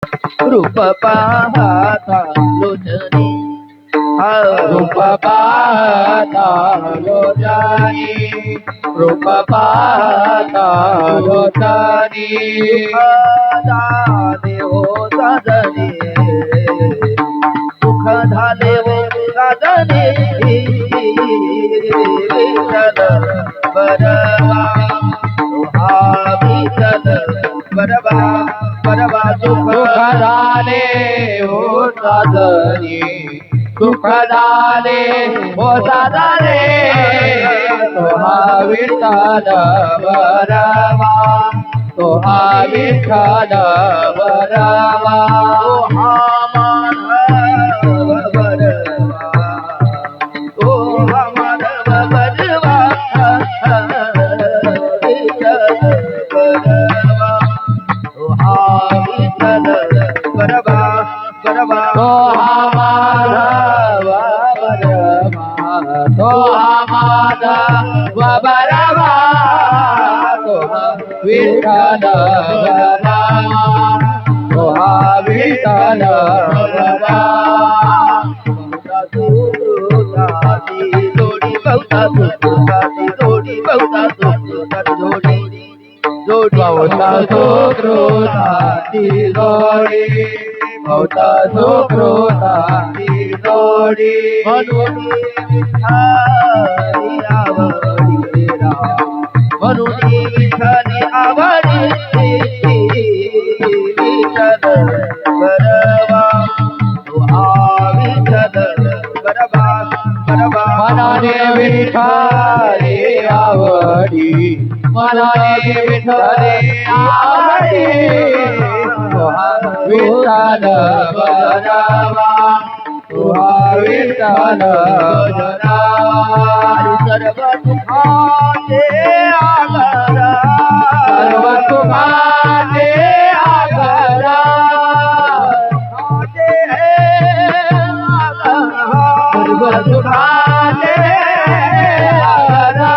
रूप पाहता लोचनी रूप पाहता लोचनी रूप पाहता लोचनी झाले हो साजनी सुख झाले हो साजनी विठ्ठल बरवा हा विठ्ठल बरवा बरवा सुख झाले हो साजनी सुख झाले हो साजनी तो हा विठ्ठल बरवा तो हा विठ्ठल बरवा तो हा माधव बरवा तो हा माधव बरवा विठ्ठल बरवा बरवा तो हा माधव बरवा तो हा माधव बरवा तो हा विठ्ठल बरवा तो हा विठ्ठल बरवा सुकृताची जोडी बहुता सुकृताची जोडी बहुता सुकृताची जोडी जोडी बहुता सुकृताची जोडी बहुता सुकृताची जोडी म्हणून विठ्ठली आवडी म्हणून विठ्ठली आवडी विठ्ठल बरवा तो हा विठ्ठल बरवा बरवा मनाने विठ्ठली आवडी मनाने विठ्ठली आवडी तो हा विठ्ठल बरवा तो हा विठ्ठल बरवा सर्व सुखाचे आगरा सर्व सुखाचे आगरा सर्व सुखाचे आगरा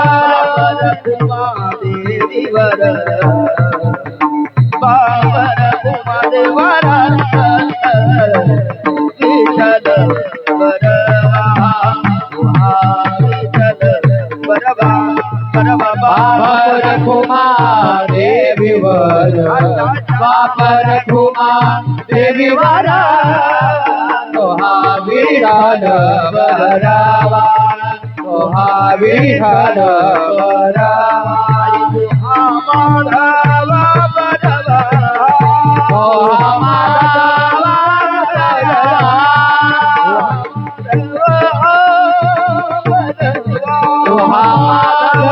देवीवर बाबर देवार विठ्ठल बरवा विठ्ठल बरवा बरवा बाबर देवीवर बाबर देवीवर तो हा विठ्ठल बरवा तो हा विठ्ठल बरवा हा माधव बरवा तो हा माधव बरवा तो हा माधव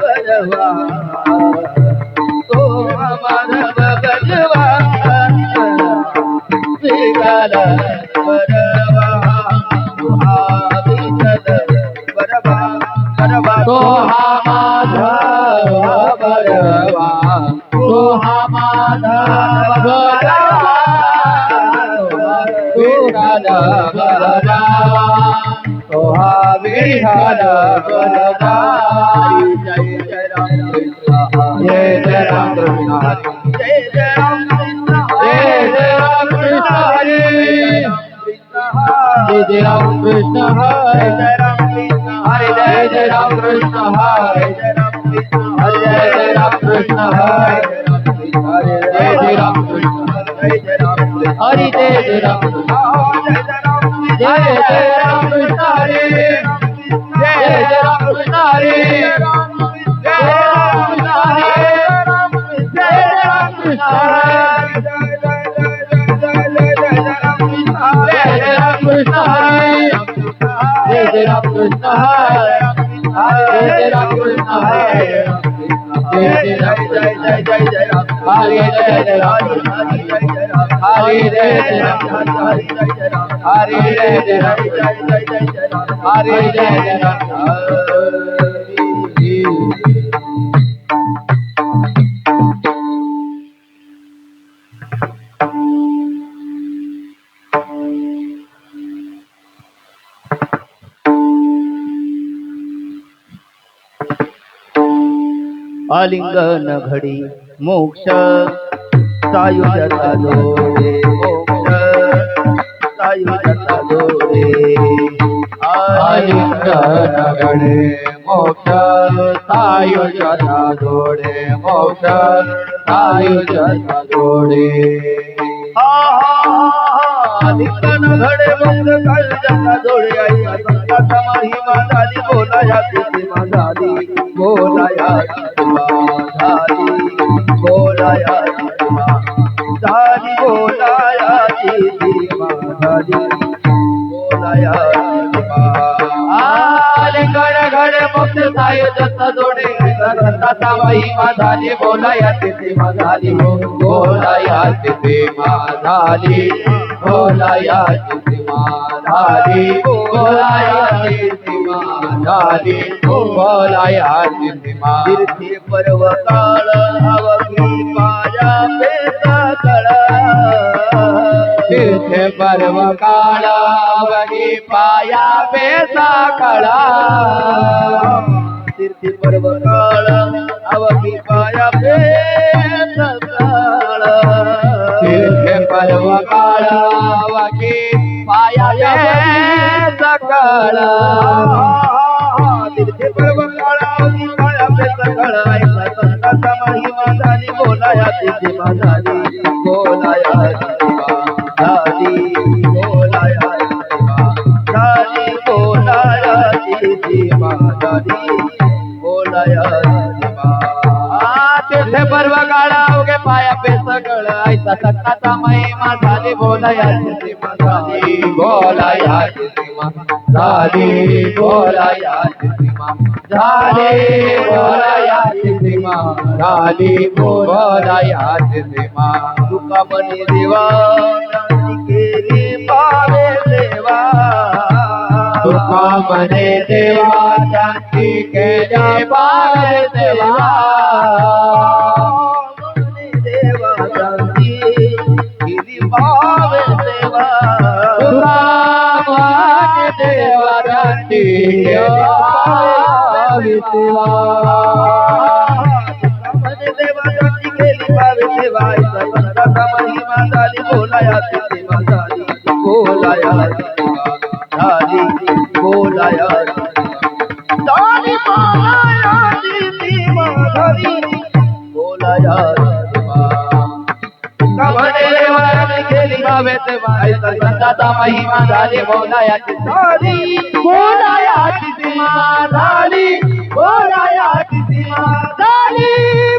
बरवा तो हा माधव बरवा विठ्ठल बरवा तो हा विठ्ठल बरवा बरवा तो हा माधव बरवा तो हा माधव बरवा विठ्ठल बरवा तो हा विठ्ठल बरवा जय जय राम कृष्ण जय जय राम कृष्ण जय जय राम कृष्ण जय जय राम कृष्ण हरे जय जय राम कृष्ण हरे जय राम कृष्ण हरे जय जय राम कृष्ण हरे जय जय राम कृष्ण हरे जय जय राम कृष्ण हरे जय जय राम कृष्ण जय जय राम कृष्ण हरे जय जय राम कृष्ण हरे जय राम कृष्ण हरे जय राम कृष्ण जय जय राम कृष्ण हरे जय जय राम कृष्ण हरे जय जय राम जय जय जय जय राम हरे जय जय राम हरे जय जय राम हरे जय जय राम हरे जय जय राम हरे जय जय राम आलिंगन घडी मोक्ष सायुज्याचा जोडे मोक्ष सायुज्याचा जोडे आलिंगन घडे मोक्ष सायुज्याचा जोडे मोक्ष सायुज्याचा जोडे आलिंगन घडे मोक्ष सायुज्याचा जोडे ऐका संताचा महिमा झाली बोलाया सीमा झाली बोलाया सीमा झाली बोलाया सीमा झाली बोलाया सीमा झाली बोलाया सीमा आलिंगन घडे मोक्ष सायुज्याचा जोडे संताचा महिमा झाली बोलाया सीमा झाली बोलाया सीमा झाली बोलाया सीमा झाली बोलाया सीमा झाली बोलाया सीमा तीर्थी पर्व काळ अवघी पाया पेचा कळा तीर्थे पर्व काळ अवघी पाया पेचा कळा तीर्थी पर्व काळ अवघी पाया पेचा कळा तीर्थे पर्व काळ अवघी पाया पेचा कळा तीर्थी पर्व काळ अवघी पाया पेचा कळा ऐका संताचा महिमा झाली बोलाया सीमा झाली बोलाया सीमा झाली बोलाया सीमा झाली बोलाया सीमा झाली बोलाया सीमा तीर्थे पर्व काळ अवघे पाया पेच कळ ऐसा सत्ताचा महिमा झाली बोलाया सीमा झाली बोलाया सीमा झाली बोलाया सीमा झाली बोलाया सीमा झाली बोलाया सीमा तुका मनी देवा शांती केली पावे देवा तुका मने देवा शांती केल्या पावे देवा मनी देवा शांती केली पावे देवा तुका मने देवा शांती केल्या पावे देवा मनी देवा शांती केली पावे देवा ऐसा संताचा महिमा झाली बोलाया सीमा झाली बोलाया सीमा झाली बोलाया झाली बोलाया सीमा झाली बोलाया सीमा कमने देवाने केली भावे देवा ऐसा संताचा महिमा झाली बोलायाची झाली बोलायाची सीमा झाली बोलायाची सीमा झाली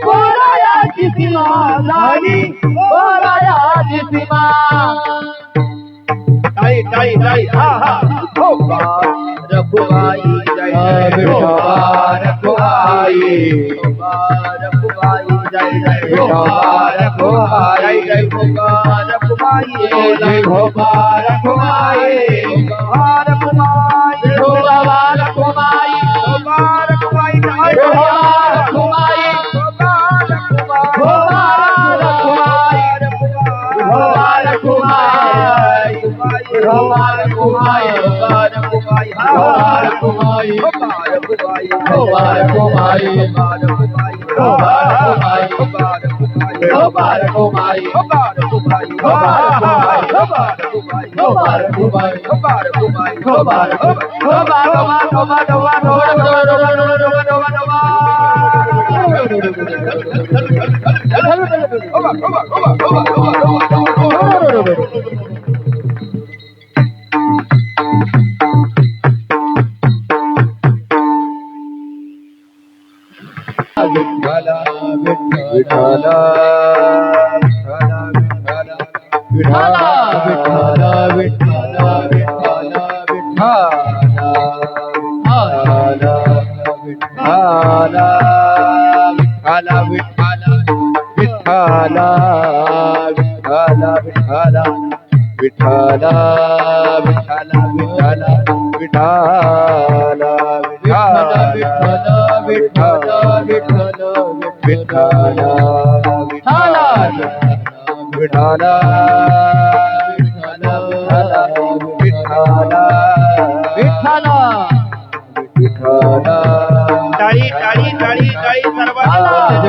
बोलायाची सीमा झाली बोलायाची सीमा टाई टाई टाई हा हा रघुबाई जय जय रघुबाई रघुबाई जय जय रघुबाई जय रघुबाई जय रघुबाई रघुबाई रघुबाई रघुबाई टाळी टाळी टाळी टाळी सर्वांना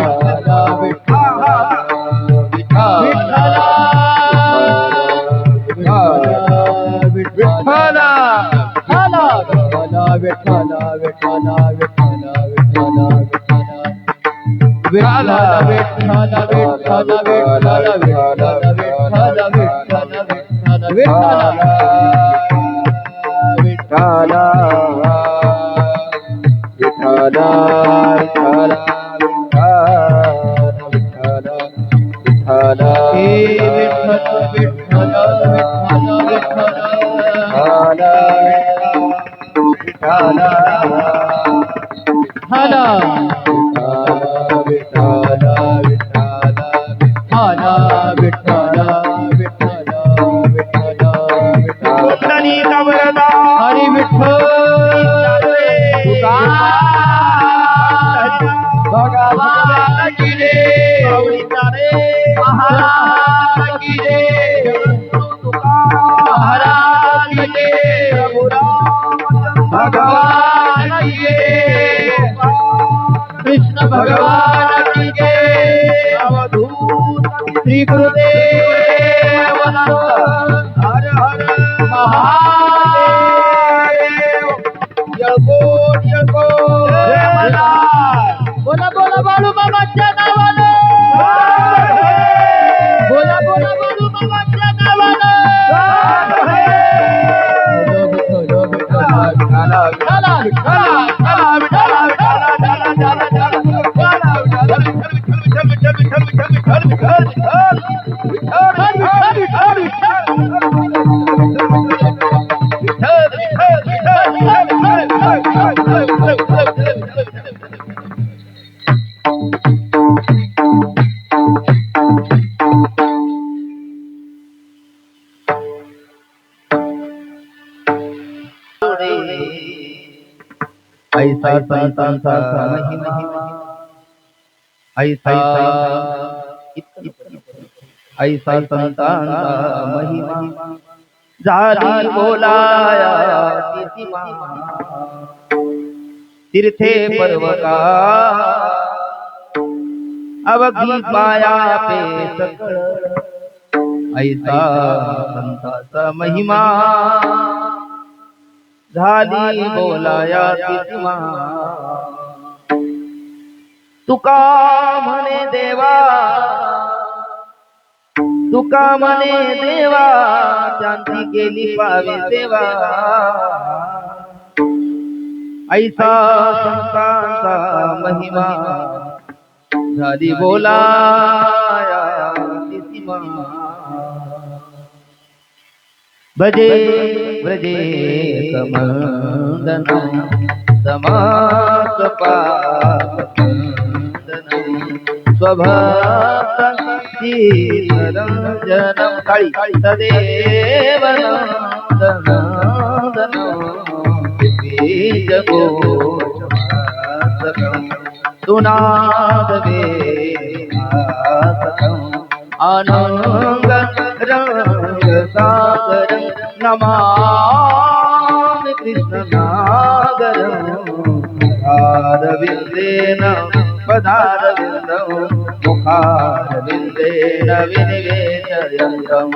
विठ्ठल विठ्ठल विठ्ठल विठ्ठल विठ्ठल विठ्ठल विठ्ठल विठ्ठल हरी विठ्ठल भगवान की जय महाराज की जय महाराज की जय भगवान की जय कृष्ण भगवान की जय श्री गुरुदेव हर हर महादेव बोला बोला बाळू मामाच्या नावानं बोला बोला बाळू मामाच्या नावानं ऐसा संतांचा महिमा ऐसा ऐसा संतांचा महिमा झाली बोलाया तिथिमा तीर्थे पर्वका अवघी पाया पे सकळ ऐसा संतांचा महिमा झाली बोलाया तिथिमा तुका म्हणे देवा तुका म्हणे देवा शांती केली पावे देवा ऐसा संतांचा महिमा झाली बोलाया तिथिमा भजे व्रजे कमंदनं समासपासकंदनं स्वभक्ती निरंजनं काळी सदेव नंदनंदनं बीजगोचमासकं सुनादवेदासकं आनंद रंगसागरं नमामि कृष्णनागरं पादारविन्देन पदारविन्दं मुखारविन्देन विनिवेशयन्तं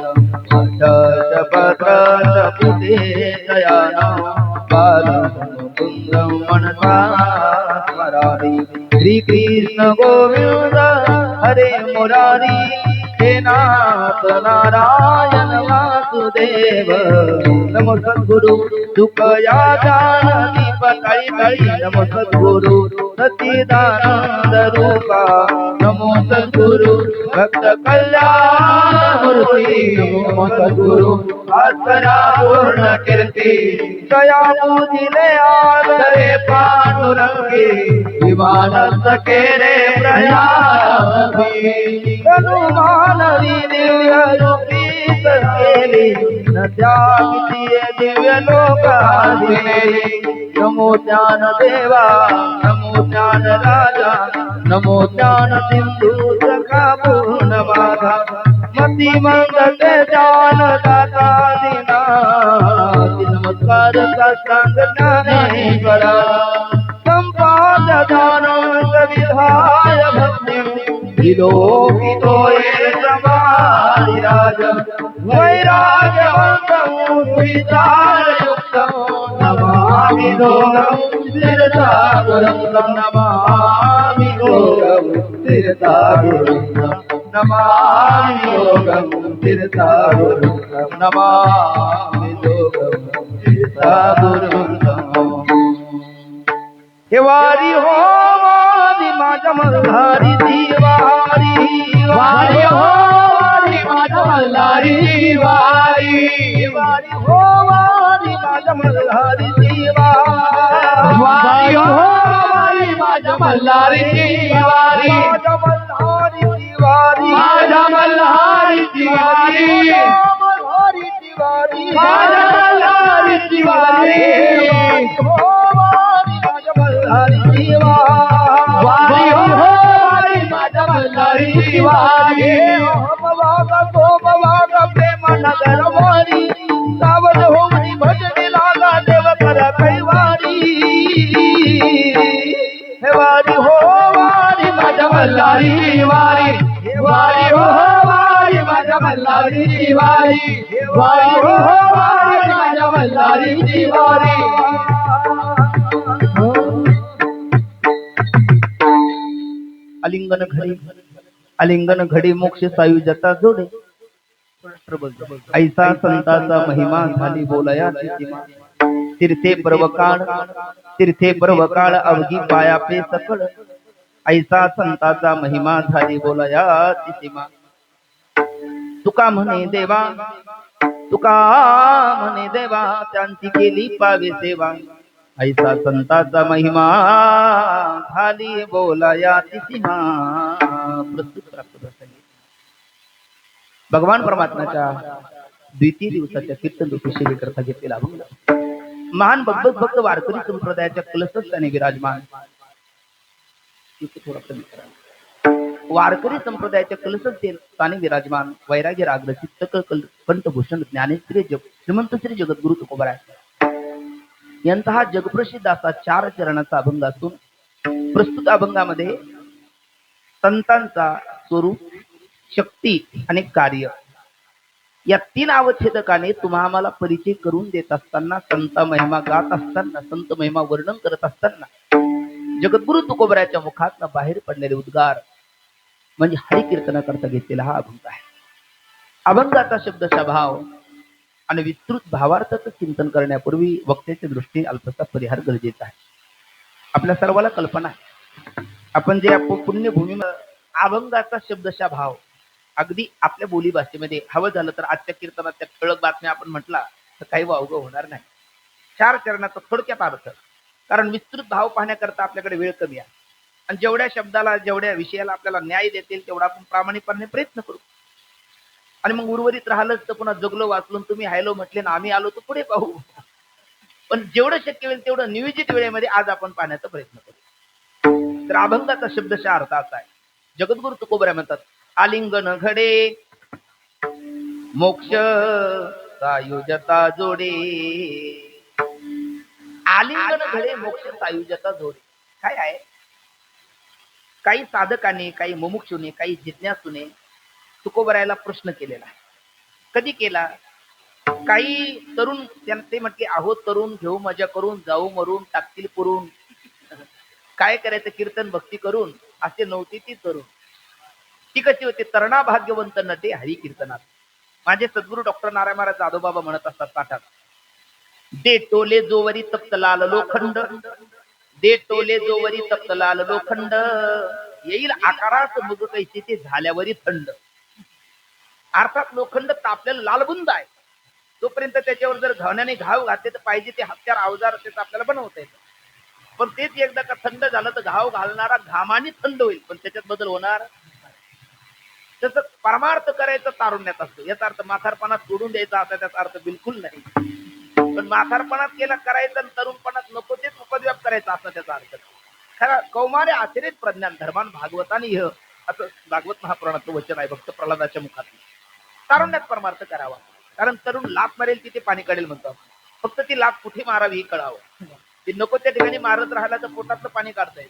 अष्टपत्रपुटेशयानं बालमुकुन्दं मनसा स्मरामि श्रीकृष्ण गोविन्द हरे मुरारी हे नाथ नारायण वासुदेव नमो सद्गुरु सुखया जानकी पताई तळी नमो सद्गुरु सच्चिदानंद रूपा नमो सद्गुरु भक्त कल्याण मूर्ती नमो सद्गुरु आसरा पूर्ण कीर्ती दया पूजिले आदरे पांडुरंगी विमानस्थ केरे प्रयागी हनुमानवी दिव्य रूपी सकेली न त्यागिती दिव्य लोकाधिनेली नमो ज्ञान देवा नमो ज्ञान राजा नमो ज्ञान सिंधु सखा पूर्ण माधा मती मंगल ज्ञान दाता दीना नमस्कार साष्टांग ज्ञानेश्वरा संपाददानं विधाय भक्ति विलोकितोये समाधिराज वैराग्यवन्तं विचारयुक्तं नमामि दोषं शिरसागरं नमामि दोषं तीर्थागुरुं नमामि योगं तीर्थागुरुं नमामि योगं तीर्थागुरुं हे वारी हो वारी माझ्या मल्हारी ती वारी वारी हो वारी माझ्या मल्हारी वारी वारी हो वारी माझ्या मल्हारी ती वारी वारी हो वारी माझ्या मल्हारीची वारी माझ्या मल्हारी ती वारी माझ्या मल्हारीची वारी मल्हारी ती वारी माझ्या मल्हारीची वारी हो वारी माझ्या मल्हारी ती वारी हो वारी माझ्या मल्हारीची वारी वागा तो वागा प्रेम नगर वारी सावध होमनी भजनी लागा देव कर कैवारी हे वारी हो वारी माझ्या मल्हारीची वारी वारी हो वारी माझ्या मल्हारीची वारी वारी हो वारी माझ्या मल्हारीची वारी आलिंगन घडी मोक्ष सायुज्याचा जोडे ऐसा संताचा महिमा झाली बोलया तीर्थे पर्वकाळ अवघी पायापे सकळ ऐसा संताचा महिमा झाली बोलया सीमा तुका म्हणे देवा त्यांची केली पावे सेवा ऐसा संताचा महिमा झाली बोलाया सीमा प्रस्तुत भगवान परमात्म्याच्या द्वितीय दिवसाच्या कीर्तन रूपी सेवेकरता घेतलेला अभंग महान भक्त वारकरी संप्रदायाच्या कलशस्थानी विराजमान वारकरी संप्रदायाच्या कलशस्थानी विराजमान वैराग्य राग चित्त कंठभूषण ज्ञानेश्वरी श्रीमंत श्री जगद्गुरु तुकोबराय यांचा हा जगप्रसिद्ध असा 4 चरणाचा अभंग असून प्रस्तुत अभंगामध्ये संतांचा स्वरूप शक्ती आणि कार्य या 3 अवच्छेदकाने तुम्हा आम्हाला परिचय करून देत असताना संत महिमा गात असताना संत महिमा वर्णन करत असताना जगद्गुरु तुकोबराच्या मुखातनं बाहेर पडलेले उद्गार म्हणजे हरिकीर्तना करता घेतलेला हा अभंग आहे. अभंगाचा शब्दशः भाव आणि विस्तृत भावार्थाचं चिंतन करण्यापूर्वी वक्त्याच्या दृष्टीने अल्पसा परिहार गरजेचा आहे. आपल्या सर्वाला कल्पना आहे आपण जे पुण्यभूमी अभंगाचा शब्दशः भाव अगदी आपल्या बोली भाषेमध्ये हवं झालं तर आजच्या कीर्तनाच्या ठळक बातम्या आपण म्हटला तर काही वावगं होणार नाही. 4 चरणाचा थोडक्यात अर्थ कारण विस्तृत भाव पाहण्याकरता आपल्याकडे वेळ कमी आहे आणि जेवढ्या शब्दाला जेवढ्या विषयाला आपल्याला न्याय देतील तेवढा आपण प्रामाणिकपणे प्रयत्न करू आणि मग उर्वरित राहिलंच तर पुन्हा जगलो वाचलून तुम्ही हायलो म्हटले ना आम्ही आलो तर पुढे पाहू. पण जेवढं शक्य होईल तेवढं नियोजित वेळेमध्ये आज आपण पाहण्याचा प्रयत्न करू. तर अभंगाचा शब्दशः अर्थ असा आहे. जगद्गुरु तुकोबरा म्हणतात आलिंगन घडे मोक्ष सायुज्यता जोडे. आलिंगन घडे मोक्ष सायुज्यता जोडे काय आहे. काही साधकाने काही मुमुक्षुने काही जिज्ञासूने तुकोबरायला प्रश्न केलेला आहे. कधी केला. काही तरुण ते म्हटले आहो तरुण घेऊ मजा करून जाऊ मरून टाकतील पुरून काय करायचं कीर्तन भक्ती करून असे नव्हते ती तरुण. ती कशी होते तरणा भाग्यवंत नटे हरी कीर्तनात. माझे सद्गुरू डॉक्टर नारायण महाराज जाधवबाबा म्हणत असतात पाठात दे टोले जोवरी तप्त लाल लोखंड दे टोले जोवरी तप्त लाल लोखंड येईल आकारात मग कैसे ते झाल्यावरी थंड. अर्थात लोखंड तापलेलं लालबुंद आहे तोपर्यंत त्याच्यावर जर घावण्याने घाव घातले तर पाहिजे ते हत्यार अवजार त्याचं आपल्याला बनवता येतं. पण तेच एकदा का थंड झालं तर घाव घालणारा घामाने थंड होईल पण त्याच्यात बदल होणार. तसं परमार्थ करायचं तारुण्यात असतो. याचा अर्थ म्हातारपणात सोडून द्यायचा असा त्याचा अर्थ बिलकुल नाही. पण म्हातारपणात केला करायचं आणि तरुणपणात नको तेच उपद्व्याप करायचा असा त्याचा अर्थ. खरा कौमारे आचरित प्रज्ञान धर्मान भागवताने हे असं भागवत महापुराणाचं वचन आहे भक्त प्रल्हादाच्या मुखात. तारुण्यात परमार्थ करावा कारण तरुण लात मारेल तिथे पाणी काढेल म्हणतो. फक्त ती लात कुठे मारावी हे कळावं. ते नको त्या ठिकाणी मारत राहिला तर पोटातलं पाणी काढता येईल.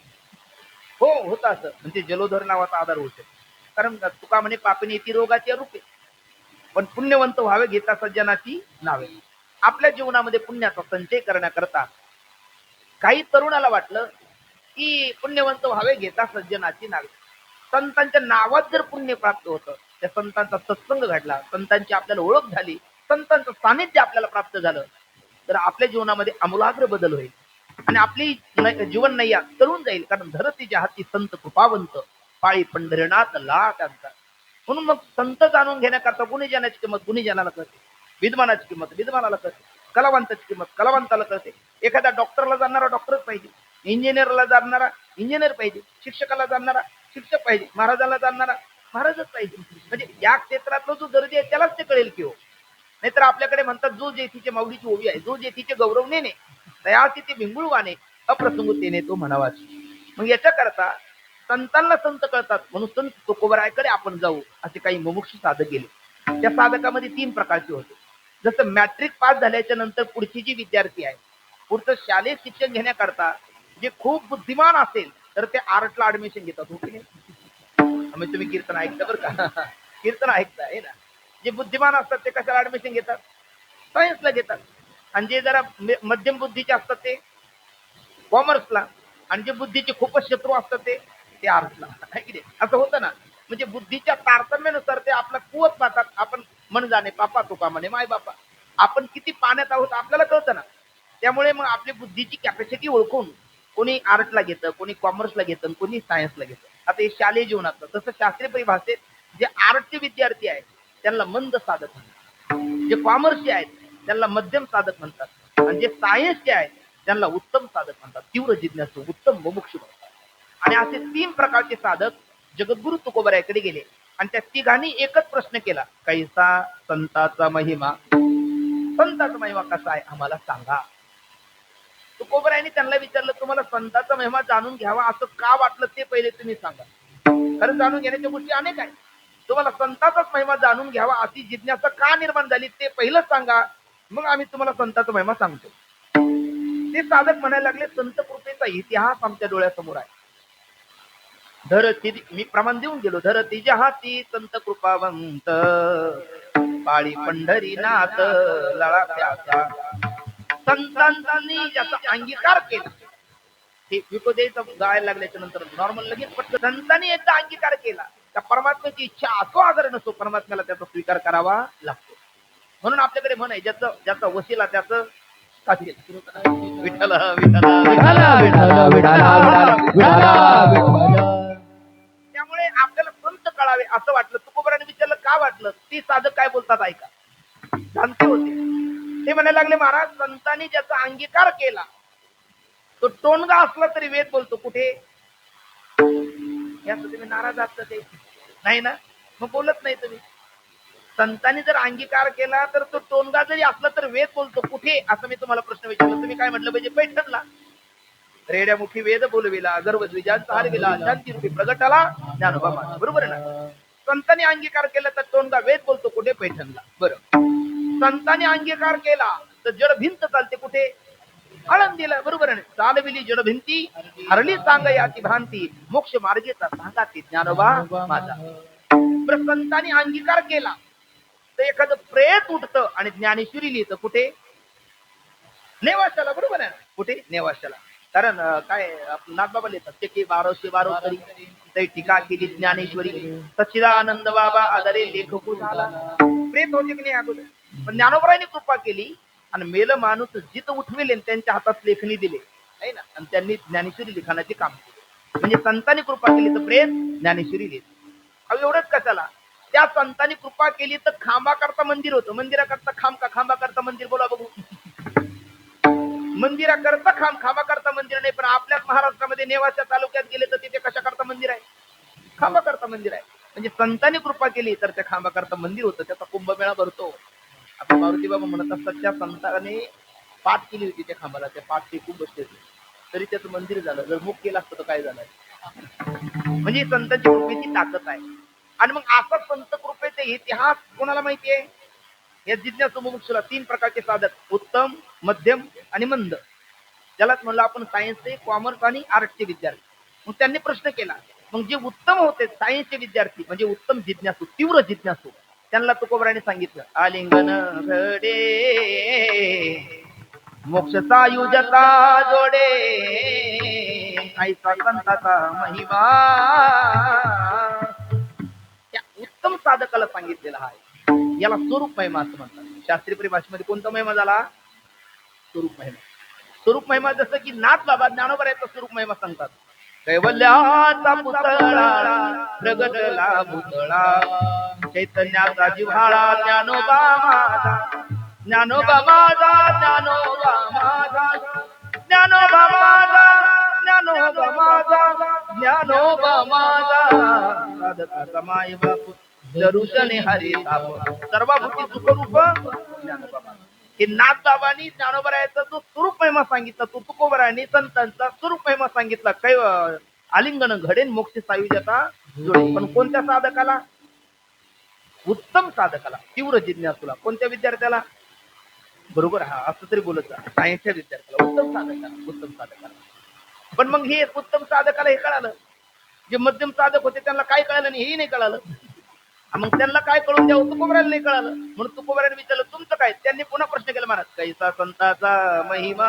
हो होतं असं म्हणजे जलोधर नावाचा आधार होऊ शकतो. कारण तुका म्हणे पापिनी येती रोगाची रूपे पण पुण्यवंत व्हावे घेता सज्जनाची नावे. आपल्या जीवनामध्ये पुण्याचा संचय करण्याकरता काही तरुणाला वाटलं की पुण्यवंत व्हावे घेता सज्जनाची नावे. संतांच्या नावात जर पुण्य प्राप्त होतं, त्या संतांचा सत्संग घडला, संतांची आपल्याला ओळख झाली, संतांचं सानिध्य आपल्याला प्राप्त झालं, तर आपल्या जीवनामध्ये आमूलाग्र बदल होईल आणि आपली जीवन नैया तरुण जाईल. कारण धरतीच्या हाती संत कृपावंत, पाळी पंढरीनाथ ला त्यांचा. म्हणून मग संत जाणून घेण्याकरता गुणीजनाची किंमत गुणीजनाला कळते, विद्वानाची किंमत विद्वानाला कळते, कलावंताची किंमत कलावंताला कळते. एखाद्या डॉक्टरला जाणणारा डॉक्टरच पाहिजे, इंजिनियरला जाणणारा इंजिनियर पाहिजे, शिक्षकाला जाणणारा शिक्षक पाहिजे, महाराजाला जाणणारा महाराजच पाहिजे. म्हणजे या क्षेत्रातला जो दर्जा आहे त्यालाच ते कळेल की हो. नाहीतर आपल्याकडे म्हणतात जो जेथीचे माऊलीची ओवी आहे, जो जेथीचे गौरव नेणे तया तिथे भिंगुळवाने अप्रसंगतेने तो म्हणावाच. मग याच्याकरता संतांना संत कळतात म्हणून संत तुकोबरायकडे आपण जाऊ असे काही मुमुक्षु साधक गेले. त्या साधकामध्ये 3 प्रकारचे होते. जसं मॅट्रिक पास झाल्याच्या नंतर पुढची जी विद्यार्थी आहे, पुढचं शालेय शिक्षण घेण्याकरता जे खूप बुद्धिमान असेल तर ते आर्टला ऍडमिशन घेतात. हो की नाही? आम्ही तुम्ही कीर्तन ऐकता बरं का? कीर्तन ऐकता आहे ना. जे बुद्धिमान असतात ते कशाला ऍडमिशन घेतात? सायन्सला घेतात. आणि जे जरा मध्यम बुद्धीचे असतात ते कॉमर्सला, आणि जे बुद्धीचे खूपच शत्रू असतात ते आर्ट्सला. आहे की नाही? असं होतं ना. म्हणजे बुद्धीच्या तारतम्यानुसार ते आपला कुवत पाहतात. आपण मन जाणे पापा तुका म्हणे माय बापा, आपण किती पाण्यात आहोत आपल्याला कळतं ना. त्यामुळे मग आपली बुद्धीची कॅपॅसिटी ओळखून कोणी आर्टला घेतं, कोणी कॉमर्सला घेतं, कोणी सायन्सला घेतं. आता हे शालेय जीवनातलं. तसं शास्त्रीय परिभाषेत जे आर्टचे विद्यार्थी आहेत त्यांना मंद साधक म्हणतात, जे कॉमर्सचे आहेत त्यांना मध्यम साधक म्हणतात, आणि जे सायन्सचे आहेत त्यांना उत्तम साधक म्हणतात, तीव्र जिज्ञासू, उत्तम मुमुक्षु म्हणतात. आणि असे 3 प्रकारचे साधक जगद्गुरु तुकोबरायाकडे गेले आणि त्या तिघांनी एकच प्रश्न केला, कैसा संताचा महिमा, संताचा महिमा कसा आहे आम्हाला सांगा. तुकोबरायांनी त्यांना विचारलं, तुम्हाला संताचा महिमा जाणून घ्यावा असं का वाटलं ते पहिले तुम्ही सांगा. कारण जाणून घेण्याच्या गोष्टी अनेक आहेत. तुम्हाला संताचाच महिमा जाणून घ्यावा अशी जिज्ञासा का निर्माण झाली ते पहिलं सांगा, मग आम्ही तुम्हाला संताचा महिमा सांगतो. ते साधक म्हणायला लागले, संत कृपेचा इतिहास आमच्या डोळ्यासमोर आहे. धरती, मी प्रमाण देऊन गेलो, धरतीच्या हाती संत कृपावंत, पाळी पंढरीनाथ लळा त्याचा. संतांनी ज्याचा अंगीकार केला, हे विकोदेचं गायला लागल्याच्या नंतर नॉर्मल लगेच पटकन संतांनी एकदा अंगीकार केला, त्या परमात्म्याची इच्छा असो आदर नसो, परमात्म्याला त्याचा स्वीकार करावा लागतो. म्हणून आपल्याकडे म्हण आहे, ज्याचा वशिला त्याचं साथी. विठ्ठल विठ्ठल विठ्ठल विठ्ठल. त्यामुळे आपल्याला संत कळावे असं वाटलं. तुकोबराने विचारलं का वाटलं, ती साधक काय बोलतात ऐका. जाणते होते ते म्हणायला लागले, महाराज संतांनी ज्याचा अंगीकार केला तो टोनगा असला तरी वेद बोलतो. कुठे याचं तुम्ही नाराज असता ते नाही ना, मग बोलत नाही तुम्ही. संतांनी जर अंगीकार केला तर तो टोनगा जरी असला तर वेद बोलतो. कुठे असं मी तुम्हाला प्रश्न विचारला, तुम्ही काय म्हटलं पाहिजे, पैठणला. रेड्या मुखी वेद बोलविला, गर्व द्विजांचा हरविला, शांती रूपी प्रगटाला ज्ञानोबा माझा. बरोबर आहे ना. संतांनी अंगीकार केला तर टोनगा वेद बोलतो. कुठे? पैठणला. बरं. संतांनी अंगीकार केला तर जड भिंत चालते. कुठे? आळंदीला. बरोबर आहे. चालविली जड भिंती, हरली सांग याची भ्रांती, मोक्ष मार्गेचा सांगा ते ज्ञानोबा माझा. संतांनी अंगीकार केला तर एखादं प्रेत उठतं आणि ज्ञानेश्वरी लिहितं. कुठे? नेवाशाला. बरोबर आहे. कुठे? नेवाशाला. कारण काय नाथबाबा लिहितात, ते की 1212 तरी ते टीका केली ज्ञानेश्वरी, सच्चिदानंद बाबा आदरे लेखक झाला. प्रेत होते की नाही अगोदर, पण ज्ञानोबरायांनी कृपा केली आणि मेल माणूस जित उठविले त्यांच्या हातात लेखणी दिले आहे ना, आणि त्यांनी ज्ञानेश्वरी लिखाणाचे काम केले. म्हणजे संतांनी कृपा केली तर प्रेत ज्ञानेश्वरी लिहिली. अहो एवढंच कशाला, त्या संतांनी कृपा केली तर खांबा करता मंदिर होतं. मंदिराकरता खांब का, खांबा करता मंदिर, बोला बघू. मंदिराकरता खांब, खांबा करता मंदिर नाही. पण आपल्याच महाराष्ट्रामध्ये नेवासा तालुक्यात गेले तर तिथे कशा करता मंदिर आहे? खांबा करता मंदिर आहे. म्हणजे संतांनी कृपा केली तर त्या खांबा करता मंदिर होतं. त्याचा कुंभमेळा भरतो. आपण मारुती बाबा म्हणत असतात, त्या संतांनी पाठ केली होती त्या खांबाला, त्या पाठ टेकून बसले होते तरी त्याचं मंदिर झालं. जर मुख केलं असतं तर काय झालं? म्हणजे संतांची कृपेची ताकद आहे. आणि मग असा संत कृपेचा इतिहास कोणाला माहिती आहे? या जिज्ञासू मुमुक्षुला 3 प्रकारचे साधक, उत्तम, मध्यम आणि मंद. ज्यालाच म्हणलं आपण सायन्सचे, कॉमर्स आणि आर्टचे विद्यार्थी. मग त्यांनी प्रश्न केला, मग जे उत्तम होते सायन्सचे विद्यार्थी म्हणजे उत्तम जिज्ञासू, तीव्र जिज्ञासू, त्यांना तुकोबराने सांगितलं, आलिंगन घडे मोक्ष सायुजता जोडे, ऐसा संताचा महिमा त्या उत्तम साधकाला सांगितलेला आहे. याला स्वरूप महिमा असं म्हणतात. शास्त्रीय परिभाषेमध्ये कोणता महिमा झाला? स्वरूप महिमा. स्वरूप महिमा जसं की नाथ बाबा ज्ञानोबा याचा स्वरूप महिमा सांगतात. कैवल्याचा पुतळा प्रगटला भुतळा चैतन्याचा जिव्हाळा ज्ञानोबा माझा ज्ञानोबा माझा ज्ञानोबा माझा ज्ञानोबा माझा ज्ञानोबा माझा ज्ञानोबा माझा साधकाचा माय बाप दरुशने हरी ताप सर्वभूती सुखरूप ज्ञानोबा माझा. हे नाथ बाबांनी ज्ञानोबरायाचा जो स्वरूप महिमा सांगितला तो तुकोबरायांनी संतांचा स्वरूप महिमा सांगितला. काय आलिंगन घडेन मोक्ष सायुज्यता जोडे. पण कोणत्या साधकाला? उत्तम साधकाला, तीव्र जिज्ञासूला. कोणत्या विद्यार्थ्याला? बरोबर हा असं तरी बोलत जा. सायन्सच्या विद्यार्थ्याला उत्तम साधकाला, उत्तम साधकाला. पण मग हे उत्तम साधकाला हे कळालं. जे मध्यम साधक होते त्यांना काय कळालं नाही, हेही नाही कळालं. मग त्यांना काय कळून द्यावं तुकोबरायला नाही कळालं. म्हणून तुकोबरायने विचारलं तुमचं काय? त्यांनी पुन्हा प्रश्न केला महाराज कैसा संताचा महिमा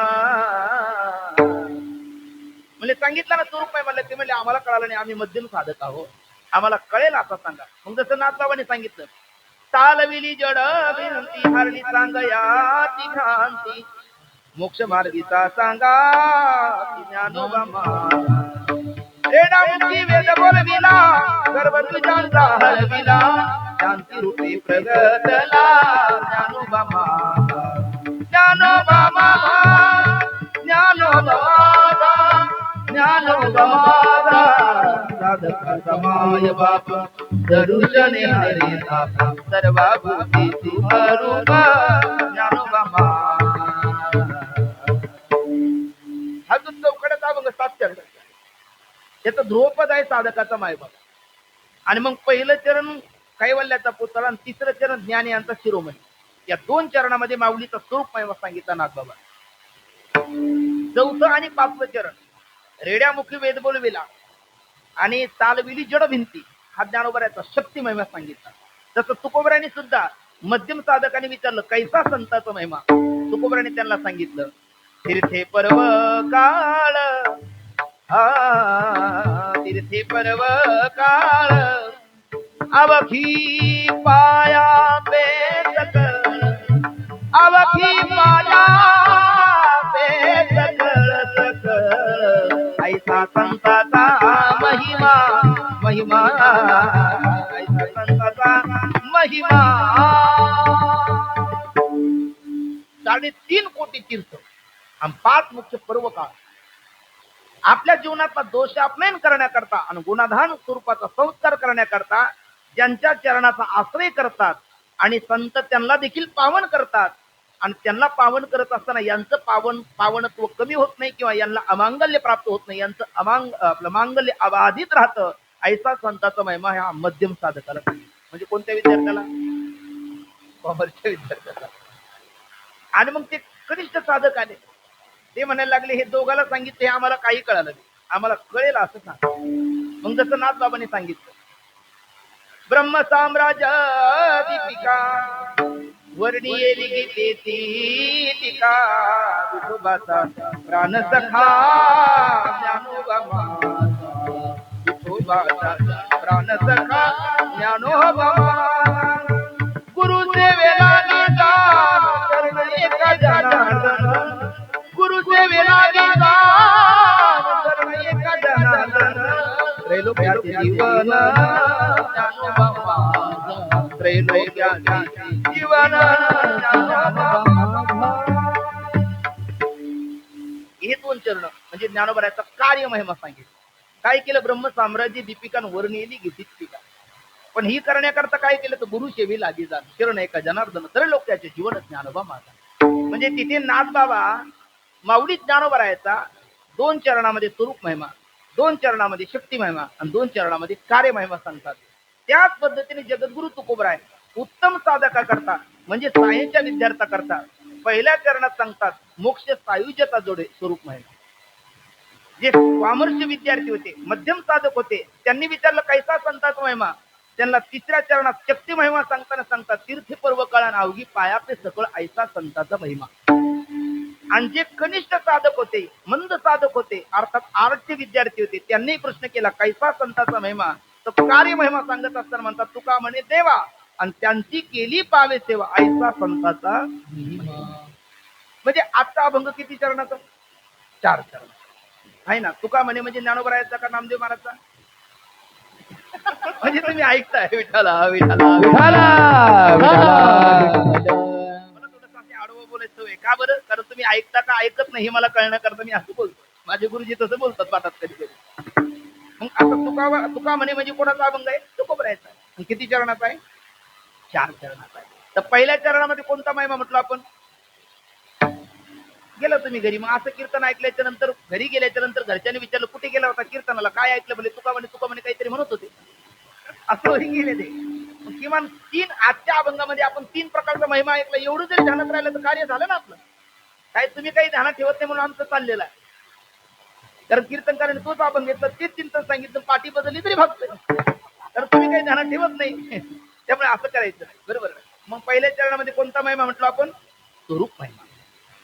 म्हणजे सांगितलं ना स्वरूप आहे म्हणलं. ते म्हणले आम्हाला कळालं नाही, आम्ही मध्यम साधक आहोत, आम्हाला कळेल असं सांगा. मग जसं नाथबाबांनी सांगितलं तालविली जड विनंती हरली सांगया ती भ्रांती मोक्ष मार्गीचा सांगा ज्ञानोबा माझा रेडामुखी वेद बोलविला सर्व तुझ्यांचा हरविला शांती रूपी प्रगतला ज्ञानोबा माझा ज्ञानोबा माझा ज्ञानोबा माझा ज्ञानोबा माझा साधकाचा माय बाप दरुशने हरी ताप सर्वभूती सुखरूप ज्ञानोबा माझा. हा जो चौकड्याचा अभंग 7 चरण याचा ध्रुवपद आहे साधकाचा मायबाप. आणि मग पहिलं चरण कैवल्याचा पुतळा आणि तिसरं चरण ज्ञानी यांचा शिरोमणी. या 2 चरणामध्ये माऊलीचा स्वरूप महिमा सांगितला नाथबाबा. 4थं आणि 5वं चरण रेड्यामुखी वेद बोलविला आणि तालविली जड भिंती हा ज्ञानोबरायाचा शक्ती महिमा सांगितला. तसं तुकोबरायांनी सुद्धा मध्यम साधकाने विचारलं कैसा संताचा महिमा. तुकोबरायांनी त्यांना सांगितलं तीर्थे पर्व काळ तीर्थे पर्व काळ अवघी पाया बेसकळ अवघी पाया बेसकळ सकळ ऐसा संताचा महिमा महिमा ऐसा संताचा महिमा. 3.5 कोटी तीर्थ आणि 5 मुख्य पर्व काळ आपल्या जीवनातला दोष अपनयन करण्याकरता आणि गुणाधान स्वरूपाचा संस्कार करण्याकरता ज्यांच्या चरणाचा आश्रय करतात आणि संत त्यांना देखील पावन करतात आणि त्यांना पावन करत असताना यांचं पावनत्व कमी होत नाही किंवा यांना अमांगल्य प्राप्त होत नाही, यांचं आपलं मांगल्य अबाधित राहतं. ऐसा संताचा महिमा ह्या मध्यम साधकाला. म्हणजे कोणत्या विद्यार्थ्याला? कॉमर्सच्या विद्यार्थ्याला. आणि मग ते कनिष्ठ साधक आले ते म्हणायला लागले हे दोघाला सांगितले हे आम्हाला काही कळालं नाही, आम्हाला कळेल असं सांग. मग जसं नाथबाबांनी सांगितलं ब्रह्म साम्राज्य दीपिका वर्णियेली गीतेची टीका विठोबाचा प्राण सखा ज्ञानोबा माझा विठोबाचा प्राण सखा ज्ञानोबा माझा गुरु सेवेला निजा चरण एका जनार्दन गुरु सेवेला निजा चरण एका जनार्दन त्रैलोक्याचे जीवन ज्ञानोबा माझा त्रैलोक्याचे जीवन ज्ञानोबा माझा. हे 2 चरण म्हणजे ज्ञानोबरायाचा कार्य महिमा सांगितलं. काय केलं? ब्रह्म साम्राज्य दीपिका वर्णियेली गीतिका. पण ही करण्याकरता काय केलं तर गुरु सेवी लागी जा शरण एका जनार्दन त्रैलोक्याचे जीवन ज्ञानोबा माझा. म्हणजे तिथे नाथबाबा माऊली ज्ञानोबरायाचा 2 चरणामध्ये स्वरूप महिमा, 2 चरणामध्ये शक्ती महिमा आणि 2 चरणामध्ये कार्य महिमा सांगतात. त्याच पद्धतीने जगद्गुरु तुकोबराय उत्तम साधका करता म्हणजे सायन्सच्या विद्यार्थ्या करता पहिल्या चरणात सांगतात मोक्ष सायुज्यता जोडे स्वरूप महिमा. जे कॉमर्सचे विद्यार्थी होते मध्यम साधक होते त्यांनी विचारलं कैसा संताचा महिमा. त्यांना 3ऱ्या चरणात शक्ती महिमा सांगताना सांगतात तीर्थ पर्व काळान अवघी पाया पे सकळ ऐसा संताचा महिमा. आणि जे कनिष्ठ साधक होते, मंद साधक होते, अर्थात आर्टचे विद्यार्थी होते, त्यांनी प्रश्न केला कैसा संताचा महिमा. तर कार्य महिमा सांगत असताना म्हणतात तुका म्हणे देवा आणि त्यांची केली पावे सेवा ऐसा संताचा. म्हणजे आजचा अभंग किती चरणाचा? 4 चरण आहे ना. तुका म्हणे म्हणजे ज्ञानोबरायाचा का नामदेव महाराजचा? म्हणजे तुम्ही ऐकताय विठाला विठाला विठाला मला थोडंसं असे आडवं बोलायचं आहे का बरं? कारण तुम्ही ऐकता का ऐकत नाही हे मला कळण्याकरता मी असं बोलतो. माझे गुरुजी तसं बोलतात पाठात कधी कधी. मग आता तुका म्हणे म्हणजे कोणाचा अभंग आहे? तुकोबरायाचा. आणि किती चरणाचा आहे? 4 चरणाचा आहे. तर पहिल्या चरणामध्ये कोणता महिमा म्हटलं आपण? गेलं तुम्ही घरी, मग असं कीर्तन ऐकल्याच्या नंतर घरी गेल्याच्या नंतर घरच्यांनी विचारलं कुठे गेला होता कीर्तनाला, काय ऐकलं? म्हणजे तुका म्हणे काहीतरी म्हणत होते. असं होई गेले ते. किमान 3 आजच्या अभंगामध्ये आपण 3 प्रकारचा महिमा ऐकला. एवढं जरी ध्यानात राहिलं तर कार्य झालं ना आपलं. काय तुम्ही काही ध्यानात ठेवत नाही म्हणून आमचं चाललेलं आहे. कारण कीर्तनकाराने तोच अभंग घेतला, तेच चिंतन सांगितलं, पाठी बदलली तरी भागतोय. तर तुम्ही काही ध्यानात ठेवत नाही. त्यामुळे असं करायचं नाही. बरोबर. मग पहिल्या चरणामध्ये कोणता महिमा म्हटलो आपण? स्वरूप महिमा.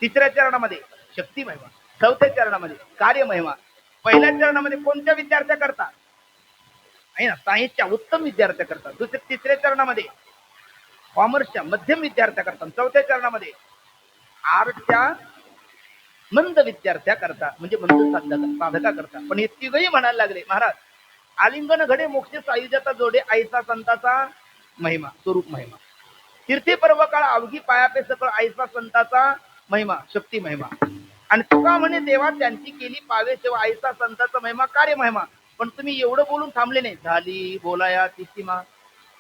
तिसऱ्या चरणामध्ये शक्ती महिमा. चौथ्या चरणामध्ये कार्य महिमा. पहिल्या चरणामध्ये कोणत्या विद्यार्थ्या करता आहे ना? सायन्सच्या उत्तम विद्यार्थ्या करतात. तिसऱ्या चरणामध्ये कॉमर्सच्या मध्यम विद्यार्थ्या करतात. चौथ्या चरणामध्ये आर्टच्या मंद विद्यार्थ्या करतात, म्हणजे मंद साधका करतात. पण हे तिघही म्हणायला लागले महाराज आलिंगन घडे मोक्ष सायुज्याचा जोडे ऐसा संताचा महिमा स्वरूप महिमा. तीर्थी पर्व काळ अवघी पायापे सकळ ऐसा संताचा महिमा शक्ती महिमा. आणि तुका म्हणे देवा त्यांची केली पावे सेवा ऐसा संताचा महिमा कार्य महिमा. पण तुम्ही एवढं बोलून थांबले नाही. झाली बोलायाची सीमा.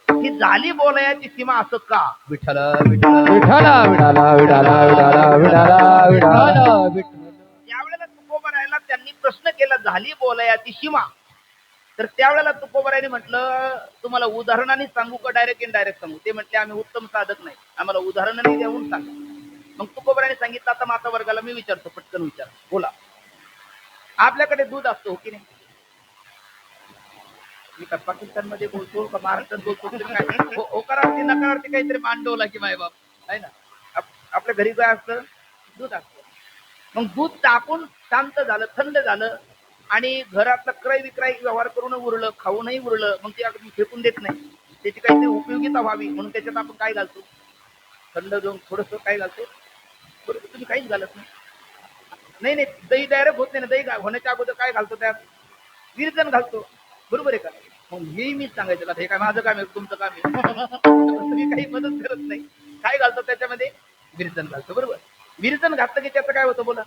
ही झाली बोलायाची सीमा असं का? विठ्ठल विठ्ठल विठाला विठाला विठाला विठाला विठाला विठाला. ज्यावेळेला तुकोबरायाला त्यांनी प्रश्न केला झाली बोलायाची सीमा, तर त्यावेळेला तुकोबरायाने म्हटलं तुम्हाला उदाहरणाने सांगू का डायरेक्ट इनडायरेक्ट सांगू? ते म्हटले आम्ही उत्तम साधक नाही, आम्हाला उदाहरणाने देऊन सांगा. मग तुकोबरायाने सांगितलं आता माता वर्गाला मी विचारतो, पटकन विचार बोला. आपल्याकडे दूध असतो हो की नाही? मी का पाकिस्तान मध्ये बोलतो का महाराष्ट्रात बोलतो? होकारार्थी नकारार्थी काहीतरी मांडवला की माय बाप आहे ना. आपल्या घरी काय असतं? दूध असतं. मग दूध टाकून शांत झालं, थंड झालं आणि घरातला क्रय विक्रय व्यवहार करून उरलं, खाऊनही उरलं, मग ते आपण फेकून देत नाही. त्याची काहीतरी उपयोगिता व्हावी म्हणून त्याच्यात आपण काय घालतो? थंड जाऊन थोडस काय घालतो? बरोबर, तुम्ही काहीच घालत नाही. नाही दही डायरेक्ट होत नाही ना. दही होण्याच्या अगोदर काय घालतो? त्यात विरजण घालतो. बरोबर आहे का? मग मी सांगायचं का हे काय माझं काम आहे तुमचं काम आहे? तुम्ही काही मदत करत नाही. काय घालतो त्याच्यामध्ये? विरजण घालतो. बरोबर. विरजण घातलं की त्याचं काय होतं बोला?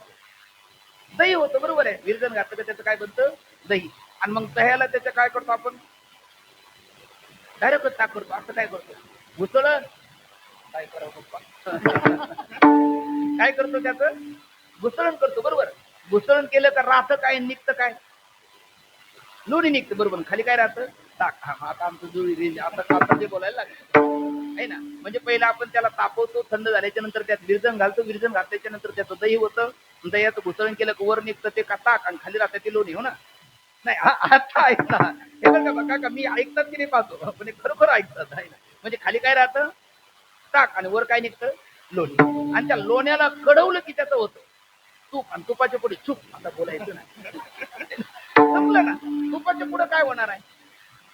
दही होतं. बरोबर आहे. विरजण घातलं की त्याचं काय बनतं? दही. आणि मग दह्याला त्याचं काय करतो आपण? डायरेक्ट ताक करतो. असं काय करतो? घुसळ काय करावं पप्पा? काय करतो त्याचं? घुसळण करतो. बरोबर. घुसळण केलं का राहतं काय निघतं काय? लोणी निघतं. बरोबर. खाली काय राहतं? ताक. हा आता आमचं जुळी रेंज आता जे बोलायला लागलं आहे ना. म्हणजे पहिला आपण त्याला तापवतो, थंड झाल्याच्या नंतर त्यात विरजण घालतो. विरजण घातल्याच्या नंतर त्याचं दही होतं. दह्याचं घुसळण केलं की वर निघतं ते का ताक आणि खाली राहतं ते लोणी. हो ना? नाही आता ऐक ना. हे बघा बघा का मी ऐकतात की नाही पाहतो, पण खरोखर ऐकतात आहे ना. म्हणजे खाली काय राहतं? ताक आणि वर काय निघतं? लोणी. आणि त्या लोण्याला कडवलं की त्याचं होतं तूप. आणि तुपाच्या पुढे चूप आता बोलायचं नाही. संपलं ना. तुपाच्या पुढे काय होणार आहे?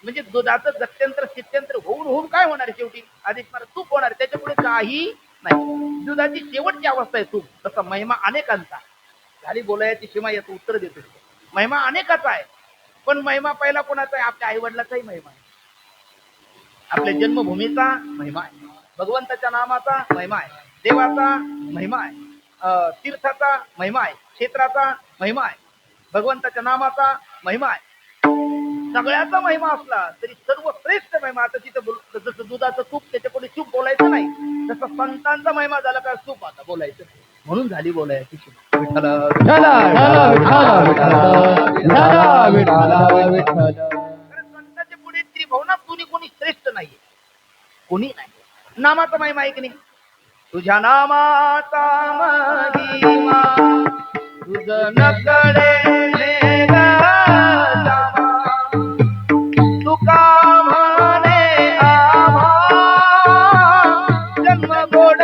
म्हणजे दुधाचं गत्यंतर स्थित्यंतर होऊन होऊन काय होणार आहे शेवटी? आधीच मला तूप होणार आहे. त्याच्या पुढे काही नाही. दुधाची शेवटची अवस्था आहे तूप. तसा महिमा अनेकांचा. खाली बोलायची सीमा याचं उत्तर देतो. महिमा अनेकाचा आहे. पण महिमा पहिला कोणाचा आहे? आपल्या आई वडिलाचाही महिमा आहे. आपल्या जन्मभूमीचा महिमा आहे. भगवंताच्या नामाचा महिमा आहे. देवाचा महिमा आहे. तीर्थाचा महिमा आहे. क्षेत्राचा महिमा आहे. भगवंताच्या नामाचा महिमा आहे. सगळ्याचा महिमा असला तरी सर्वश्रेष्ठ महिमा. आता तिथं जसं दुधाचं तूप त्याच्या पुढे चूप बोलायचं नाही, तसं संतांचा महिमा झाला का चूप आता बोलायचं. म्हणून झाली बोलायची. संतांच्या पुढे त्रिभुवनात कोणी श्रेष्ठ नाहीये, कोणी नाही. नामाचा महिमा आहे की नाही? तुझ्या नामाचा महिमा तुझं नकडे तुका म्हणे आम्हा जन्म गोड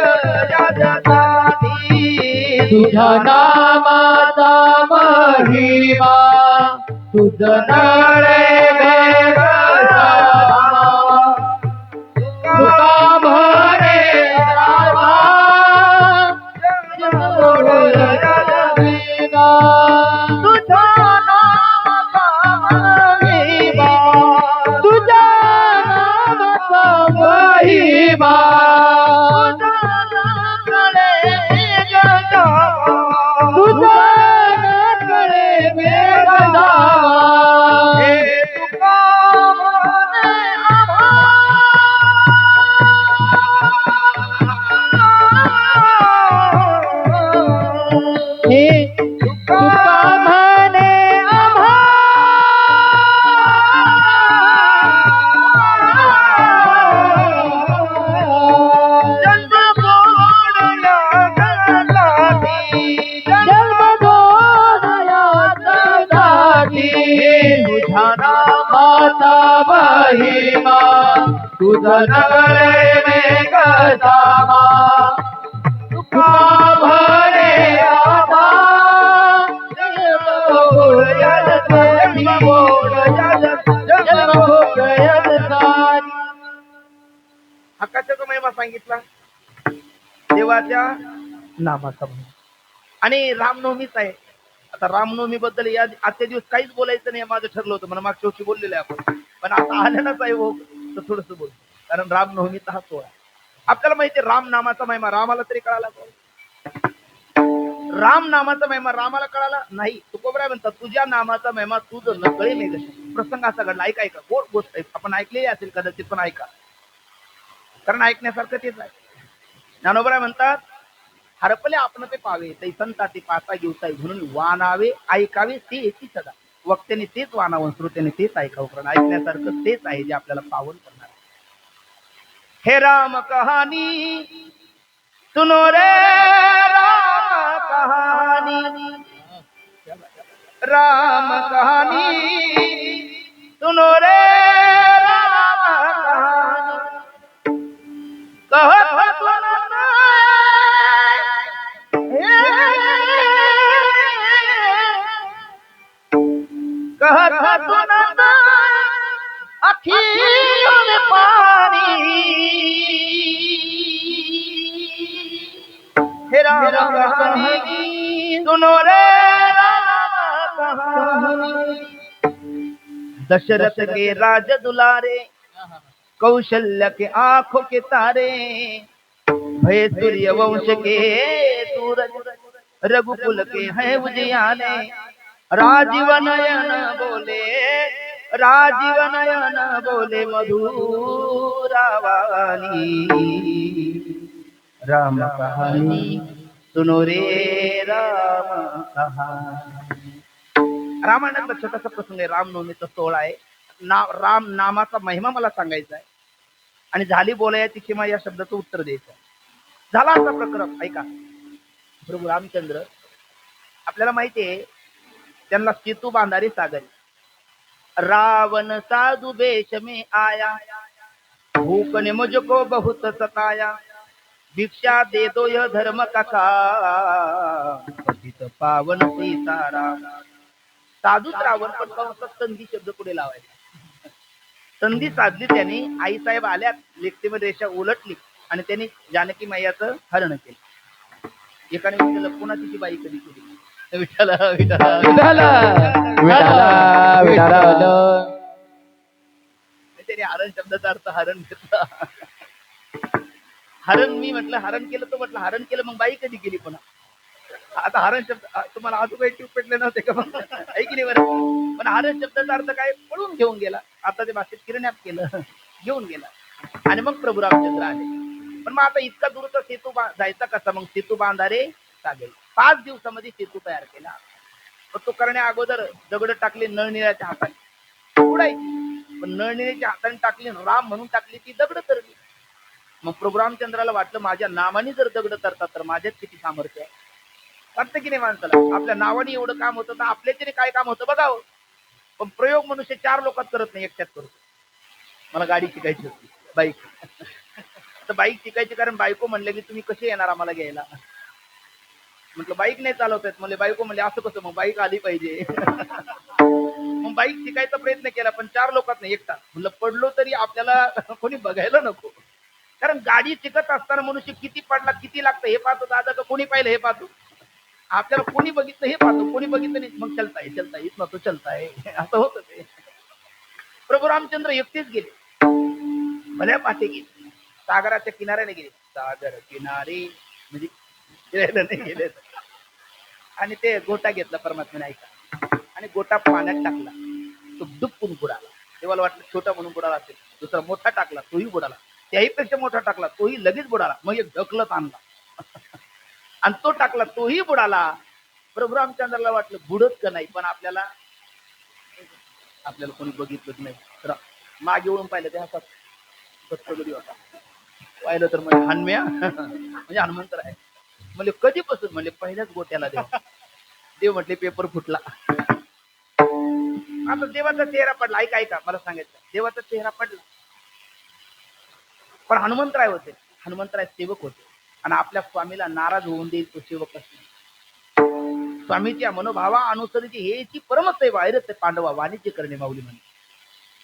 तुझ्या नामाचा महिमा तुझ नळे वेग धामा तुका भरे रामा तुझा नामाचा महिमा तुझा नामाचा महिमा तुझा नळे वेग धामा हे तुका म्हणे हे तुका म्हणे आम्हा जन्म गोडया जगासाठी जन्म गोडया जगासाठी तुझ्या नामाचा महिमा तुझा नळे वेग धामा तुका भरे आमा हक्काचा महिमा सांगितला देवाच्या नामाचा महिमा. आणि रामनवमीच आहे. आता रामनवमी बद्दल या आजच्या दिवस काहीच बोलायचं नाही माझं ठरलं होतं मला मागच्या वर्षी बोललेलं आहे आपण पण आता आलेलाच आहे हो तर थोडस बोलतो कारण रामनवमीचा हा सोहळा आपल्याला माहिती आहे राम नामाचा महिमा रामाला तरी कळाला राम नामाचा महिमा रामाला कळाला नाही तुकोबराय म्हणतात तुझ्या नामाचा महिमा तुझं नकळे नाही जसे प्रसंग असा घडला ऐका गोड गोष्ट आहे आपण ऐकलेली असेल कदाचित पण ऐका कारण ऐकण्यासारखं तेच आहे ज्ञानोबराय म्हणतात हरपले आपण ते पावे ते संता ते पाता घेऊताय म्हणून वानावे ऐकावे ते येते सदा वक्त्याने तेच वानावं श्रोत्याने तेच ऐकावं कारण ऐकण्यासारखं तेच आहे जे आपल्याला पावन करणार हे राम कहाणी सुनो रे राम कहानी राम कहानी सुनो रे राम कहानी कहत सुनत अखियों में पानी हे राम कहानी सुनो रे राम कहानी दशरथ के राज दुलारे कौशल्य के आंखों के तारे भय सूर्य वंश के सूरज रघुकुल के हैं उजियारे राजीव नयन बोले मधुरावाणी राम कहानी सुनो रे राम कहानी रामायणातला छोटासा प्रसंग आहे रामनवमीचा सोहळा आहे राम नामाचा महिमा मला सांगायचा आहे आणि झाली बोलायची किंवा या शब्दाचं उत्तर द्यायचं झाला असा प्रक्रम ऐका प्रभू रामचंद्र आपल्याला माहिती आहे त्यांना सेतू बांधारी सागरी रावण साधु बेश में आया भूख ने मुझको बहुत सताया भिक्षा दे दो यह धर्म कथा पतित पावन सीताराम साधूच रावण पण कंसात संधी शब्द पुढे लावायचा संधी साधली त्यांनी आईसाहेब आल्या लेखतीमध्ये रेषा उलटली आणि त्यांनी जानकी मैयाचं हरण केलं एकाने विचारलं पुन्हा तिची बाई कधी केली विठाला विठाला विठाला विठाला विठाला त्याने हरण शब्दाचा अर्थ हरण घेतला हरण मी म्हटलं हरण केलं तो म्हटलं हरण केलं मग बाई कधी केली पुन्हा आता हरण शब्द तुम्हाला अजून काही ट्यूब पेटले नव्हते का ऐकली बरं पण हरण शब्दाचा अर्थ काय पळून घेऊन गेला आता ते भाषेत किरण्यात केलं घेऊन गेला आणि मग प्रभू रामचंद्र आले पण मग आता इतका दूरचा सेतू जायचा कसा मग सेतू बांधारे सागेल 5 दिवसामध्ये सेतू तयार केला पण तो करण्या अगोदर दगड टाकले नळनिळ्याच्या हाताने उडायची पण नळनिळ्याच्या हाताने टाकली राम म्हणून टाकली ती दगड तरली मग प्रभू रामचंद्राला वाटलं माझ्या नावाने जर दगड तरतात तर माझ्यात किती सामर्थ्य आहे वाटतं की नाही माणसाला आपल्या नावाने एवढं काम होतं तर आपल्याच्याने काय काम होतं बघावं पण प्रयोग मनुष्य 4 लोकात करत नाही एकट्यात करतो मला गाडी शिकायची होती बाईक तर बाईक शिकायची कारण बायको म्हणले की तुम्ही कसे येणार आम्हाला घ्यायला म्हटलं बाईक नाही चालवत आहेत. म्हणले बायको म्हणले असं कसं, मग बाईक आली पाहिजे. मग बाईक शिकायचा प्रयत्न केला, पण 4 लोकात नाही, एकटा. म्हणलं पडलो तरी आपल्याला कोणी बघायला नको. कारण गाडी शिकत असताना मनुष्य किती पडला, किती लागतं हे पाहतो दादा, का कोणी पाहिलं हे पाहतो. आपल्याला कोणी बघितलं हे पाहतो, कोणी बघितलं नाही, मग चलता है इतना तो चलता है, असं होतं ते. प्रभू रामचंद्र एकटेच गेले, भल्या पाठी गेले, सागराच्या किनाऱ्याने गेले. सागर किनारे म्हणजे फिरायला नाही गेले. आणि ते गोटा घेतला परमात्म्याने, ऐका, आणि गोटा पाण्यात टाकला. तो डुबकून बुडाला. देवाला वाटलं छोटा म्हणून बुडाला असेल. दुसरा मोठा टाकला, तोही बुडाला. त्याही पेक्षा मोठा टाकला, तोही लगेच बुडाला. मग एक ढकलत आणला आणि तो टाकला, तोही बुडाला. प्रभू रामचंद्राला वाटलं बुडत का नाही, पण आपल्याला कोणी बघितलंच नाही. तर मागे वळून पाहिलं, त्या हातात सत्तगडी होता. पाहिलं तर म्हणजे हनुम्या म्हणजे हनुमंतर आहे. म्हणजे कधीपासून, म्हणजे पहिल्याच गोट्याला देव म्हटले पेपर फुटला. आता देवाचा चेहरा पडला. ऐका मला सांगायचं, देवाचा चेहरा पडला, पण हनुमंतराय होते. हनुमंतराय सेवक होते, आणि आपल्या स्वामीला नाराज होऊन देईल तो सेवक असतो. स्वामीच्या मनोभावा अनुसरीची हेची परमसेवा आहे रे पांडवा वाणीचे करणे माऊली म्हणे.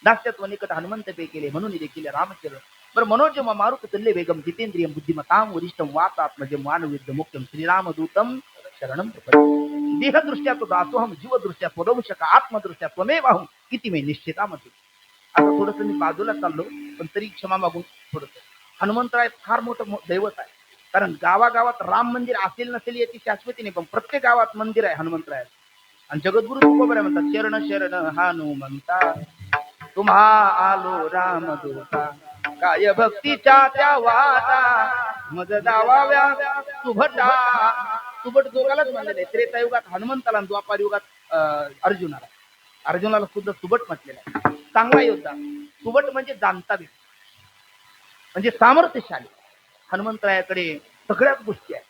दास्यत्व निकट हनुमंत पे केले, म्हणून देखील रामचंद्र बरं मनोज मारुत तुल्य वेगम जितेंद्रियम बुद्धिमताम वरिष्ठम वातात्मजम मानविद्य मुक्तम श्रीरामदूतम शरणम प्रपद्ये. देहदृष्ट्या तो दासोहम, जीवदृष्ट्या स्वदंशक, आत्मदृष्ट्या त्वमेवाहम, किती मे निश्चितामते. आता थोडस मी बाजूला चाललो, पण तरी क्षमा मागून थोडस. हनुमंतराय फार मोठं दैवत आहे. कारण गावागावात राम मंदिर असेल नसेल याची शाश्वती नाही, पण प्रत्येक गावात मंदिर आहे हनुमंतराय. आणि जगद्गुरु तुकोबराय म्हणतात, शरण शरण हनुमंता, तुम्हा आलो रामदूता, काय भक्तीच्या त्या वाटा, मज दावाव्या सुभटा. सुभट दोघालाच म्हणलेलं आहे. त्रेतायुगात हनुमंताला, द्वापार युगात अर्जुनाला सुद्धा सुभट म्हटलेलं आहे. चांगला योद्धा. सुभट म्हणजे जाणता व्यक्ती, म्हणजे सामर्थ्यशाली. हनुमंतरायाकडे सगळ्याच गोष्टी आहेत.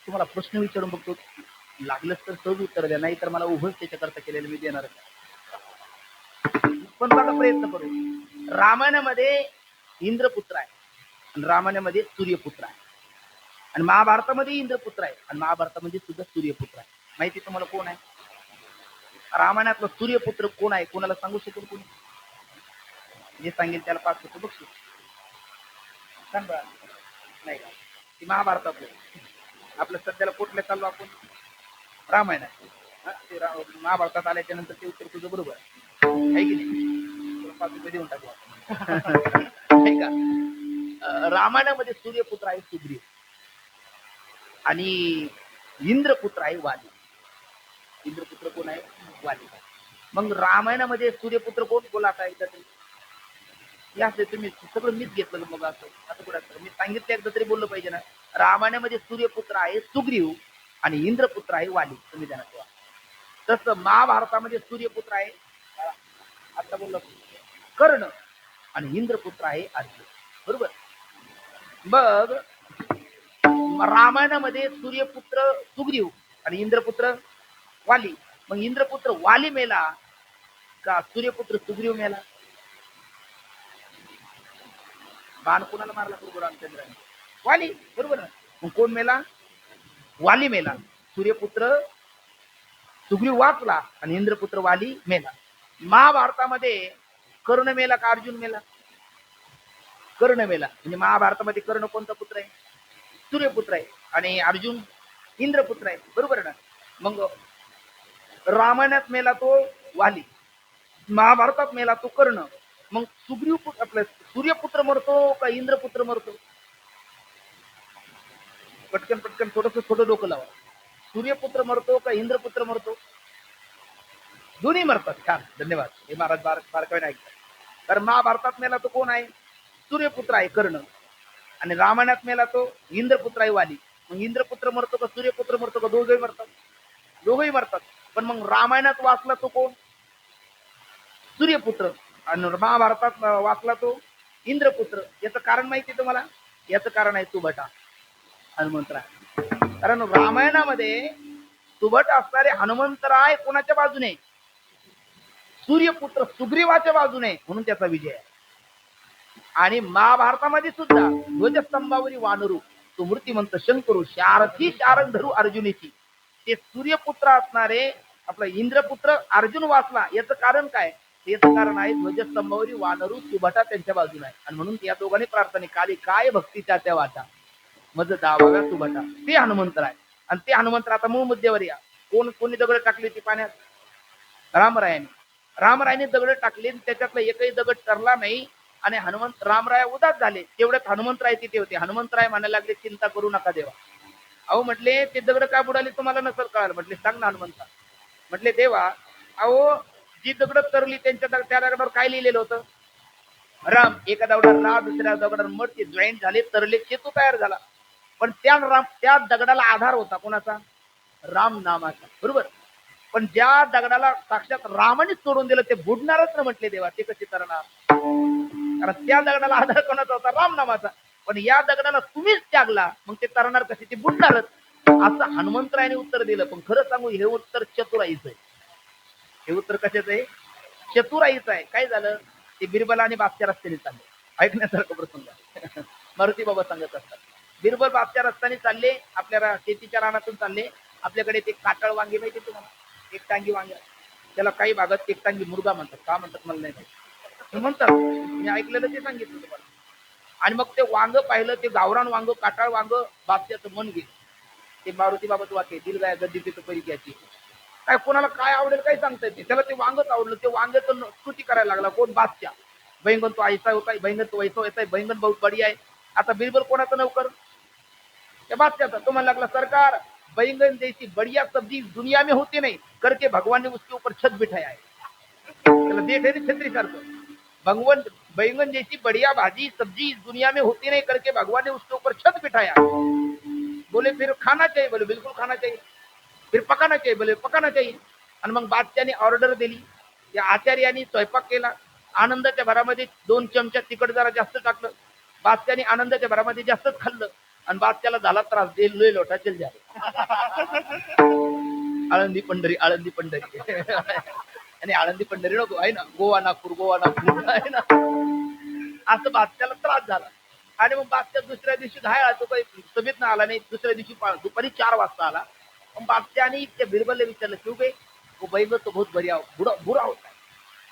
तुम्हाला प्रश्न विचारून बघतो, लागलंच तर सहज उत्तर द्या, नाही तर मला उभंच त्याच्याकरता केलेलं मी देणार. पण बघा प्रयत्न करू. रामायणामध्ये इंद्रपुत्र आहे, आणि रामायणामध्ये सूर्यपुत्र आहे, आणि महाभारतामध्ये इंद्रपुत्र आहे, आणि महाभारतामध्ये सुद्धा सूर्यपुत्र आहे. माहिती तुम्हाला कोण आहे? रामायणातला सूर्यपुत्र कोण आहे? कोणाला सांगू शकेल कोणी? जे सांगेल त्याला 5 रुपये बक्षीस. सांगा. नाही का? ती महाभारतातलं. आपलं सध्याला कुठल्या चाललो आपण? रामायणात. ते महाभारतात आल्याच्या नंतर ते उत्तर तुझं बरोबर आहे की नाही? 5 रुपये देऊन टाकू आपण. का? रामायणामध्ये सूर्यपुत्र आहे सुग्रीव, आणि इंद्रपुत्र आहे वाली. इंद्रपुत्र कोण आहे? वाली. मग रामायणामध्ये सूर्यपुत्र कोण? बोला आता एकदा तरी. या तुम्ही सगळं मीच घेतलं मग असं कुठं मी सांगितलं एकदा तरी बोललं पाहिजे ना. रामायणामध्ये सूर्यपुत्र आहे सुग्रीव, आणि इंद्रपुत्र आहे वाली. तुम्ही ध्यानात ठेवा. तसं महाभारतामध्ये सूर्यपुत्र आहे, आता बोललो, कर्ण, आणि इंद्रपुत्र आहे अर्जुन. बरोबर. मग रामायणामध्ये सूर्यपुत्र सुग्रीव आणि इंद्रपुत्र वाली. मग इंद्रपुत्र वाली मेला का सूर्यपुत्र सुग्रीव मेला? बाण कोणाला मारला प्रभू रामचंद्राने? वाली. बरोबर ना. मग कोण मेला? वाली मेला. सूर्यपुत्र सुग्रीव वाचला, आणि इंद्रपुत्र वाली मेला. महाभारतामध्ये कर्ण मेला का अर्जुन मेला? कर्ण मेला. म्हणजे महाभारतामध्ये कर्ण कोणता पुत्र आहे? सूर्यपुत्र आहे, आणि अर्जुन इंद्रपुत्र आहे. बरोबर ना. मग रामायणात मेला तो वाली, महाभारतात मेला तो कर्ण. मग सुग्रीव आपलं सूर्यपुत्र मरतो का इंद्रपुत्र मरतो? पटकन थोडं डोकं लावा. सूर्यपुत्र मरतो का इंद्रपुत्र मरतो? दोन्ही मरतात. छान, धन्यवाद. हे महाराज बारकाईने ऐकतात. तर महाभारतात मेला तो कोण आहे? सूर्यपुत्र आहे कर्ण, आणि रामायणात मेला तो इंद्रपुत्र आहे वाली. मग इंद्रपुत्र मरतो का सूर्यपुत्र मरतो का? दोघंही मरतात. दोघंही मरतात. पण मग रामायणात वाचला तो कोण? सूर्यपुत्र, आणि महाभारतात वाचला तो इंद्रपुत्र. याचं कारण माहिती आहे तुम्हाला? याचं कारण आहे सुभटा, हनुमंतराय. कारण रामायणामध्ये सुभट असणारे हनुमंतराय कोणाच्या बाजूने? सूर्यपुत्र सुग्रीवाच्या बाजूने, म्हणून त्याचा विजय आहे. आणि महाभारतामध्ये सुद्धा ध्वजस्तंभावरी वानरू तो मूर्तिमंत शंकरू शारथी शारंग धरू अर्जुनीची ते सूर्यपुत्र असणारे आपला इंद्रपुत्र अर्जुन वाचला याचं कारण काय? याचं कारण आहे ध्वजस्तंभावरी वानरू सुभटा त्यांच्या बाजूला आहे आणि म्हणून या दोघांनी प्रार्थना काली काय भक्तीच्या त्या वाटा मज दावाव्या सुभटा ते हनुमंत आहे. आणि ते हनुमंत आता मूळ मुद्द्यावर या कोणी दगड टाकली ती पाण्यात? रामरायाने दगड टाकले त्याच्यातला एकही दगड टरला नाही आणि हनुमंत रामराय उदास झाले. तेवढ्यात हनुमंतराय तिथे होते. हनुमंतराय म्हणायला लागले चिंता करू नका देवा. अहो म्हटले ते दगड काय बुडाले तुम्हाला नसेल कळालं. म्हटले सांग ना हनुमंता. म्हटले देवा अहो जी दगड तरली त्या दगडावर काय लिहिलेलं होतं? राम. एका दगडावर राम दुसऱ्या दगडावर मठ ते जॉईंट झाले तरले सेतू तयार झाला. पण त्या दगडाला आधार होता कोणाचा? राम नामाचा. बरोबर. पण ज्या दगडाला साक्षात रामानेच सोडून दिलं ते बुडणारच ना. म्हटले देवा ते कसे तरणार? कारण त्या दगडाला आधार कोणाचा होता? राम नामाचा. पण या दगडाला तुम्हीच त्यागला मग ते तरणार कसे? ते बुडणारच. असं हनुमंतरायाने उत्तर दिलं. पण खरं सांगू हे उत्तर चतुराईचं आहे. हे उत्तर कशाचं आहे? चतुराईचं आहे. काय झालं? ते बिरबल आणि बादशा रस्त्याने चालले. ऐकण्यासारखं प्रसंग मारुती बाबा सांगत असतात. बिरबल बादशा रस्त्याने चालले आपल्या शेतीच्या रानातून चालले. आपल्याकडे ते काटळ वांगे माहिती तुम्हाला? एक टांगी वांगे त्याला काही भागात एक टांगी मुर्गा म्हणतात. का म्हणतात मला नाही माहिती. म्हणतात मी ऐकलेलं ते सांगितलं तुम्हाला. आणि मग ते वांग पाहिलं ते गावरान वांग काटाळ वांग बादशाचं मन गेलं. ते मारुती बाबाचं वाक्य दिल गाय गद्दी पितो परी घ्यायची. काय कोणाला काय आवडेल काही सांगता येते. त्याला ते वांगच आवडलं. ते वांग्याचं स्तुती करायला लागला. कोण? बादशाह. बैंगन तो ऐसा होता है, बैंगन तो वैसा होता है, बैंगन बहुत बढ़िया है. आता बिरबल कोणाचा नौकर? त्या बादशाहचा. तो म्हणा लागला सरकार बैंगन जैसी बढ़िया सब्जी दुनिया में होती नहीं करके भगवान ने उसके ऊपर छत बिठाया है. त्याला देठ आहे छत्री सारखं. भगवान बैंगन जैसी बढ़िया भाजी सब्जी दुनिया में होती नहीं करके भगवान ने उसके ऊपर छत बिठाया. बोले फिर खाना चाहिए. बोले बिल्कुल खाना चाहिए. फिर पकाना चाहिए. बोले पकाना चाहिए. आणि मग बादशाहने ऑर्डर दिली. त्या आचार्याने स्वयंपाक केला. आनंदाच्या भरामध्ये 2 चमचा तिखट जरा जास्त टाकलं. बादशाहने आनंदाच्या भरामध्ये जास्तच खाल्लं आणि बादशाहला झाला त्रास. लय लोटा चल झाले. आळंदी पंढरी आळंदी पंढरी आणि आळंदी पंढरी नको आहे ना. गोवा नागपूर आहे ना. असं बादशाहला त्रास झाला. आणि मग बादशाह दुसऱ्या दिवशी घायला. तो काही सभेत ना आला नाही. दुसऱ्या दिवशी दुपारी 4 वाजता आला. मग बादशाहने त्या बिरबलने विचारलं क्यों गए? वो बैंगन तो बहुत बढ़िया बुरा होता है.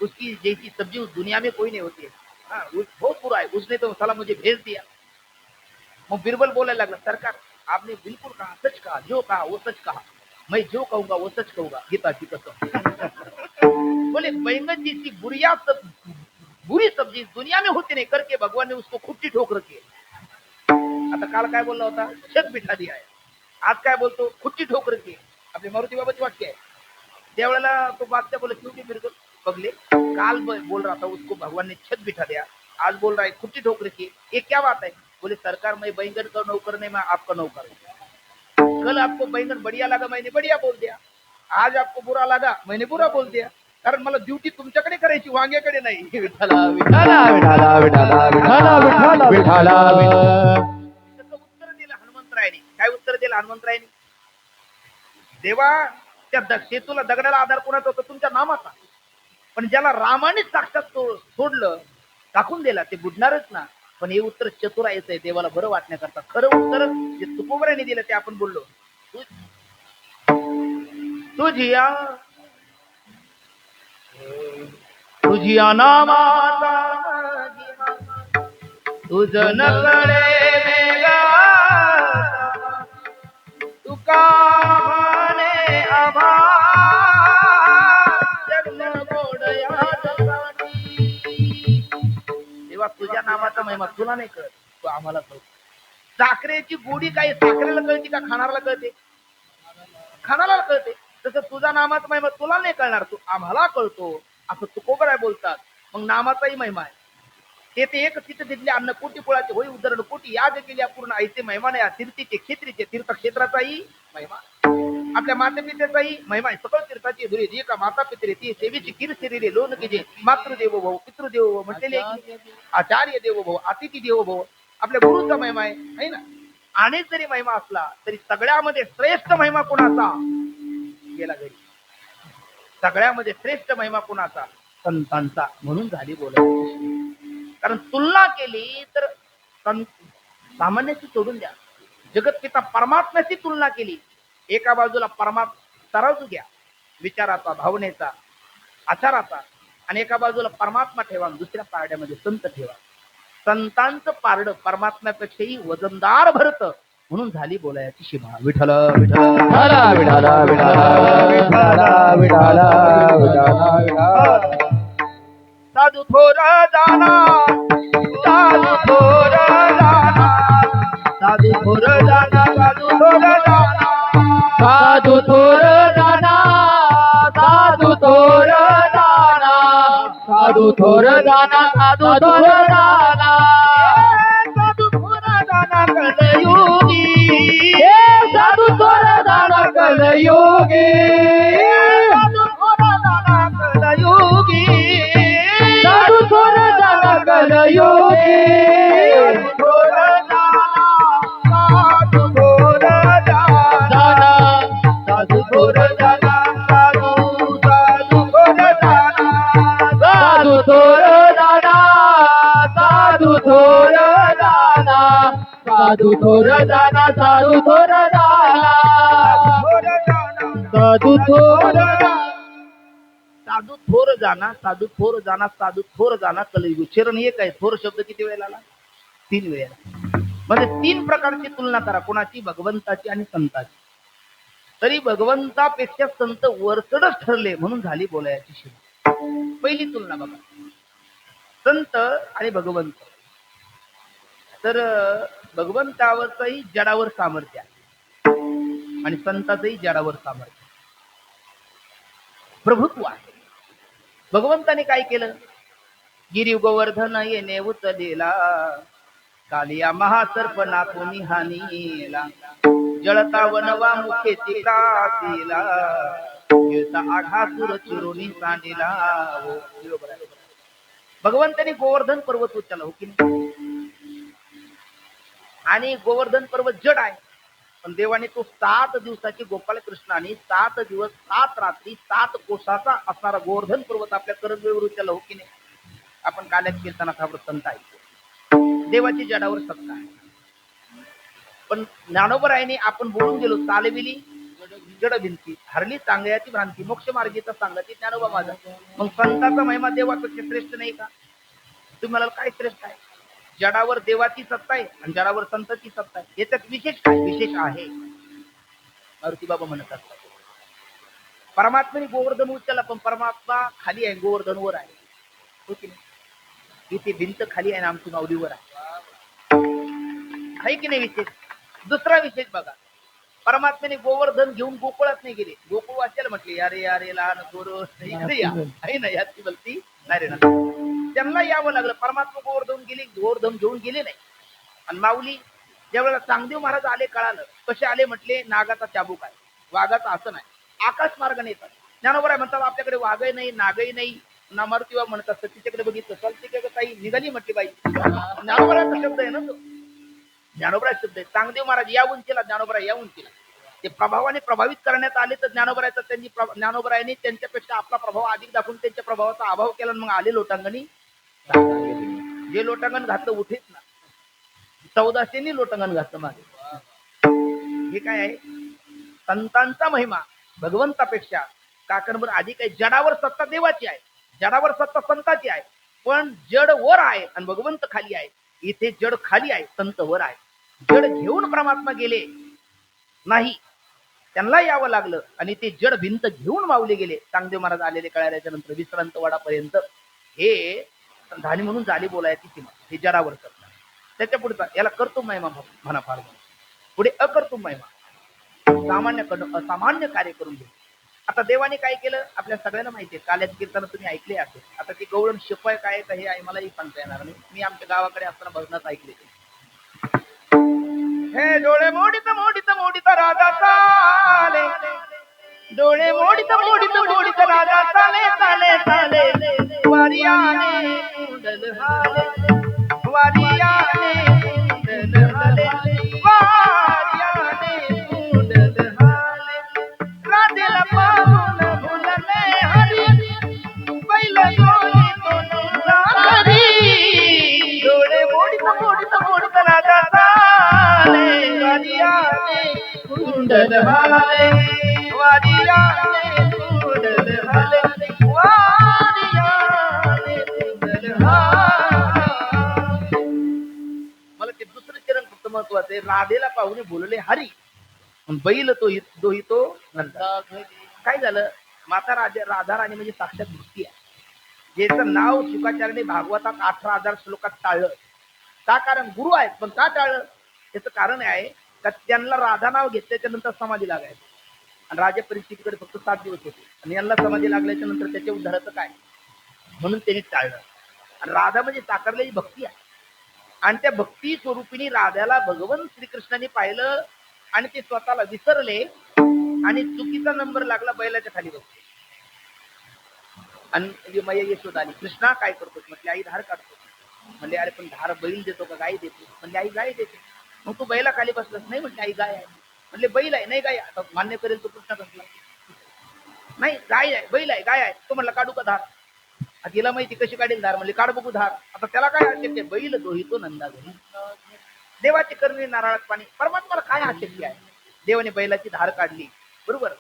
उसकी जैसी सब्जी उस दुनिया में कोई नहीं होती है. हाँ बहुत बुरा है. उसने तो साला मुझे भेज दिया. मग बिरबल बोलायला लागला सरकार आपने बिल्कुल कहा सच कहा. जो कहा वो सच कहा. मैं जो कहूंगा वो सच कहूंगा. गीताची कसम. बोले बैंगन जैसी बुरी सब्जी दुनिया में होती नहीं करके भगवान ने उसको खुट्टी ठोकर की. आता काल काय बोलला होता? छत बिठा दिया है. आज काय बोलतो? खुट्टी ठोकर की. आपले मारुती बाबाचे वाक्य आहे. त्यावेळेला तो बादशाह बोले क्यों बिरबल पगले काल बोल रहा था उसको भगवान ने छत बिठा दिया. आज बोल रहा है खुट्टी ठोकर की. ये क्या बात है? बोले सरकार मैं बैंगन का नौकर नहीं मैं आपका नौकर हूं. कल आपको बैंगन बढ़िया लगा मैंने बढ़िया बोल दिया. आज आपको बुरा लगा मैंने बुरा बोल दिया. कारण मला ड्युटी तुमच्याकडे करायची वांग्याकडे नाही. विठ्ठला विठ्ठला विठाला विठाला विठाला विठाला विठाला. त्याचं उत्तर दिलं हनुमंतरायाने. काय उत्तर दिलं हनुमंतरायाने? देवा त्या सेतूला दगडाला आधार कोणाचा होता? तुमच्या नामाचा. पण ज्याला रामाने साक्षात सोडलं टाकून दिला ते बुडणारच ना. पण हे उत्तर चतुराईचं आहे देवाला बरं वाटण्याकरता. खरं उत्तर जे तुकोबराने दिलं ते आपण बोललो. तुझिया नामाचा तुझ नकळे मेला तुका म्हणे आभा जन्म गोडयासाठी. तेव्हा तुझ्या नामाचा महिमा तुला नाही कळत. तू आम्हाला कळत. साखरेची गोडी काय साखरेला कळते का खाणाऱ्याला कळते? खाणाऱ्याला कळते. तसं तुझा नामाचा महिमा तुला नाही कळणार. तू आम्हाला कळतो असं तुकोबराय बोलतात. मग नामाचाही महिमा आहे. ते एक तिथे तिथले अन्न कोटी पोळाचे होई उदाहरण कोटी याग केल्या पूर्ण ऐसे महिमा नाही. तीर्थीचे क्षेत्रीचे तीर्थक्षेत्राचाही महिमा. आपल्या माता पित्याचाही महिमा आहे. सकळ तीर्थाची धुरी जी का माता पित्रे ती सेवेची कीर शरीरे लोन की मातृदेव भव पितृदेव भव म्हटलेले आचार्य देव भव अतिथी देव भव. आपल्या गुरुचा महिमा आहे ना. आणि जरी महिमा असला तरी सगळ्यामध्ये श्रेष्ठ महिमा कोणाचा? गेला घरी. सगळ्यामध्ये श्रेष्ठ महिमा कोणाचा? संतांचा. म्हणून झाली बोलायची. कारण तुलना केली तर सामान्याची सोडून द्या, जगत पिता परमात्म्याची तुलना केली, एका बाजूला तराजू घ्या विचाराचा, भावनेचा, आचाराचा, आणि एका बाजूला परमात्मा ठेवा, दुसऱ्या पारड्यामध्ये संत ठेवा. संतांचं पारड परमात्म्यापेक्षाही वजनदार भरत, म्हणून झाली बोलायची शिभा. विठ्ठल विठ्ठल विठाला विठाला विठाला विठाला विठाला विठाला. साधू थोर जाना, साधू थोर जाना, साधू थोर जाना, साधू थोर जाना, साधू थोर जाना, साधू थोर जाना, साधू थोर जाना, साधू थोर जाना, साधू थोर जाना कलयुगी, हे साधू थोर जाना कलयुगी, साधू थोर जाना कलयुगी, साधू थोर जाना कलयुगी, साधू थोर जाना, साधू थोर जाना, साधू थोर जाना, साधू थोर जाना, साधू थोर जाना, साधू थोर जाना, साधू थोर जाना, साधू थोर साधू थोर जाना, साधू थोर जाना, साधू थोर जाना कलयुग. चरण एक आहे, थोर शब्द किती वेळेला आला? 3 वेळेला. म्हणजे 3 प्रकारची तुलना करा, कोणाची? भगवंताची आणि संताची. तरी भगवंतापेक्षा संत वरचढच ठरले, म्हणून झाली बोलायची शिभा. पहिली तुलना बघा, संत आणि भगवंत. तर भगवंतावरचंही जडावर सामर्थ्य आहे आणि संताचंही जडावर सामर्थ्य, प्रभुत्व आहे. भगवंताने काय केलं? गिरी गोवर्धन येणे उचलेला, कालिया महासर्प नाथोनी हानीला, जळता वनवा मुखेची प्रासीला, आघासुर चिरोनी सांडीला. भगवंताने गोवर्धन पर्वत उचलला, हो की नाही? आणि गोवर्धन पर्वत जड आहे, पण देवाने तो 7 दिवसाची गोपाल कृष्णाने 7 दिवस 7 रात्री 7 कोसाचा असणारा गोवर्धन पर्वत आपल्या करंजवेवर उचलला, हो की नाही? आपण काल्यात कीर्तनात हा वृत्तांत ऐकतो. देवाची जडावर सत्ता आहे. पण ज्ञानोबरायाने आपण बोलून गेलो, चालविली जड भिंती, हरली चांगल्याची भ्रांती, मोक्ष मार्गीचा सांगती ज्ञानोबा माझा. मग संतांचा महिमा देवापेक्षा श्रेष्ठ नाही का? तुम्हाला काय श्रेष्ठ आहे? जडावर देवाची सत्ता आहे आणि जडावर संतांची सत्ता आहे. याच्यात विशेष काय? विशेष आहे, मारुती बाबा म्हणत असतात. परमात्म्याने गोवर्धन उचलला, पण परमात्मा खाली आहे, गोवर्धन वर आहे, हो की नाही? इथे भिंत खाली आहे आणि आमची माऊलीवर आहे की नाही? विशेष. दुसरा विशेष बघा, परमात्म्याने गोवर्धन घेऊन गोकुळात नाही गेले. गोकुळ वाचायला म्हटले, अरे अरे लहान पोरं इकडे या, आहे ना, याची बोलती नाही रे ना. त्यांना यावं लागलं. परमात्मा गोवर्धन घेऊन गेले नाही. आणि माऊली ज्यावेळेला चांगदेव महाराज आले, कळालं. कसे आले म्हटले? नागाचा चाबूक आहे, वाघाचा असं नाही, आकाश मार्गाने येतात. ज्ञानोबराय म्हणतात आपल्याकडे वाघही नाही, नागही नाही. ना मारुती बाबा म्हणत असतात तिच्याकडे बघितलं, चालते काही निघाली म्हटली बाई. ज्ञानोबरायचा शब्द आहे ना तो, ज्ञानोबराय शब्द आहे. चांगदेव महाराज या उंचीला, ज्ञानोबराय या उंचीला. ते प्रभावाने प्रभावित करण्यात आले, तर ज्ञानोबरायचा त्यांनी ज्ञानोबरायाने त्यांच्यापेक्षा आपला प्रभाव अधिक दाखवून त्यांच्या प्रभावाचा अभाव केला. मग आले लोटांगणी. जे लोटांगण घातलं उठेच ना, 1400 लोटांगण घातलं मागे. हे काय आहे? संतांचा महिमा भगवंतापेक्षा काकणभर अधिक आहे. जडावर सत्ता देवाची आहे, जडावर सत्ता संताची आहे, पण जड वर आहे आणि भगवंत खाली आहे. इथे जड खाली आहे, संत वर आहे. जड घेऊन परमात्मा गेले नाही, त्यांना यावं लागलं आणि ते जड भिंत घेऊन माऊले गेले. चांगदेव महाराज आलेले कळाल्याच्या नंतर विश्रांत वाडापर्यंत. हे धानी म्हणून झाली बोलायची सीमा, हे जडावर सत्ता. त्याच्या पुढचा याला करतो महिमा म्हणा, फार पुढे अकर्तुम महिमा, सामान्यकडून असामान्य कार्य करून घेऊ. आता देवाने काय केलं आपल्या सगळ्यांना माहिती आहे, काल्यात कीर्तन तुम्ही ऐकले असेल. आता ती गवळण शिपाय काय का हे मलाही सांगता येणार नाही. मी आमच्या गावाकडे असताना भजनात ऐकले. हे डोळे मोडीत मोडीत मोडीत राजा चाले, डोळे मोडीत मोडीत मोडीत राजा चाले चाले चाले, वारियाने कुंडल हाले, वारियाने कुंडल हाले, वारियाने कुंडल हाले. राधेला पाहून भुलले हरी, बैल जोडी तोडून हरी, सुंदर भाले वारियाने सुंदर भाले वारियाने सुंदर भाले. मला ते दुसरं चरण फक्त महत्वाचं आहे. राधेला पाहुणे बोलले हरी, बैल तो नंदा. काय झालं, माता राधा राणी म्हणजे साक्षात भक्ती आहे, ज्याचं नाव शुकाचार्याने भागवतात 18,000 श्लोकात टाळलं. का? कारण गुरु आहेत, पण का टाळलं? त्याचं कारण आहे का त्यांना राधा नाव घेतल्याच्या नंतर समाधी लागायची आणि राजा परिस्थितीकडे फक्त 7 दिवस होते आणि यांना समाधी लागल्याच्या नंतर त्याच्या उद्धाराचं काय, म्हणून त्यांनी टाळलं. आणि राधा म्हणजे साकारलेली भक्ती आहे आणि त्या भक्ती स्वरूपिणी राधाला भगवान श्रीकृष्णाने पाहिलं आणि ते स्वतःला विसरले आणि चुकीचा नंबर लागला बैलाच्या खाली बसले. आणि मैया यशोदा आली, कृष्णा काय करतो? म्हटले आई धार काढतो. म्हणजे अरे पण धार बैल देतो का गाय देतो? म्हणजे आई गाय देते. मग तू बैला खाली बसलास? नाही म्हटले आई गाय आहे. म्हणले बैल आहे? नाही गाय. आता मान्य करेल तो कृष्णा कसला? नाही गाय आहे, बैल आहे, गाय आहे. तो म्हटला काढू का धार? तिला माहिती कशी काढेल धार, म्हणजे काढ बघू धार. आता त्याला काय अशक्य? बैल दोहितो नंदा घरी. देवाची करणी नारळात पाणी. परमात्माला काय अशक्य आहे? देवाने बैलाची धार काढली, बरोबर.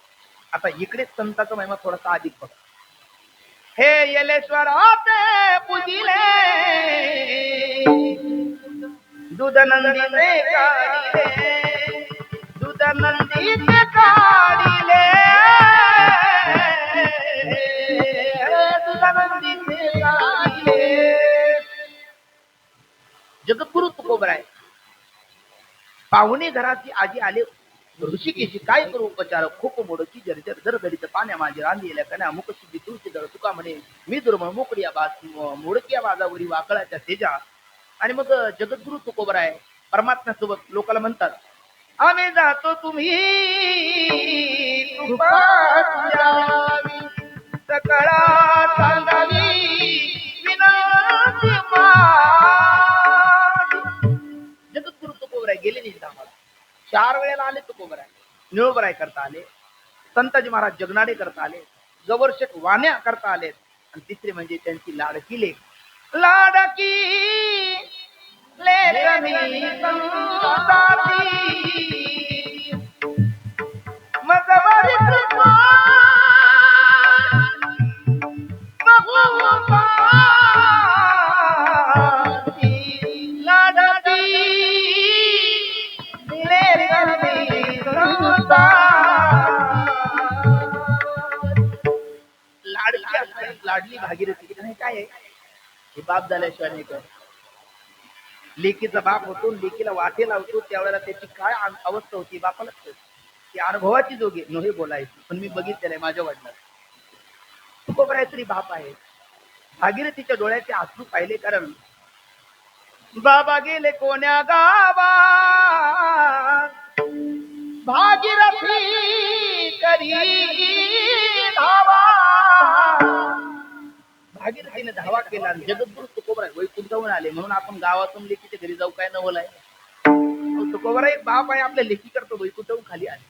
आता इकडे संताचा महिमा थोडासा अधिक बघा. हे येलेश्वर होते पूजिले दूध नंदीचे काढिले, दूध नंदीचे काढिले, दूध नंदीचे काढिले. जगद्गुरु तुकोबराय पाहुणे घराची आजी आले ऋषिकेशी. काय करू उपचार? खूप मोडची जर्जर दरदरीत पाण्या माझे रांधलेल्या कन्या मुख शुद्धी तुळशी दळ. तुका म्हणे मी दुर्मळ मोकळी मोडक्या बाजावरी वाकळाच्या तेजा. आणि मग जगद्गुरु तुकोबराय परमात्म्यासोबत लोकांना म्हणतात, आम्ही जातो तुम्ही सकळा सांगावी विनंती माझी. जगद्गुरु तुकोबराय गेले नाही आम्हाला. 4 वेळेला आले तुकोबराय. निळोबराय करता आले, संताजी महाराज जगनाडे करता आले, गवर्षक वाण्या करता आले आणि तिसरे म्हणजे त्यांची लाडकी लेक. लाडकी लेकनी संताची मजवरी कृपा लाडकी लाडली भागीरथी नाही काय आहे हे? बाप झाल्याशिवाय नाही कर. लेकीचा बाप होतो, लेकीला वाटे लावतो, त्यावेळेला त्याची काय अवस्था होती बापाला ती अनुभवाची जोगी नव्हे बोलायची. पण मी बघितलेलं आहे माझ्या वडिलांना. तुकोबराय तरी बाप आहे. भागीरथीच्या डोळ्याचे अश्रू पाहिले, कारण बाबा गेले कोण्या गावा भागीरथी करी धावा. भागीरथीने धावा केला. जगद्गुरु तुकोबराय वैकुंठावरून आले म्हणून आपण गावातून लेकीच्या घरी जाऊ काय नवल आहे? तुकोबराय एक बाप आहे, आपल्या लेकी करतो, वैकुंठावरून खाली आले.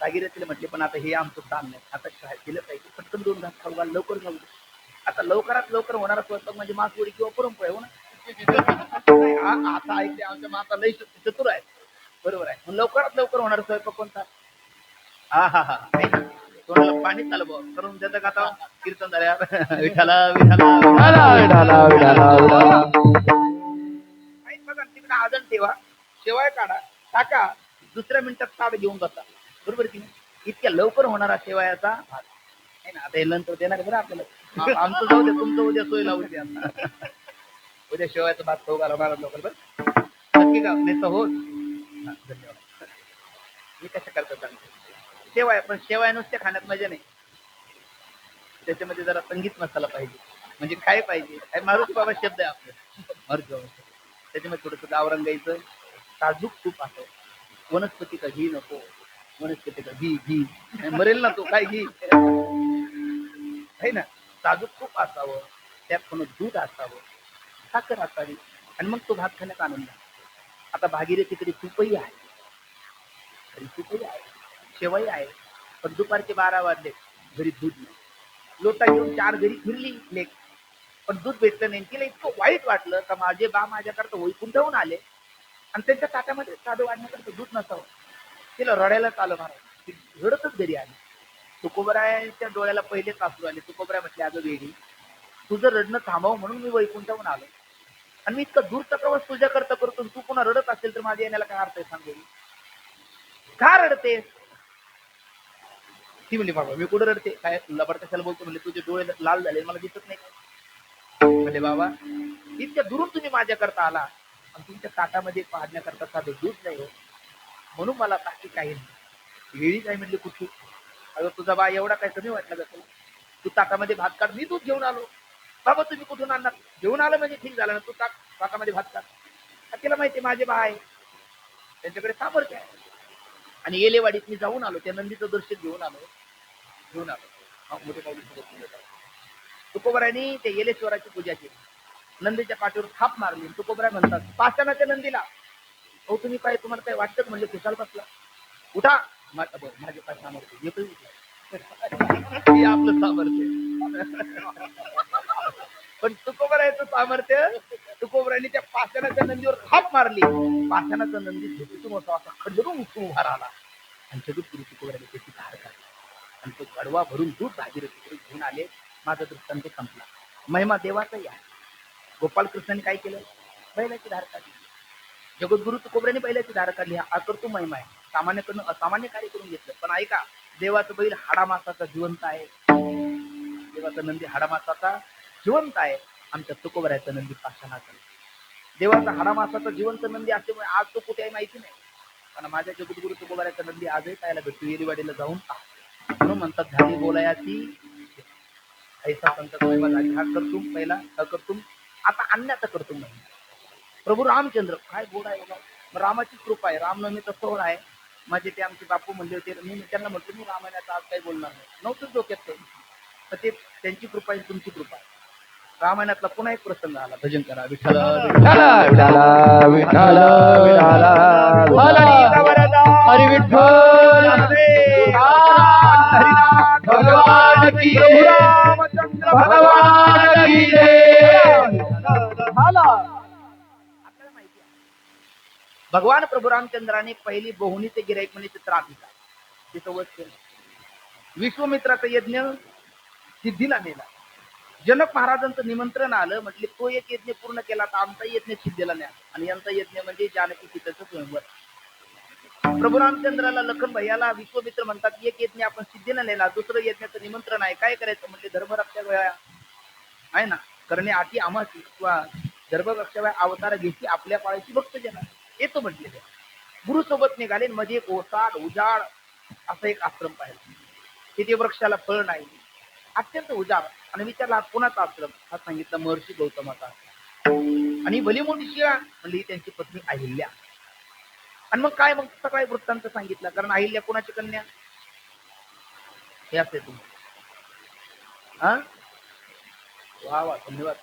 भागीरथीला म्हटले पण आता हे आमचं काम नाही, आता काय केलं पाहिजे? पटकन 2 घास खाऊ घाल, लवकर जाऊ. आता लवकरात लवकर होणारा स्वयंपाक म्हणजे मासवडी किंवा पुरणपोळी हो ना. आता ऐकले आमच्या माता लई चतुर आहे, बरोबर आहे. मग लवकरात लवकर होणारा स्वयंपाक कोणता? हा हा हा तोंडाला पाणी चालू बघ करून देतं का आता कीर्तन झाल्या विठाला विठाला विठाला विठाला विठाला. बघा तिकडे आदन ठेवा, शेवाय काढा, टाका, दुसऱ्या मिनिटात ताट घेऊन बसा, बरोबर की नाही? इतक्या लवकर होणारा शेवायाचा भात आहे ना. आता हे नंतर देणार बरं आपल्याला. आमचं जाऊ दे, तुमचं उद्या सोय लावू द्या. उद्या शेवायचा भात खाऊ घालवणार लवकर बरं नक्की का? नाही तर हो. धन्यवाद. मी कशा करता सांगतो. शेवाय, पण शेवाय नुसत्या खाण्यात मजा नाही, त्याच्यामध्ये जरा संगीत मसाला पाहिजे. म्हणजे काय पाहिजे? मारुती बाबा शब्द आहे आपलं, मारुती बाबा. त्याच्यामध्ये थोडंसं गावरान गाईचं साजूक तूप असं. वनस्पती का घी नको, वनस्पती का घी मरेल ना तो, काय घी आहे ना. साजूक तूप असावं, त्यात कोण दूध असावं, साखर असावी, आणि मग तो भात खाण्यात आनंद. आता भागीरथीकडे तूपही आहे, तूपही आहे, शेवाई आहे, पण दुपारचे 12 वाजले, घरी दूध नाही. लोटा घेऊन 4 घरी फिरली लेक, पण दूध भेटलं नाही. तिला इतकं वाईट वाटलं का माझे बा माझ्याकरता वैकुंठावरून आले आणि त्यांच्या ताटामध्ये साधं वाढण्याकरता दूध नसावं. तिला रडायलाच आलं महाराज. ती रडतच घरी आली. तुकोबरायांच्या डोळ्याला पहिलेच अश्रू आले. तुकोबराय म्हटले, अगं वेडी, तुझं रडणं थांबावं म्हणून मी वैकुंठाहून आलो, आणि मी इतका दूरचा प्रवास तुझ्या करता करतो, तू पुन्हा रडत असेल तर माझ्या येण्याला काय अर्थ आहे सांग बरं? का रडते? ती म्हणली, बाबा मी कुठं रडते, काय लबाड कशाला बोलतो? म्हणले, तुझे डोळे लाल झाले मला दिसत नाही काय? म्हणले, बाबा इतक्या दुरून तुम्ही माझ्या करता आला आणि तुमच्या ताटामध्ये पाहण्याकरता साधं दूध नाही हो, म्हणून मला बाकी काही नाही. वेळी काय म्हणली, कुठली? अगं तुझा बा एवढा काय कमी वाटला का तुला? तू ताटामध्ये भात काढ, मी दूध घेऊन आलो. बाबा तुम्ही कुठून आणणार? घेऊन आलं म्हणजे ठीक झालं ना, तू ताटामध्ये भात काढ. तिला माहिती माझे बा आहे, त्यांच्याकडे सामर्थ्य आहे. आणि येलेवाडीत मी जाऊन आलो, त्या नंदीचं दर्शन घेऊन आलो. मोठे पाऊल तुकोबरायांनी त्या येलेश्वराची पूजा केली, नंदीच्या पाठीवर थाप मारली. तुकोबराय म्हणतात, पाषाणाच्या नंदीला, हो तुम्ही काय, तुम्हाला काय वाटतं? म्हणजे खुशाल बसला, उठा. माझे काय सामर्थ्य हे पण हे आपलं सामर्थ्य. पण तुकोबरायचं सामर्थ्य, तुकोबरायांनी त्या पाषाणाच्या नंदीवर थाप मारली. पाषाणाचा नंदी झोपेतून असा खडरून उठून उभा राहिला आणि जगद्गुरु तुकोबरायांनी त्याची धार काढली आणि तो कडवा भरून दूध भागीरथीकडे घेऊन आले. माझा दृष्टांत संपला. महिमा देवाचाही आहे. गोपालकृष्णाने काय केलं? बैलाची धार काढली. जगद्गुरु तुकोबरायांनी बैलाची धार काढली. हा अकर्तृ महिमा आहे. सामान्यकडनं असामान्य कार्य करून घेतलं. पण ऐका, देवाचं बैल हाडामासाचा जिवंत आहे. देवाचा नंदी हाडामासाचा जिवंत आहे. आमच्या तुकोबरायाचा नंदी पाषाणाचा. देवाचा हाडामासाचा जिवंत नंदी असल्यामुळे आज तो कुठे आहे माहिती नाही, पण माझ्या जगद्गुरु तुकोबरायाचा नंदी आजही पाहायला भेटतो. येरीवाडीला जाऊन म्हणून म्हणतात, झाली बोलायाची ऐसा संत महिमा झाली. हा करतुम पहिला अकर्तुम, आता अन्याचा करतुम महिमा. प्रभू रामचंद्र काय गोड आहे बघा. रामाची कृपा आहे. रामनवमीचा सोहळा आहे. माझे ते आमचे बापू म्हणले होते, मी त्यांना म्हटलं मी रामायणाचं आज काही बोलणार नाही, नव्हतं डोक्यात काही. तर ते त्यांची कृपा आहे, तुमची कृपा आहे. रामायणातला पुन्हा एक प्रसंग आला. भजन करा विठ्ठल विठ्ठल विठ्ठल विठ्ठल हरी विठ्ठल भगवान की रामचंद्र भगवान की जय. आपल्याला माहिती आहे, भगवान प्रभू रामचंद्राने पहिली बहुनीचे गिराईक म्हणजे चित्रापिता तिथं वध केलं. विश्वमित्राचा यज्ञ सिद्धीला नेला. जनक महाराजांचं निमंत्रण आलं, म्हटले तो एक यज्ञ पूर्ण केला तर आमचा यज्ञ सिद्धीला न्या. आणि यांचा यज्ञ म्हणजे जानकी सीतेचं स्वयंवर. प्रभू रामचंद्राला, लखन भैयाला विश्वमित्र म्हणतात, एक यज्ञ आपण सिद्धीला नेला, दुसरं यज्ञाचं निमंत्रण आहे, काय करायचं? म्हणजे धर्मरक्षक आहे ना, करणे आठी आमाची किंवा धर्मरक्षक अवतार घेतली आपल्या पाळायची भक्त जन येतो म्हटले. गुरु सोबत निघाले. मध्ये एक ओसाड उजाड असं एक आश्रम पाहिलं. तिथे वृक्षाला फळ नाही, अत्यंत उजाड. आणि विचारला कोणाचा आश्रम? हा सांगितलं महर्षी गौतमाचा. आणि भली मोठी शिळा म्हणजे त्यांची पत्नी अहिल्या. आणि मग काय, मग सगळा वृत्तांत सांगितला. कारण अहिल्या कोणाची कन्या हे असते तुम्ही. हा वा वा, धन्यवाद.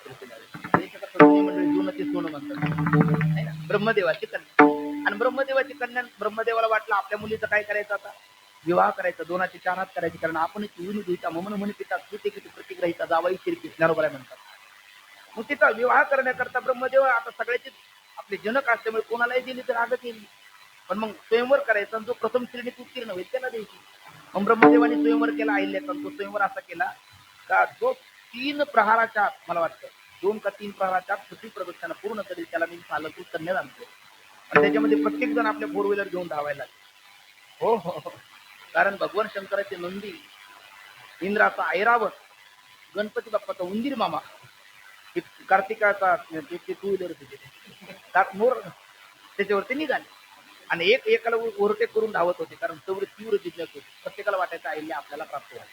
मंडळी सोनं म्हणतात, ब्रह्मदेवाची कन्या. आणि ब्रह्मदेवाची कन्या, ब्रह्मदेवाला वाटलं आपल्या मुलीचं काय करायचं आता? विवाह करायचा, दोनाचे चार हात करायचे. कारण आपण चिवणी धुईता ममन म्हणे पिता सुते किती प्रतीक राहिता जावाई शिरपी ज्ञानोबा म्हणतात. मग तिचा विवाह करण्याकरता ब्रह्मदेव आता सगळ्याचे आपले जनक असल्यामुळे कोणालाही दिली तर आगत येईल. पण मग स्वयंवर करायचा, जो प्रथम श्रेणीत उत्तीर्ण होईल त्याला द्यायची. मग ब्रह्मदेवाने स्वयंवर केला अहिल्याचा. तो स्वयंवर असा केला का जो 3 प्रहाराच्या, मला वाटतं 2 का 3 प्रहाराच्या पृथ्वी प्रदक्षिणा पूर्ण करेल त्याला मी चालक कन्या आणतो. आणि त्याच्यामध्ये प्रत्येक जण आपल्या 4 व्हीलर घेऊन धावायला लागले. हो हो हो, कारण भगवान शंकराचे नंदी, इंद्राचा ऐरावत, गणपती बाप्पाचा उंदीर मामा, कार्तिकाचा 2 व्हीलर मोर त्याच्यावरती निघाले. आणि एकाला ओव्हरटेक करून धावत होते. कारण तेवढे तीव्र जिज्ञास होते. प्रत्येकाला वाटायचं अहिल्या आपल्याला प्राप्त व्हायला.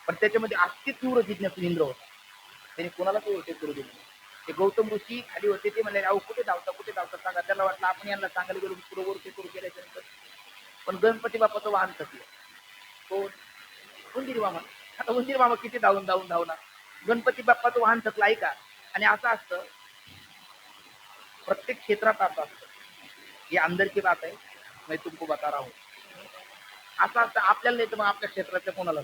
पण त्याच्यामध्ये अति तीव्र जिज्ञास इंद्र होता. त्याने कोणालाच ओव्हरटेक करू दिलं. ते गौतम ऋषी खाली होते. ते म्हणले अहो कुठे धावता सांगा. त्याला वाटलं आपण यांना सांगायला गेलो पुढे ओव्हरटेक करू केल्याच्यानंतर. पण गणपती बाप्पाचं वाहन थकलं. कोण? उंदीर मामा. आता उंदीर मामा किती धावणार. गणपती बाप्पाचं वाहन थकलं. ऐका, आणि असं असतं प्रत्येक क्षेत्रात असं असतं. ये अंदर की बात आहे, मैं तुमको बता रहा हूं. असं असतं आपल्याला नाही तर मग आपल्या क्षेत्रातल्या कोणाला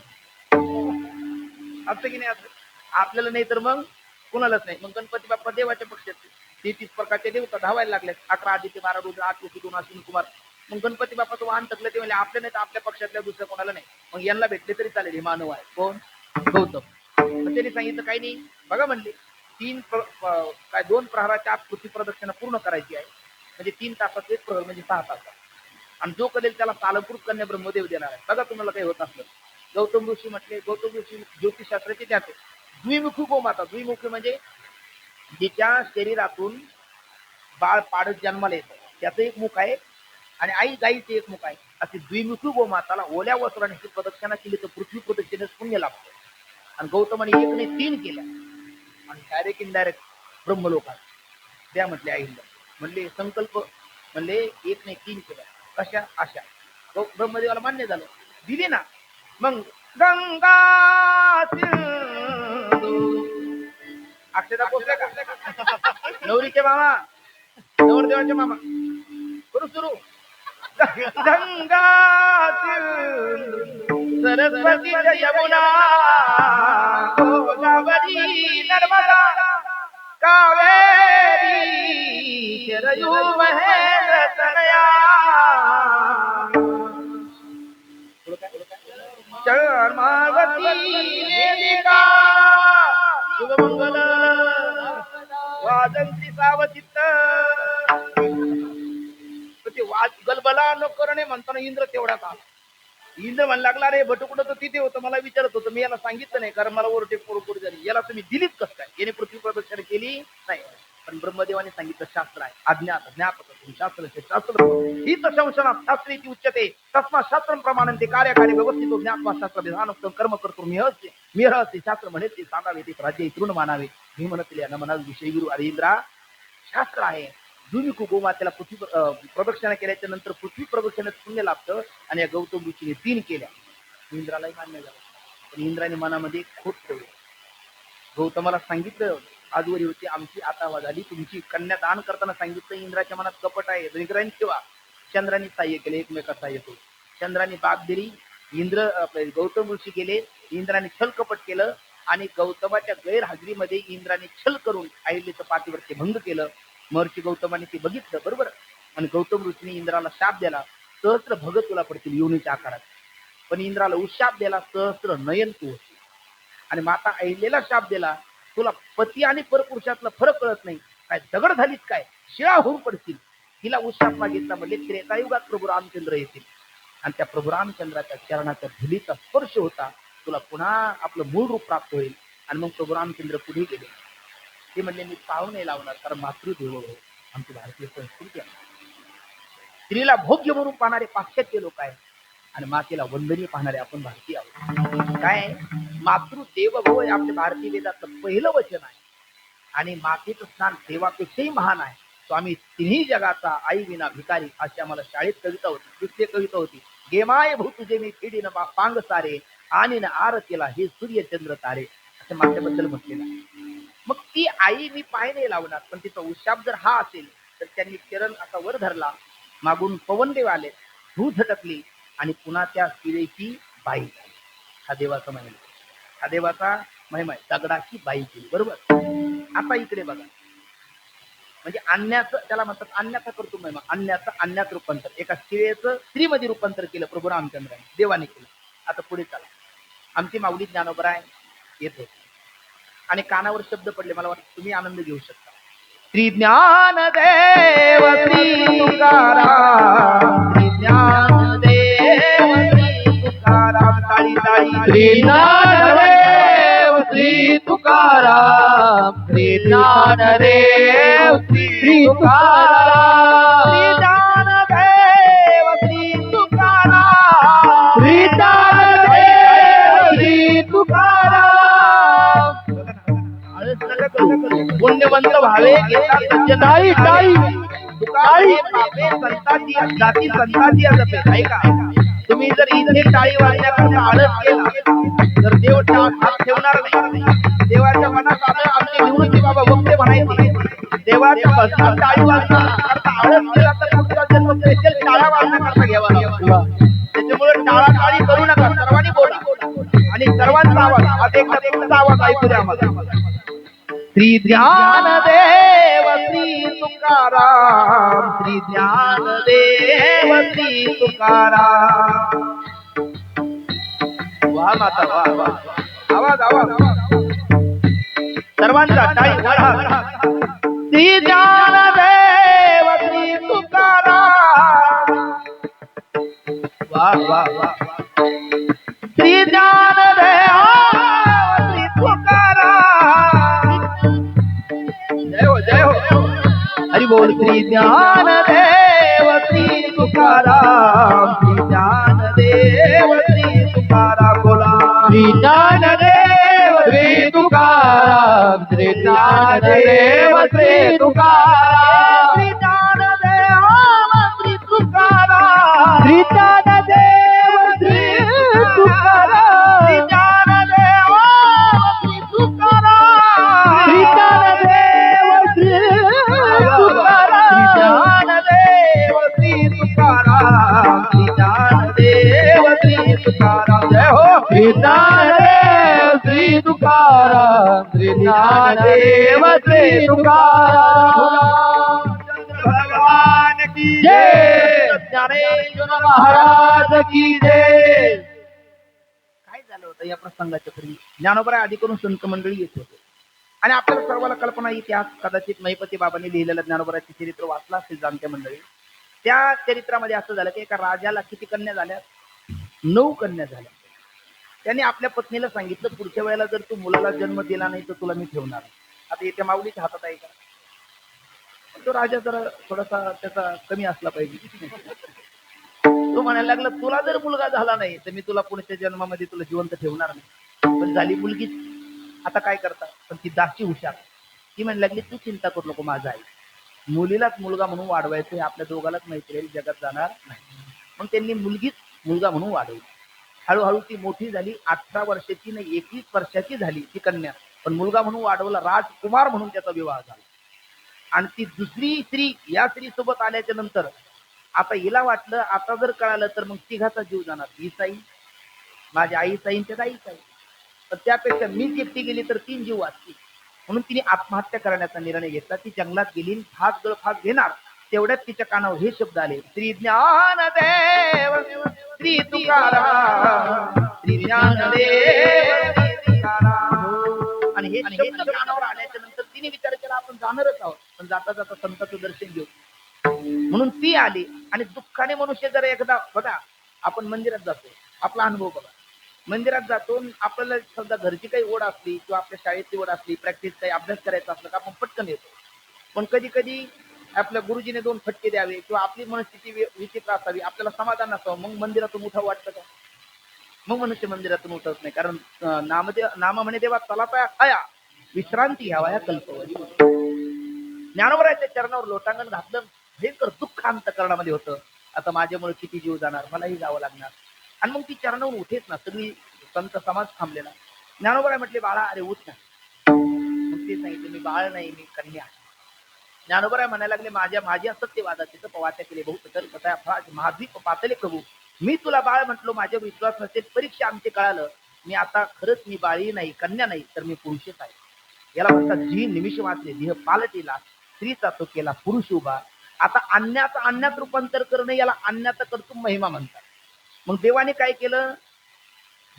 असं की नाही. असं आपल्याला नाही तर मग कोणालाच नाही. मग गणपती बाप्पा देवाच्या पक्षात 33 प्रकारचे देवता धावायला लागले. 11 आदित्य 12 रुद्र 8 ऋषी 2 अश्विनी कुमार. मग गणपती बाप्पाचं वाहन थकलं ते म्हणजे आपल्या नाही तर आपल्या पक्षातल्या दुसऱ्या कोणाला नाही, मग यांना भेटले तरी चालेल, हे मानव आहे. कोण? गौतम. मग त्यांनी सांगितलं काही नाही, बघा म्हणले काय 2 प्रहराच्या आत पृथ्वी प्रदक्षिणा पूर्ण करायची आहे, म्हणजे 3 तासात 1 प्रहर म्हणजे 6 तासात, आणि जो करेल त्याला कालकृत कन्या ब्रह्मदेव देणार आहे. बघा तुम्हाला काही होत असलं. गौतम ऋषी म्हटले, गौतम ऋषी ज्योतिषशास्त्राचे त्याचे द्विमुखी गोमाता. द्विमुखी म्हणजे जिच्या शरीरातून बाळ पाडत जन्माला येतं त्याचं एक मुख आहे, आणि आई गाईचं एक मुख आहे. अशी द्विमुखी गोमाताला ओल्या वस्त्राने प्रदक्षिणा केली तर पृथ्वी प्रदक्षिणेस पुण्य लाभतं. आणि गौतमाने 1 नाही 3 केल्या, आणि डायरेक्ट इनडायरेक्ट ब्रह्मलोकात द्या म्हटले आईला. म्हणले संकल्प, म्हणले 1 नाही 3 केल्या. कशा? अशा. ब्रह्मदेवाला मान्य झालं, दिली ना. मग गंगा अक्षता पोचल्या का? नवरीचे मामा, नवरदेवाचे मामा, करू सुरू. गंगा सरस्वती यमुना गोदावरी नर्मदा कावेरी शरयू महेंद्र तनया चरमावती वेदिका शुभमंगल वादंती सावचित्त. ते गलबला न करणे म्हणताना इंद्र तेवढ्यात आला. इंद्र म्हण लागला, रे भटू कुठं तर तिथे होतं, मला विचारत होतं, मी याला सांगितलं नाही, कारण मला ओरटे पोरपोर झाली, याला तुम्ही दिलीत कसं काय? याने पृथ्वी प्रदक्षिणा केली नाही. पण ब्रह्मदेवाने सांगितलं शास्त्र आहे, अज्ञात ज्ञापक शास्त्र ही संशनात शास्त्री उच्चते तस्मा शास्त्रम प्रमाणते कार्यकारी व्यवस्थित ज्ञात्वा शास्त्र विधानोक्तम कर्म करतो मिहरते शास्त्र म्हणे ते सांगावे ते राज्य तृण मानावे. मी म्हणतील या मनात विषय गुरु. अरे इंद्रा, शास्त्र आहे. द्विमुखी गोमातेला पृथ्वी प्रदक्षिणा केल्याच्या नंतर पृथ्वी प्रदक्षिणेत पुण्य लाभतं, आणि या गौतम ऋषीने 3 केल्या. इंद्रालाही मान्य झालं, पण इंद्राने मनामध्ये खोट ठेवली. गौतमाला सांगितलं, आजवरी होती आमची आता झाली, तुमची कन्या दान करताना सांगितलं. इंद्राच्या मनात कपट आहे, निगराणी ठेवा. चंद्राने सहाय्य केले, एकमेका सहाय्य केले. चंद्राने बाग दिली, इंद्र गौतम ऋषी गेले. इंद्राने छल कपट केलं, आणि गौतमाच्या गैरहजेरीमध्ये इंद्राने छल करून अहिल्याचं पातिव्रत्य भंग केलं. महर्षी गौतमाने ते बघितलं, बरोबर. आणि गौतम ऋषीने इंद्राला शाप दिला, सहस्त्र भगत तुला पडतील योनीच्या आकारात. पण इंद्राला उशाप दिला, सहस्त्र नयन तू होती. आणि माता अहिल्याला शाप दिला, तुला पती आणि परपुरुषातला फरक कळत नाही, काय दगड झालीत काय, शिळा होऊन पडतील. तिला उशाप मागितला, म्हणजे त्रेतायुगात प्रभू रामचंद्र येतील, आणि त्या प्रभू रामचंद्राच्या चरणाच्या धुलीचा स्पर्श होता, तुला पुन्हा आपलं मूळ रूप प्राप्त होईल. आणि मग प्रभू रामचंद्र पुढे गेले. ते म्हणले, मी पाव नाही लावणार, कारण मातृदेवो आमची भारतीय संस्कृती आहे. स्त्रीला भोग्य म्हणून पाहणारे पाश्चात्य लोक आहेत, आणि मातेला वंदनीय पाहणारे आपण भारतीय आहोत. काय मातृदेव भव हे आपल्या भारतीय वेदातलं पहिलं वचन आहे, आणि मातेचं स्थान देवापेक्षाही महान आहे. स्वामी तिन्ही जगाचा आई विना भिकारी, अशी आम्हाला शाळेत कविता होती. दुसरी कविता होती, गेमाय भू तुझे मी फिडीन पांग सारे, आणि न आरतीला हे सूर्य चंद्र तारे, असं माझ्याबद्दल म्हटलेलं आहे. मग ती आई मी पाय नाही लावणार, पण तिचा उशाप जर हा असेल तर त्यांनी चरण असा वर धरला, मागून पवनदेव आले, धू झटकली, आणि पुन्हा त्या स्त्रीची बाई. हा देवाचा महिमा, हा देवाचा महिमा आहे. दगडाची बाई केली, बरोबर. आता इकडे बघा, म्हणजे अन्याचं त्याला म्हणतात, अन्याचा करतो महिमा, अन्याचं अन्यात रूपांतर. एका स्त्रीचं स्त्रीमध्ये रूपांतर केलं प्रभू रामचंद्राने, देवाने केलं. आता पुढे चला, आमची माऊली ज्ञानोबराय येते, आणि कानावर शब्द पडले, मला वाटतं तुम्ही आनंद घेऊ शकता. श्री ज्ञानदेव श्री तुकाराम, श्री ज्ञानदेव श्री तुकाराम. ताळी ताळी. श्री ज्ञानदेव श्री तुकाराम, श्री ज्ञानदेव श्री तुकाराम, श्री ज्ञानदेव श्री तुकाराम, श्री ज्ञानदेव श्री तुकाराम. पुण्यवंत व्हावे टाळी टाळी. संतांची जाती संतांची असते, आहे का? तुम्ही जर इथे टाळी वाजण्याकरता आळस केला तर देव हात ठेवणार नाही. देवाच्या मनात आलं आमचे निवृत्ती बाबा वक्ते म्हणायचे, देवाच्या भस्मात टाळी वाजण्याकरता आळस केला तर पुढचा जन्म स्पेशल टाळ्या वाजण्याकरता घ्यावा लागतो. त्याच्यामुळे टाळाटाळी करू नका, सर्वांनी बोला, आणि सर्वांचा आवाज, आता एकदा आवाज ऐकू द्या आम्हाला. श्री ज्ञानदेव श्री तुकाराम श्री ज्ञानदेव श्री तुकाराम. वा माता वा वा. आवाज आवाज सर्वांचा टाळी वाढा. श्री ज्ञानदेव श्री तुकाराम. वा वा वा. श्री ज्ञानदेव श्री तुकाराम. जय हो जय हो. हरि बोल. श्री ज्ञानदेव श्री तुकाराम. श्री ज्ञानदेव श्री तुकाराम. बोला. श्री ज्ञानदेव श्री तुकाराम. श्री ज्ञानदेव श्री तुकाराम. श्री ज्ञानदेव श्री तुकाराम. श्री ज्ञानदेव श्री तुकाराम. श्री ज्ञानदेव श्री तुकाराम. श्री ज्ञानदेव श्री तुकाराम. ज्ञानदेव श्री तुकाराम. श्री ज्ञानदेव श्री तुकाराम. जय हो. श्री ज्ञानदेव श्री तुकाराम. श्री ज्ञानदेव श्री तुकाराम. भगवान की जय. ज्ञानेश्वर महाराज की जय. काय झालं होतं या प्रसंगाच्या पूर्वी? ज्ञानोबा आधी करून संत मंडळी येत होते आणि आपल्याला सर्वांना कल्पना इतिहास कदाचित महिपती बाबांनी लिहिलेलं ज्ञानोबाचे चरित्र वाचलं असेल जाणत्या मंडळी. त्या चरित्रामध्ये असं झालं की एका राजाला किती कन्या झाल्या? 9 कन्या झाल्या. त्यांनी आपल्या पत्नीला सांगितलं पुढच्या वेळेला जर तू मुलाला जन्म दिला नाही तर तुला मी ठेवणार. आता येत्या माऊलीच्या हातात आहे का? तो राजा जरा थोडासा त्याचा कमी असला पाहिजे. तो म्हणायला लागला तुला जर मुलगा झाला नाही तर मी तुला पुढच्या जन्मामध्ये तुला जिवंत ठेवणार नाही. पण झाली मुलगीच. आता काय करता? पण ती दासी हुशार. ती म्हणायला लागली तू चिंता करू नको माझा आई. मुलीलाच मुलगा म्हणून वाढवायचं आपल्या दोघालाच माहिती आहे जगात जाणार नाही. मग त्यांनी मुलगीच मुलगा म्हणून वाढवली. हळूहळू ती मोठी झाली. 18 वर्षाची नाही 21 वर्षाची झाली ती कन्या. पण मुलगा म्हणून वाढवला. राजकुमार म्हणून त्याचा विवाह झाला. आणि ती दुसरी स्त्री या स्त्री सोबत आल्याच्या नंतर आता हिला वाटलं आता जर कळालं तर मग तिघाचा जीव जाणार. ही साई माझ्या आई साईन त्या आई साई. तर त्यापेक्षा मी एकटी गेली तर 3 जीव वाचतील. म्हणून तिने आत्महत्या करण्याचा निर्णय घेतला. ती जंगलात गेली. फास गळफास घेणार तेवढ्यात तिच्या कानावर हे शब्द आले. श्री ज्ञानदेव श्री तुकाराम. श्री ज्ञानदेव श्री तुकाराम. आणि हे शब्द कानावर आल्याच्या नंतर तिने विचार केला आपण जाणारच आहोत पण जाता जाता संतांचं दर्शन घेऊ. म्हणून ती आली. आणि दुःखाने मनुष्य जर एकदा बघा आपण मंदिरात जातो. आपला अनुभव बघा. मंदिरात जातो आपल्याला समजा घरची काही ओढ असली किंवा आपल्या शाळेची ओढ असली प्रॅक्टिस काही अभ्यास करायचा असला का आपण पटकन येतो. पण कधी कधी आपल्या गुरुजीने 2 फटके द्यावे किंवा आपली मनस्थिती विचित्र असावी आपल्याला समाधान नसावं मग मंदिरातून उठाव वाटतं का? मग मनुष्य मंदिरातून उठत नाही. कारण नाम म्हणे देवा चला आया विश्रांती घ्यावा या कल्पवरी. ज्ञानोबराच्या चरणावर लोटांगण घातलं. भयंकर दुःख अंतःकरणामध्ये होतं. आता माझ्यामुळे किती जीव जाणार मलाही जावं लागणार. आणि मग ती चरणावरून उठेच ना. सगळी संत समाज थांबलेला. ज्ञानोबराय म्हटले बाळा अरे उठ ना. मग ते सांगितलं मी बाळ नाही मी कन्या. ज्ञानोबराय म्हणायला लागले माझ्या सत्यवादाचे तर पवाच्या केले बहुत तर कथा महाद्वीप पातले प्रभू. मी तुला बाळ म्हटलो माझ्या विश्वास नसेल परीक्षा आमचे कळालं. मी आता खरंच मी बाळी नाही कन्या नाही तर मी पुरुषच आहे. याला म्हणतात जी निमिष वाचले देह पालटीला स्त्रीचा तो केला पुरुष उभा. आता अन्यात रूपांतर करणं याला अन्याचा कर्तुम महिमा म्हणतात. मग देवाने काय केलं?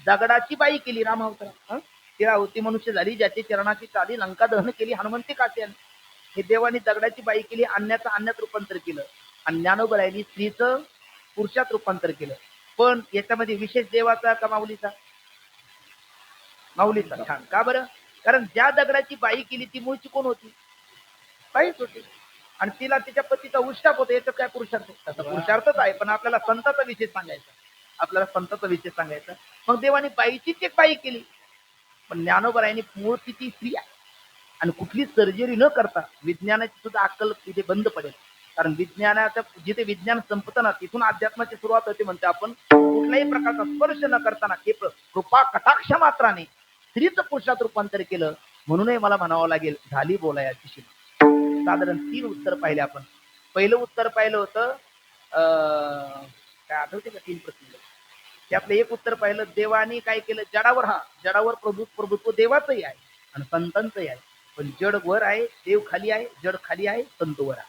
दगडाची बाई केली राम अवतार. तिला होती मनुष्य झाली ज्याची चरणाची चाली लंका दहन केली हनुमंती काट्याने. हे देवाने दगडाची बाई केली. अन्यात रूपांतर केलं. आणि ज्ञानोबरायांनी स्त्रीचं पुरुषात रूपांतर केलं. पण याच्यामध्ये विशेष देवाचा का माऊलीचा? माऊलीचा. छान. का बरं? कारण ज्या दगडाची बाई केली ती मूळची कोण होती? बाईच होती. आणि तिला तिच्या पतीचा उष्टाप होता. याचं काय पुरुषार्थ? त्याचा पुरुषार्थच आहे पण आपल्याला संताचा विशेष सांगायचा. मग देवाने बाईचीच एक बाई केली. पण ज्ञानोबरायांनी मूळ तिची स्त्री आहे. आणि कुठली सर्जरी न करता विज्ञानाची सुद्धा अक्कल तिथे बंद पडेल. कारण विज्ञानाच्या जिथे विज्ञान संपतं ना तिथून अध्यात्माची सुरुवात होते म्हणते आपण. कुठल्याही प्रकारचा स्पर्श न करताना कृपा कटाक्ष मात्राने स्त्रीचं पुरुषात रूपांतर केलं. म्हणूनही मला म्हणावं लागेल झाली बोलायाची शिमा. साधारण 3 उत्तर पाहिले आपण. पहिलं उत्तर पाहिलं होतं काय आठवते का 3 प्रश्न. त्यातलं एक उत्तर पाहिलं देवाने काय केलं जडावर. जडावर प्रभुत्व देवाचंही आहे आणि संतांचंही आहे. पण जड वर आहे, देव खाली आहे, जड खाली आहे, संत वर आहे.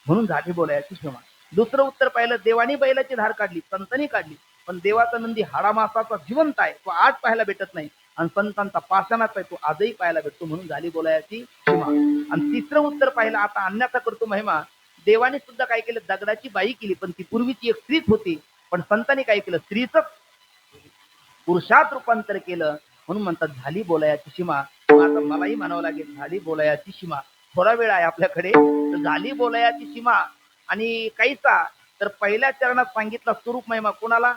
म्हणून झाली बोलायची क्षमा. दुसरं उत्तर पाहिलं, देवानी बैलाची धार काढली, संतांनी काढली, पण देवाचा नंदी हाडामासाचा जिवंत आहे, तो आज पाहायला भेटत नाही, आणि संतांचा पाषाणाचा आहे, तो आजही पाहायला भेटतो. म्हणून झाली बोलायची क्षमा. आणि तिसरं उत्तर पाहिलं, आता अन्याचा करतो महिमा. देवाने सुद्धा काय केलं, दगडाची बाई केली, पण ती पूर्वीची एक स्त्रीच होती. पण संतांनी काय केलं, स्त्रीच पुरुषात रूपांतर केलं. म्हणून म्हणतात झाली बोलायची सीमा. आता मलाही म्हणावं लागेल, झाली बोलायची सीमा. थोडा वेळ आहे आपल्याकडे, तर झाली बोलायची सीमा. आणि काहीचा तर पहिल्या चरणात सांगितला स्वरूप महिमा कोणाला,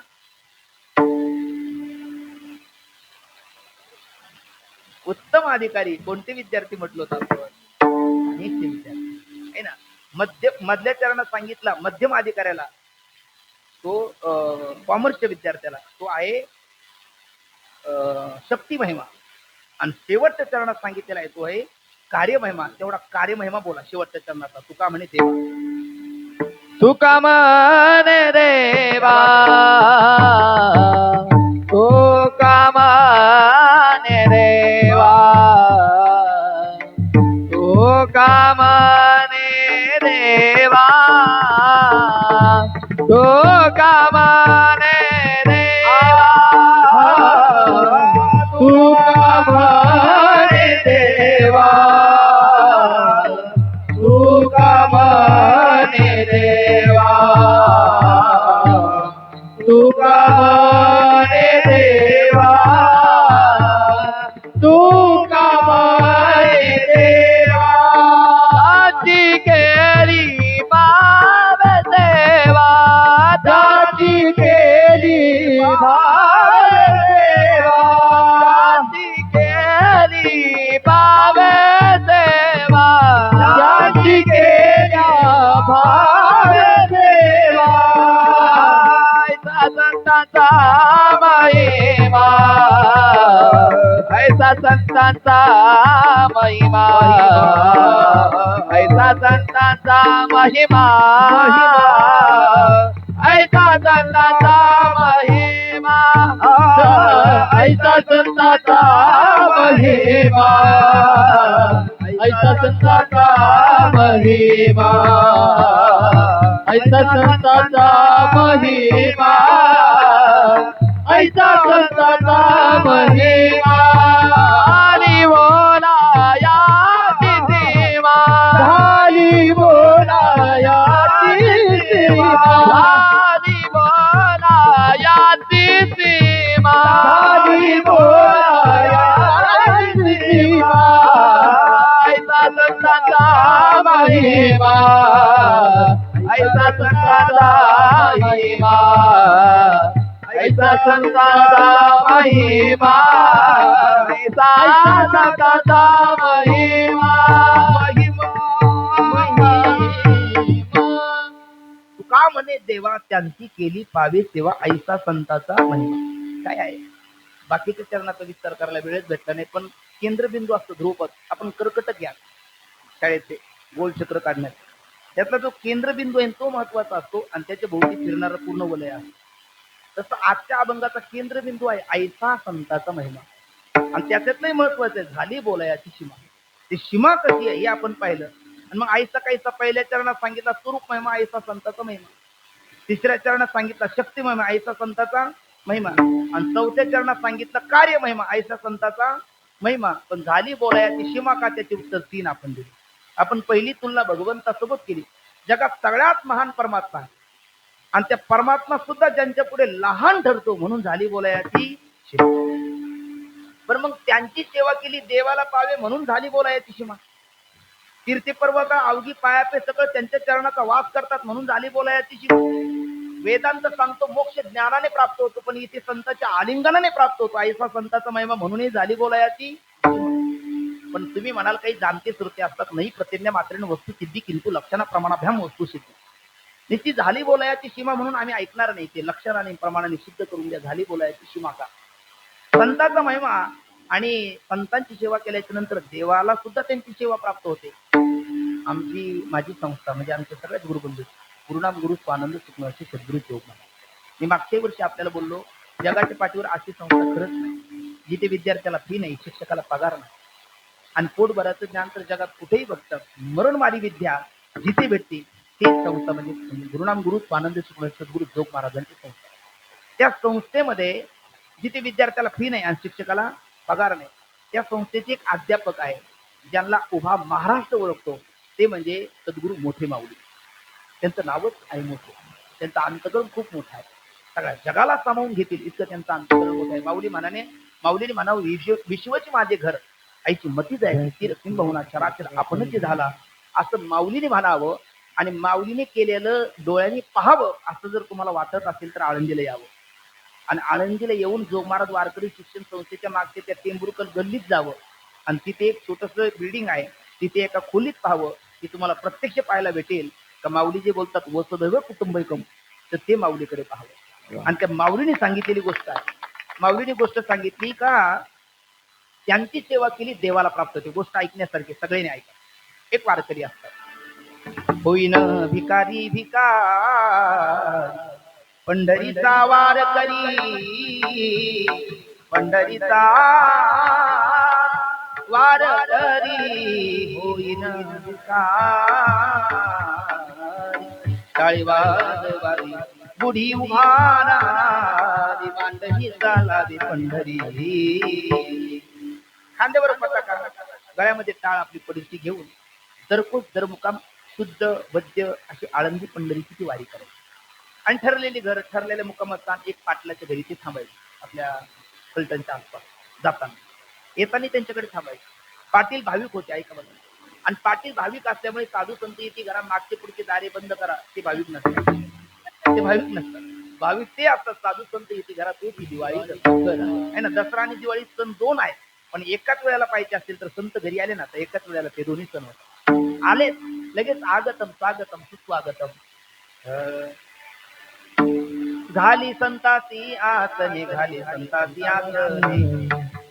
उत्तम अधिकारी. कोणते विद्यार्थी म्हटलं होतं आपण, अनेक विद्यार्थी आहे ना. मधल्या चरणात सांगितला मध्यम अधिकाऱ्याला, तो कॉमर्सच्या विद्यार्थ्याला, तो आहे शक्ती महिमा. आणि शेवटच्या चरणात सांगितलेला आहे तो आहे कार्य महिमा. तेवढा कार्य महिमा बोला शेवटच्या चरणाचा. तुका म्हणे देवा, तुका म्हणे देवा, तुका म्हणे देवा, तुका म्हणे देवा, तुका म्हणे देवा, तुका म्हणे देवा, तुका म्हणे देवा, तुका म्हणे देवा, तुका म्हणे देवा, दाची केली भाव देवा, दाची केली भाव देवा, दाची केली भाव देवा, दाची केली भाव देवा, ऐसा संतांचा महिमा, ऐसा संतांचा महिमा, ऐसा संतांचा महिमा, ऐसा संतांचा महिमा, ऐसा संतांचा महिमा, ऐसा संतांचा महिमा, ऐसा संतांचा महिमा, ऐसा संतांचा महिमा, झाली बोलायाची सीमा, झाली बोलायाची सीमा, झाली बोलायाची सीमा, झाली बोलायाची सीमा, ऐसा संतांचा महिमा, ऐसा संतांचा महिमा, ऐसा संतांचा महिमा, ऐसा संतांचा महिमा, महिमा, तुका म्हणे देवा, त्यांची केली पावे सेवा, ऐसा संताचा महिमा. काय आहे, बाकीच्या चरणाचा विस्तार करायला वेळच भेटला नाही, पण केंद्रबिंदू असतो ध्रुवपद. आपण कर्कटक घ्या शाळेचे गोलचक्र काढण्यात, त्यातला जो केंद्रबिंदू आहे तो महत्वाचा असतो, आणि त्याच्या भोवती फिरणारा पूर्ण वलय आहे. तसं आजच्या अभंगाचा केंद्रबिंदू आहे ऐसा संताचा महिमा, आणि त्याच्यातलंही महत्वाचं आहे झाली बोलायाची सीमा. ती सीमा कशी आहे हे आपण पाहिलं. आणि मग ऐसा काहीसा पहिल्या चरणात सांगितला स्वरूप महिमा, ऐसा संताचा महिमा. तिसऱ्या चरणात सांगितला शक्ती महिमा, ऐसा संताचा महिमा. आणि चौथ्या चरणात सांगितलं कार्य महिमा, ऐसा संताचा महिमा. पण झाली बोलायाची सीमा का, त्याचे उत्तर 3 आपण दिले. आपण पहिली तुलना भगवंतासोबत केली. जगात सगळ्यात महान परमात्मा आहे, आणि त्या परमात्मा सुद्धा ज्यांच्या पुढे लहान ठरतो, म्हणून झाली बोलायाची सीमा. पण मग त्यांची सेवा केली, देवाला पावे, म्हणून झाली बोलायाची सीमा. कीर्तिपर्वता अवघी पायापे सगळं त्यांच्या चरणाचा वास करतात, म्हणून झाली बोलायाची सीमा. वेदांत सांगतो मोक्ष ज्ञानाने प्राप्त होतो, पण इथे संतांच्या आलिंगनाने प्राप्त होतो, ऐसा संताचा महिमा, म्हणूनही झाली बोलायाची सीमा. पण तुम्ही म्हणाल काही जाणते श्रोते असतात, नाही प्रतिज्ञा मात्रेने वस्तू सिद्धी, किंतु लक्षणा प्रमाणाभ्याम वस्तू सिद्धी. निश्चित झाली बोलायाची सीमा म्हणून आम्ही ऐकणार नाही, ते लक्षणाने प्रमाणाने सिद्ध करून द्या. झाली बोलायाची सीमा का, संतांचा महिमा. आणि संतांची सेवा केल्याच्या नंतर देवाला सुद्धा त्यांची सेवा प्राप्त होते. माझी संस्था म्हणजे आमचे सगळ्याच गुरुबंधू गुरुनाम गुरु स्वानंद सुखनवशी सद्गुरू योग. मी मागच्या वर्षी आपल्याला बोललो, जगाच्या पाठीवर अशी संस्था खरंच नाही जिथे विद्यार्थ्याला फी नाही, शिक्षकाला पगार नाही. आणि पोटभराचं ज्ञान तर जगात कुठेही बघतात. मरणमारी विद्या जिथे भेटते ते संस्था म्हणजे गुरुनाम गुरु स्वानंद सद्गुरु जोग महाराजांची संस्था. त्या संस्थेमध्ये जिथे विद्यार्थ्याला फी नाही आणि शिक्षकाला पगार नाही, त्या संस्थेचे एक अध्यापक आहे ज्यांना उभा महाराष्ट्र ओळखतो, ते म्हणजे सद्गुरु मोठे माऊली. त्यांचं नावच आहे मोठे. त्यांचं अंतकरण खूप मोठं आहे, सगळ्या जगाला सामावून घेतील इतकं त्यांचं अंतकरण मोठं आहे. माऊलीने म्हणावं, विश्वची माझे घर, आईची मती जायची स्थिर सिंहहुना चराचर आपणच झाला, असं माऊलीने म्हणावं. आणि माऊलीने केलेलं डोळ्यांनी पाहावं असं जर तुम्हाला वाटत असेल तर आळंदीला यावं. आणि आळंदीला येऊन जोग महाराज वारकरी शिक्षण संस्थेच्या मागचे त्या टेंभुरकर गल्लीत जावं आणि तिथे एक छोटस बिल्डिंग आहे, तिथे एका खोलीत पाहावं, की तुम्हाला प्रत्यक्ष पाहायला भेटेल का माऊली जे बोलतात वसुधैव कुटुंबकम, तर ते माऊलीकडे पाहावं. आणि त्या माऊलीने सांगितलेली गोष्ट आहे. माऊलीने गोष्ट सांगितली का त्यांची सेवा केली देवाला प्राप्त होते. गोष्ट ऐकण्यासारखी, सगळ्यांनी ऐका. एक वारकरी असतात, होईन भिकारी भिकार पंढरीचा वारकरी, पंढरीचा वारकरी होईन भिकार, टाळी वाजवावी बुढी उभारावी, मांडवी चालावी पंढरी. खांद्यावर पताका, गळ्यामध्ये टाळ आपली पडीची घेऊन दरकोस दरमुकाम शुद्ध वद्य अशी आळंदी पंढरीची ती वारी करायची. आणि ठरलेली घर, ठरलेल्या मुक्कामस्थान एक पाटलाच्या घरी ते थांबायचे. आपल्या फलटणच्या आसपास जाताना येताना त्यांच्याकडे थांबायचे. पाटील भाविक होते, ऐका बघा. आणि पाटील भाविक असल्यामुळे साधू संत येते घरा मागचे पुढचे दारे बंद करा, ते भाविक नसतात. ते भाविक नसतात, भाविक ते असतात. साधू संत येते घरात, ते दिवाळी आहे ना. दसरा आणि दिवाळी सण दोन आहे, पण एकाच वेळेला पाहिजे असेल तर संत घरी आले ना तर एकाच वेळेला ते दोन्ही सण होतात. आले लगेच आगतम स्वागतम सुस्वागतम झाली संतासी आसने, झाली संतासी आसने,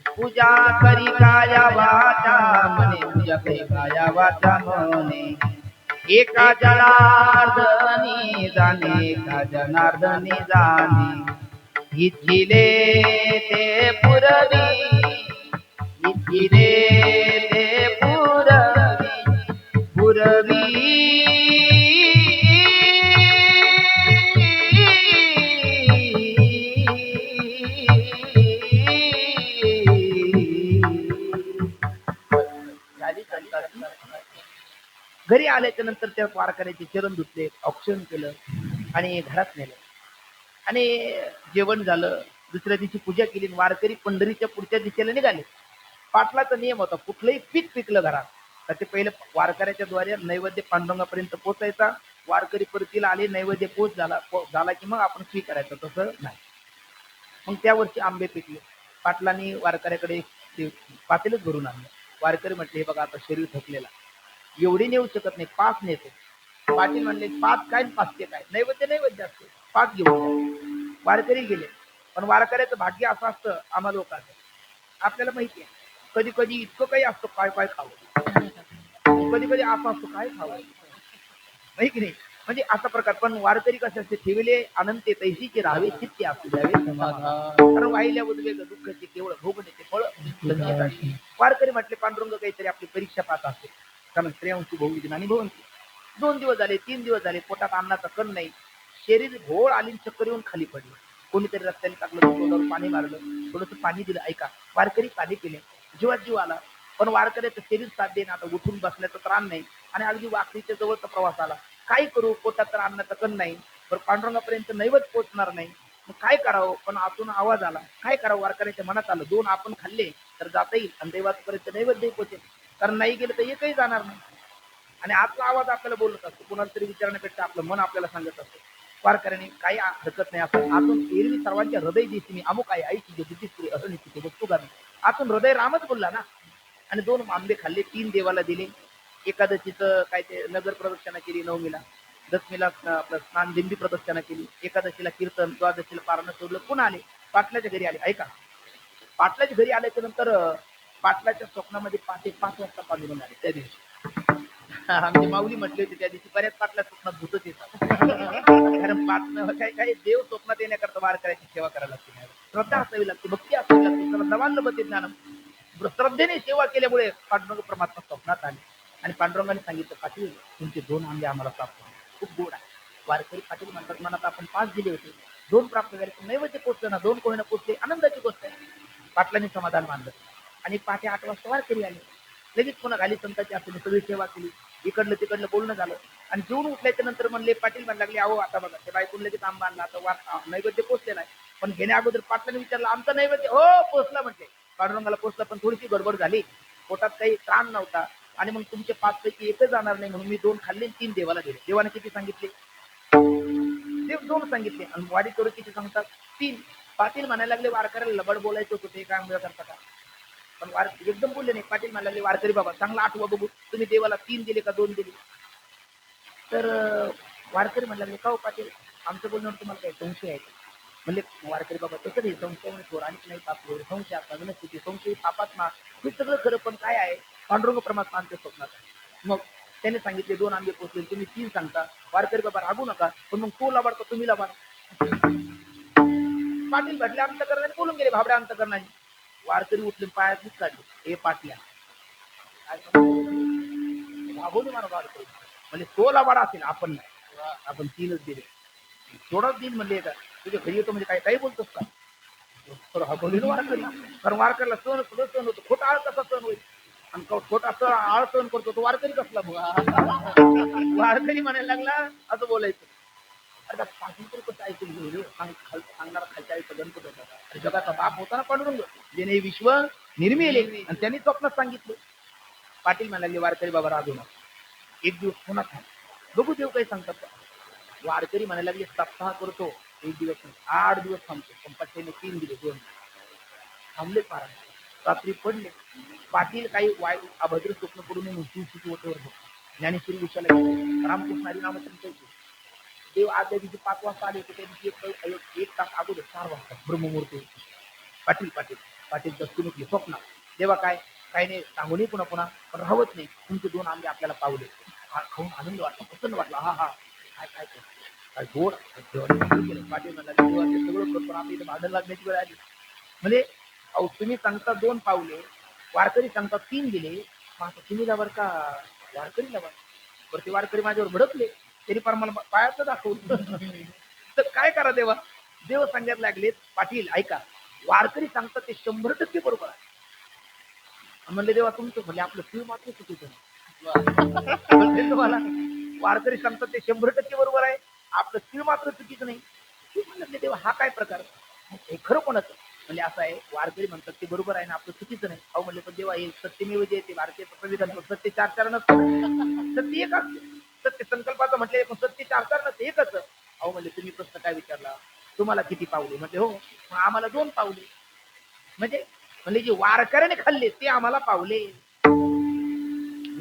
पूजा करी काया वाचा मने, पूजा करी काया वाचा मने, एका जनार्दनी जाणे, एका जनार्दनी जाणे, इच्छिले ते पुरवी, इच्छिले ते पुरवी, पुरवी घरी आल्याच्या नंतर त्या वारकऱ्याचे चरण धुतले, औक्षण केलं आणि घरात नेलं आणि जेवण झालं. दुसऱ्या दिवशी पूजा केली. वारकरी पंढरीच्या पुढच्या दिशेला निघाले. पाटलाचा नियम होता, कुठलंही पीक पिकलं घरात तर ते पहिले वारकऱ्याच्या द्वारे नैवेद्य पांडुरंगापर्यंत पोहोचायचा. वारकरी परतीला आले, नैवेद्य पोच झाला की मग आपण स्वीकारायचं, तसं नाही. मग त्या वर्षी आंबे पिकले. पाटलांनी वारकऱ्याकडे पातेलच भरून आणलं. वारकरी म्हटले, हे बघा आता शरीर थकलेला, एवढी नेऊ शकत नाही, 5 नेतो. पाटील म्हणले 5 काय 5 काय, नैवेद्य असते, 5 घेऊन. वारकरी गेले. पण वारकऱ्याचं भाग्य असं असतं, आम्हा लोकांचं आपल्याला माहिती आहे, कधी कधी इतकं काही असतं काय काय खावं, कधी कधी असं असतं काय खावं, नाही की नाही. म्हणजे असा प्रकार. पण वारकरी कसे असते, ठेवले अनंत तैसीचे राहावे चित्ते असू द्यावे समाधान, कारण वाहिल्या उद्वेग दुःखाचे केवळ भोगण्याचे फळ. वारकरी म्हटले, पांडुरंग काहीतरी आपली परीक्षा पाहत असते, कारण स्त्रियांची बहुविधी आणि भवंती. 2 दिवस झाले, 3 दिवस झाले, पोटात अन्नाचा कण नाही, शरीर घोळ आली, चक्कर येऊन खाली पडले. कोणीतरी रस्त्याने टाकलं, तोंडावर पाणी मारलं, थोडंसं पाणी दिलं. ऐका, वारकरी पाणी पिले, जीवात जीव आला. पण वारकऱ्याचं शरीर साथ देणं, आता उठून बसण्याचं त्राण नाही आणि अगदी वाकरीच्या जवळचा प्रवास आला. काय करू, पोटात तर अन्नाचा कण नाही, तर पांडुरंगापर्यंत नैवेद्य पोचणार नाही, मग काय करावं. पण आतून आवाज आला, काय करावं. वारकऱ्याच्या मनात आलं, 2 आपण खाल्ले तर जाता येईल आणि देवापर्यंत नैवेद्य पोचेल, कारण नाही गेलं तर एकही जाणार नाही. आणि आतला आवाज आपल्याला बोलत असतो, कुणाला तरी विचारण्यापेक्षा आपलं मन आपल्याला सांगत असतं. वारकऱ्याने काही हरकत नाही, असं आतून एरवी सर्वांच्या हृदय दिसते मी अमुक आहे, आईची ज्योतिषी असं निश्चित वस्तू करणे, आतून हृदय रामच बोलला ना. आणि 2 आंबे खाल्ले, 3 देवाला दिले. एकादशीचं काय ते नगर प्रदक्षिणा केली, 9मीला, 10मीला आपलं स्नान दिंडी प्रदक्षिणा केली, एकादशीला कीर्तन, द्वादशीला पारणं सोडलं, पुन्हा आले, पाटलाच्या घरी आले. ऐका, पाटलाच्या घरी आल्याच्या नंतर पाटलाच्या स्वप्नामध्ये 5 वाजता पांडुरंग आले. त्या दिवशी आमची माऊली म्हटली होती, त्या दिवशी बऱ्याच पाटल्या स्वप्नात भूतच येतात, कारण पाटणं काय काय देव स्वप्नात येण्याकरता वारकऱ्याची सेवा करायला लागते, श्रद्धा असावी लागते, भक्ती असावी लागते. त्याला नवान्न बते ज्ञानम, श्रद्धेने सेवा केल्यामुळे पांडुरंग परमात्मा स्वप्नात आले आणि पांडुरंगाने सांगितलं, पाटील तुमचे 2 आंबे आम्हाला प्राप्त झाले, खूप गोड आहे. वारकरी पाटील म्हणतात, मनात आपण 5 दिले होते, 2 प्राप्त झाले, पण नैवेद्य पोचलं ना, 2 कोणी पोचले, आनंदाची गोष्ट आहे. पाटलांनी समाधान मानलं आणि पहाटे 8 वाजता वारकरी आले. लगेच पुन्हा घाली संतांची असली सगळी सेवा केली, इकडलं तिकडलं बोलणं झालं आणि जेवून उठल्याच्या नंतर म्हणले, पाटील म्हणायला लागले, अहो आता बघा ते बायकून लगेच आंबा आणला, आता नैवेद्य पोचलेला आहे. पण घेण्या अगोदर पाटलाने विचारलं, आमचा नैवेद्य हो पोचला म्हटले. पांडुरंगाला पोचला, पण थोडीशी गडबड झाली, पोटात काही त्राण नव्हता आणि मग तुमचे 5 पैकी एकच जाणार नाही म्हणून मी 2 खाल्ले 3 देवाला दिले. देवाने किती सांगितले? देव 2 सांगितले आणि वाडी करू किती सांगतात? 3. पाटील म्हणायला लागले, वारकऱ्याला लबड बोलायचं होतं, ते काय मुळे करता का? पण एकदम बोलले नाही. पाटील म्हणायला लागले, वारकरी बाबा चांगला आठवा बघू, तुम्ही देवाला 3 दिले का 2 दिले? तर वारकरी म्हणायला लागले, का हो पाटील, आमचं बोलण्यावर तुम्हाला काही संशय आहे? म्हणजे वारकरी बाबा तसं नाही, संशय म्हणजे थोडा आणखी नाही, पाप संशय आपला विनस्थिती, संशय पापात ना, हे सगळं खरं, पण काय आहे, पांडुरंग परमात्मा आमच्या स्वप्नात आहे. मग त्याने सांगितले 2 आंबे पोचले, तुम्ही 3 सांगता. वारकरी बाबा रागू नका, पण मग तो लाभाड का तुम्ही लाभाड? पाटील भटले अंतकरणाने बोलून गेले, भाबड्या अंतकरणाने. वारकरी उठले, पायात काढले, हे पाटल्या रागवले मला वारकरी, म्हणजे तो लाभाड असेल, आपण नाही, आपण 3च दिले, थोडाच दिन म्हणले का तुझ्या घरी येतो म्हणजे काय काही बोलतोस का? बोलले वारकरी, कारण वारकरीला सण सण होतो, खोटा आळ कसा सण होईल, आणि खोटा आळ सण करतो तो वारकरी कसला? वारकरी म्हणायला लागला, असं बोलायचं. अरे पाटील तर कसं ऐकून घेऊ, सांगणारा खालच्या आईचा गणपत होता, अरे जगाचा बाप होता ना पांडुरंग, ज्याने विश्व निर्मिले आणि त्यांनी स्वप्नात सांगितलं. पाटील म्हणाले, वारकरी बाबा रागू नका, एक दिवस पुन्हा थांब, बघू देव काही सांगतात का? वारकरी म्हणायला लागले, सप्ताह करतो, 1 दिवस 8 दिवस थांबतो, पण पाटीलने 3 दिले, 2 थांबले. पारा रात्री पडले. पाटील काही वाईट अभद्र स्वप्न करून मृत्यूची वटेवर ज्ञानेश्वरी विचारला, रामकृष्ण हरी नामचिंतन देव आदल्या दिवशी 5 वाजता आले होते, त्या दिवशी 1 तास अगोदर 4 वाजता ब्रह्ममुहूर्त. पाटील पाटील पाटील दस्तून उठले स्वप्न, देवा काय काही नाही सांगून पुन्हा पुन्हा, पण राहत नाही, तुमचे 2 आंबे आपल्याला पावले, खाऊन आनंद वाटला, प्रसन्न वाटला, हा हा काय काय काय गोड. पाटील म्हणाले, सगळं करतो, आपल्या इथे भांडण लागण्याची वेळ आली. म्हणजे अहो तुम्ही सांगता 2 पावले, वारकरी सांगता 3 दिले, माझं तुम्ही लावर का वारकरी लावर? बरं ते वारकरी माझ्यावर भडकले, तरी पण मला पायाचं दाखवलं. तर काय करा देवा? देव सांगायला लागले, पाटील ऐका, वारकरी सांगतात ते 100% बरोबर आहे. म्हणले, देवा तुमचं म्हणजे आपलं शिव मात्र चुकीचं नाही. तुम्हाला वारकरी सांगतात ते 100% बरोबर आहे, आपलं शिव मात्र चुकीचं नाही. म्हणले, देवा हा काय प्रकार? हे खरं कोणाचं? म्हणजे असं आहे, वारकरी म्हणतात ते बरोबर आहे ना, आपलं चुकीचं नाही. अहो म्हणले, पण देवा हे सत्यमेव जयते, भारतीय संविधान सत्य 4 नसतं, सत्य एक असते. सत्य संकल्पाचं म्हटले, पण सत्य 4 नसते, एकच. अहो म्हणले, तुम्ही प्रश्न काय विचारला, तुम्हाला किती पावले? म्हणजे हो, आम्हाला 2 पावले. म्हणजे जे वारकऱ्याने खाल्ले ते आम्हाला पावले,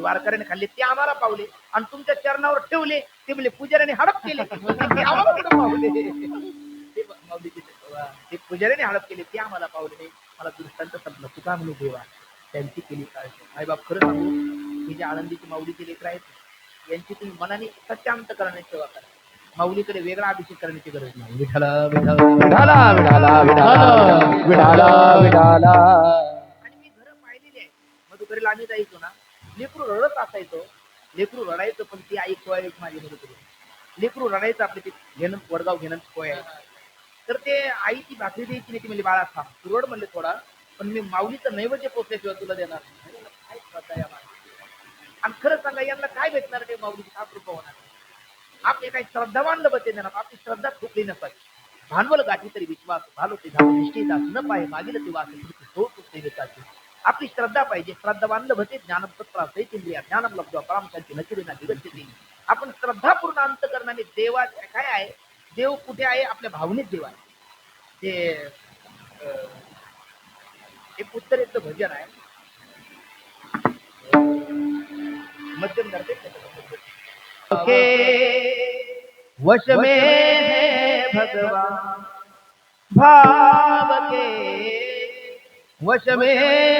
वारकऱ्याने खाल्ले ते आम्हाला पावले, आणि तुमच्या चरणावर ठेवले ते म्हणजे पुजाऱ्याने हडप केले, ते आम्हाला कुठं पावले? ते पुजाऱ्याने हडप केले ते आम्हाला पावले नाही. मला दृष्टांत संपलं, तुका म्हणून देवा त्यांची केली काळजी. आई बाप खरं सांगू, ही जी आळंदीची माऊलीची लेकर आहेत, यांची तुम्ही मनाने सत्यांत करण्याची सेवा करा. माऊलीकडे वेगळा अभिषेक करण्याची गरज नाही. विठाला विठाला विठाला विठाला विठाला विठाला विठाला. आणि मी घर पाहिलेली आहे, मधुकरीला आम्ही जायचो ना, लेकरू रडत असायचो, लेकरू रडायचं, पण ती आई कोय माझी मधुकरी, लेकरू रडायचं, आपले ते घेणं वडगाव घेणं कोय, तर ते आई ती भाकरी द्यायची नाही, ती म्हणजे बाळा खा तू रड म्हणले थोडा, पण मी माऊलीचं नैवेद्य पोचल्याशिवाय तुला देणार नाही. काय श्रद्धा या आणि खरं सांगा, यांना काय भेटणार ते माऊलीची का कृपा होणार? आपले काही श्रद्धावान लभते देणार, आपली श्रद्धा खुपली नसावी. भांडवल गाठी तरी विश्वास भालो ते झालो निश्चित न पाहे मागील ते वाचे. आपली श्रद्धा पाहिजे. श्रद्धावान लभते ज्ञानम तत्प्राप्त इंद्रिया ज्ञानम लब्ध्वा परामशांती नचिरेना विगच्छति. आपण श्रद्धापूर्ण अंतकरणाने देवा काय आहे, देव कुठे आहे? आपल्या भावनेत देव आहे. ते एक उत्तरेचं भजन आहे, मध्यम दर्जे के वश में है भगवान, भाव के वश में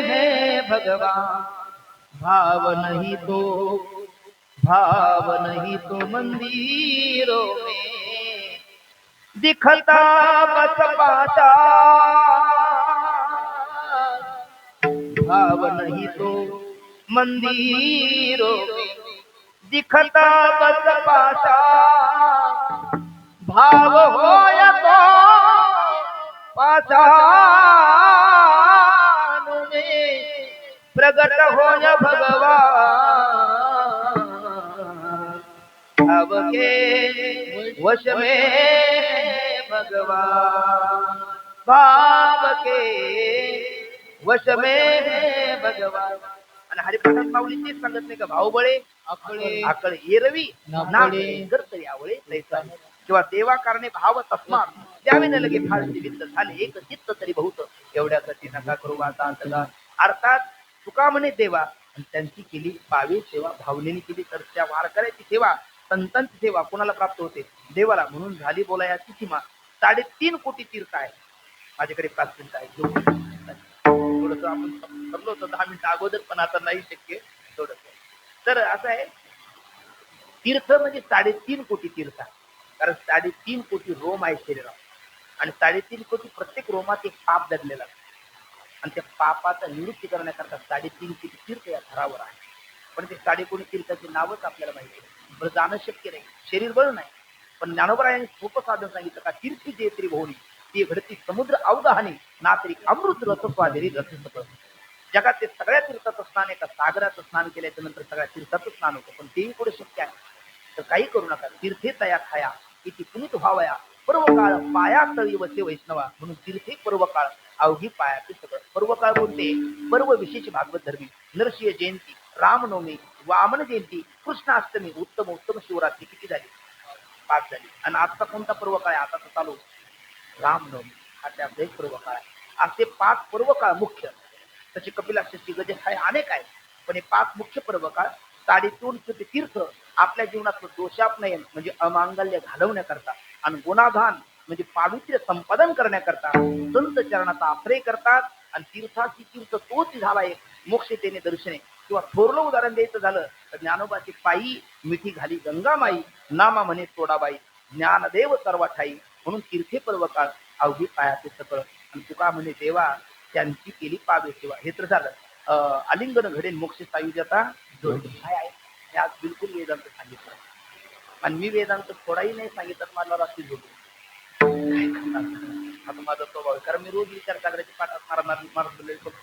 है भगवान, भाव नहीं तो मंदिरों में दिखता बस पाता, भाव नहीं तो मंदिरों में दिखता बस पाशा भाव होय तो पाषाण में प्रगट होय भगवान भाव के वश में भगवान भाव के वश में भगवान. आणि हरिप्रसाद माऊली तेच सांगत नाही का भाऊबळे आकळे एरवी नाकळे करतरी आवळे तैसा किंवा देवा कारणे भाव तस्मात द्यावे न लगे फार वित्त झाले एक चित्त तरी बहुत एवढ्यासाठी नका करू आता अर्थात तुका म्हणे देवा आणि त्यांची केली पावे सेवा भावनेने केली तर त्या वारकऱ्याची सेवा संतांची सेवा कोणाला प्राप्त होते देवाला. म्हणून झाली बोलायाची सीमा 3.5 कोटी तीर्थ आहे. माझ्याकडे 5 मिनिटं आहे थोडस आपण ठरलो होतं 10 मिनिटं अगोदर पण आता नाही शक्य थोडस. तर असं आहे तीर्थ म्हणजे 3.5 कोटी तीर्थ आहे. कारण 3.5 कोटी रोम आहे शरीरात आणि 3.5 कोटी प्रत्येक रोमात एक पाप दडलेला आणि त्या पापाचा निवृत्ती करण्याकरता 3.5 कोटी तीर्थ या घरावर आहे. पण ते 3.5 कोटी तीर्थाची नावच आपल्याला माहिती आहे. बरं जाणं शक्य नाही शरीर बळ नाही. पण ज्ञानोबरायांनी सोपं साधन सांगितलं का तीर्थी जे तरी भोवणी ती घडती समुद्र अवगाहने ना तरी अमृत रथस्वादेरी रथ जगात ते सगळ्या तीर्थाचं स्नान एका सागराचं स्नान केल्याच्या नंतर सगळ्या तीर्थाचं स्नान होतं. पण तेही पुढे शक्य आहे तर काही करू नका. तीर्थे तया खाया किती पुनीत व्हावया पर्वकाळ पाया तळी वसे वैष्णवा. म्हणून तीर्थे पर्वकाळ अवघी पायाचे सगळं. पर्वकाळ कोणते पर्व विशेष भागवत धर्मी नरसिंह जयंती रामनवमी वामन जयंती कृष्णाष्टमी उत्तम उत्तम शिवरात्री किती झाली 5 झाली. आणि आजचा कोणता पर्वकाळ आहे आता तर चालू रामनवमी हा त्याचा एक पर्वकाळ आहे. असे 5 पर्वकाळ मुख्य त्याचे कपिलाष्टची गजे आहे अनेक आहेत पण हे 5 मुख्य पर्वकाळ 3.5 तीर्थ आपल्या जीवनात दोषापनयन म्हणजे अमांगल्य घालवण्याकरता आणि गुणाधान म्हणजे पावित्र्य संपादन करण्याकरता संत चरणाचा आश्रय करतात. आणि तीर्थाची तीर्थ तोच झाला एक मोक्षतेने दर्शने किंवा थोरलं उदाहरण द्यायचं झालं तर ज्ञानोबाची पायी मिठी घाली गंगामाई नामा म्हणे तोडाबाई ज्ञानदेव सर्व ठाई. म्हणून तीर्थे पर्वकाळ अवघी पायाचे सकळ आणि तुका म्हणे देवा त्यांची केली पावे सेवा. हे तर झालं आलिंगन घडेल मोक्ष सायुज्यता काय आहे हे आज बिलकुल वेदांत सांगितलं आणि मी वेदांत थोडाही नाही सांगितलं मला रात्री झोपू आता माझा स्वभाव आहे. कारण मी रोज विचार करायची पाठात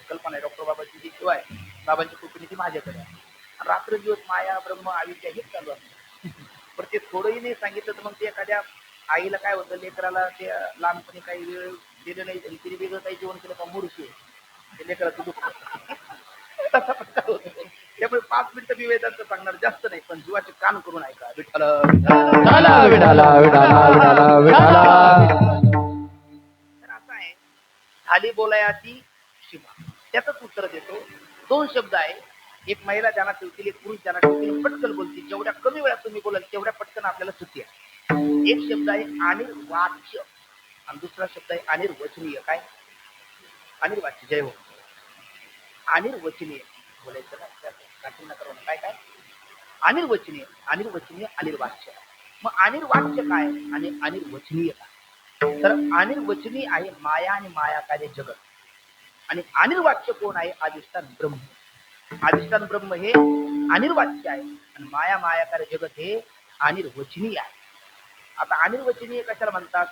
कल्पना आहे डॉक्टर बाबाची जी शिवाय बाबांची कृपेने ती माझ्याकडे आहे. रात्र दिवस माया ब्रह्म आयुष्य हेच चालू असतं. पण ते थोडंही नाही सांगितलं तर मग ते एखाद्या आईला काय होतं लेकराला ते लहानपणी काही वेळ दिलं नाही तरी तिने वेगळं काही जेवण केलं का मुडशी ते लेकराचं दुःख तसा प्रकार होतो. त्यामुळे 5 मिनिटं मी वेदांत सांगणार जास्त नाही पण जीवाचे कान करून ऐका. विठ्ठल असं आहे झाली बोलायाची सीमा. त्याच उत्तर देतो. 2 शब्द आहे. एक महिला ज्यांना ठेवतील एक पुरुष ज्यांना ठेवतील पटकन बोलतील. जेवढ्या कमी वेळात तुम्ही बोलाल तेवढ्या पटकन आपल्याला सुट्टी आहे. एक शब्द आहे अनिर्वाच्य आणि दुसरा शब्द आहे अनिर्वचनीय. काय अनिर्वाच्य जय हो अनिर्वचनीय बोलायचं ना काय काय अनिर्वचनीय अनिर्वचनीय अनिर्वाच्य. मग अनिर्वाच्य काय आणि अनिर्वचनीय काय तर अनिर्वचनीय आहे माया आणि माया कार्य जगत आणि अनिर्वाच्य कोण आहे अधिष्ठान ब्रह्म. अधिष्ठान ब्रह्म हे अनिर्वाच्य आहे आणि माया माया कार्य जगत हे अनिर्वचनीय आहे. आता अनिर्वचनीय कशाला म्हणतात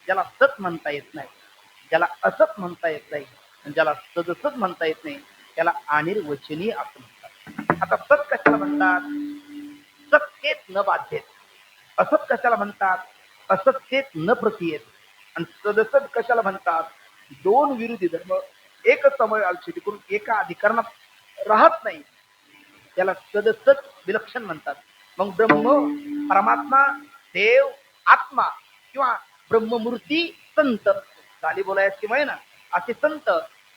ज्याला सत म्हणता येत नाही ज्याला असत म्हणता येत नाही आणि ज्याला सदसत म्हणता येत नाही त्याला अनिर्वचनीय असं म्हणतात. आता सत कशाला म्हणतात सत्तेत न बाध्येत. असत कशाला म्हणतात असत्तेत न प्रतीयेत. आणि सदसत कशाला म्हणतात 2 विरोधी धर्म एक समय आलशेती करून एका अधिकरणात राहत नाही त्याला सदसत विलक्षण म्हणतात. मग ब्रह्म परमात्मा देव आत्मा किंवा ब्रह्ममूर्ती संत झाली बोलायची माहिती ना असे संत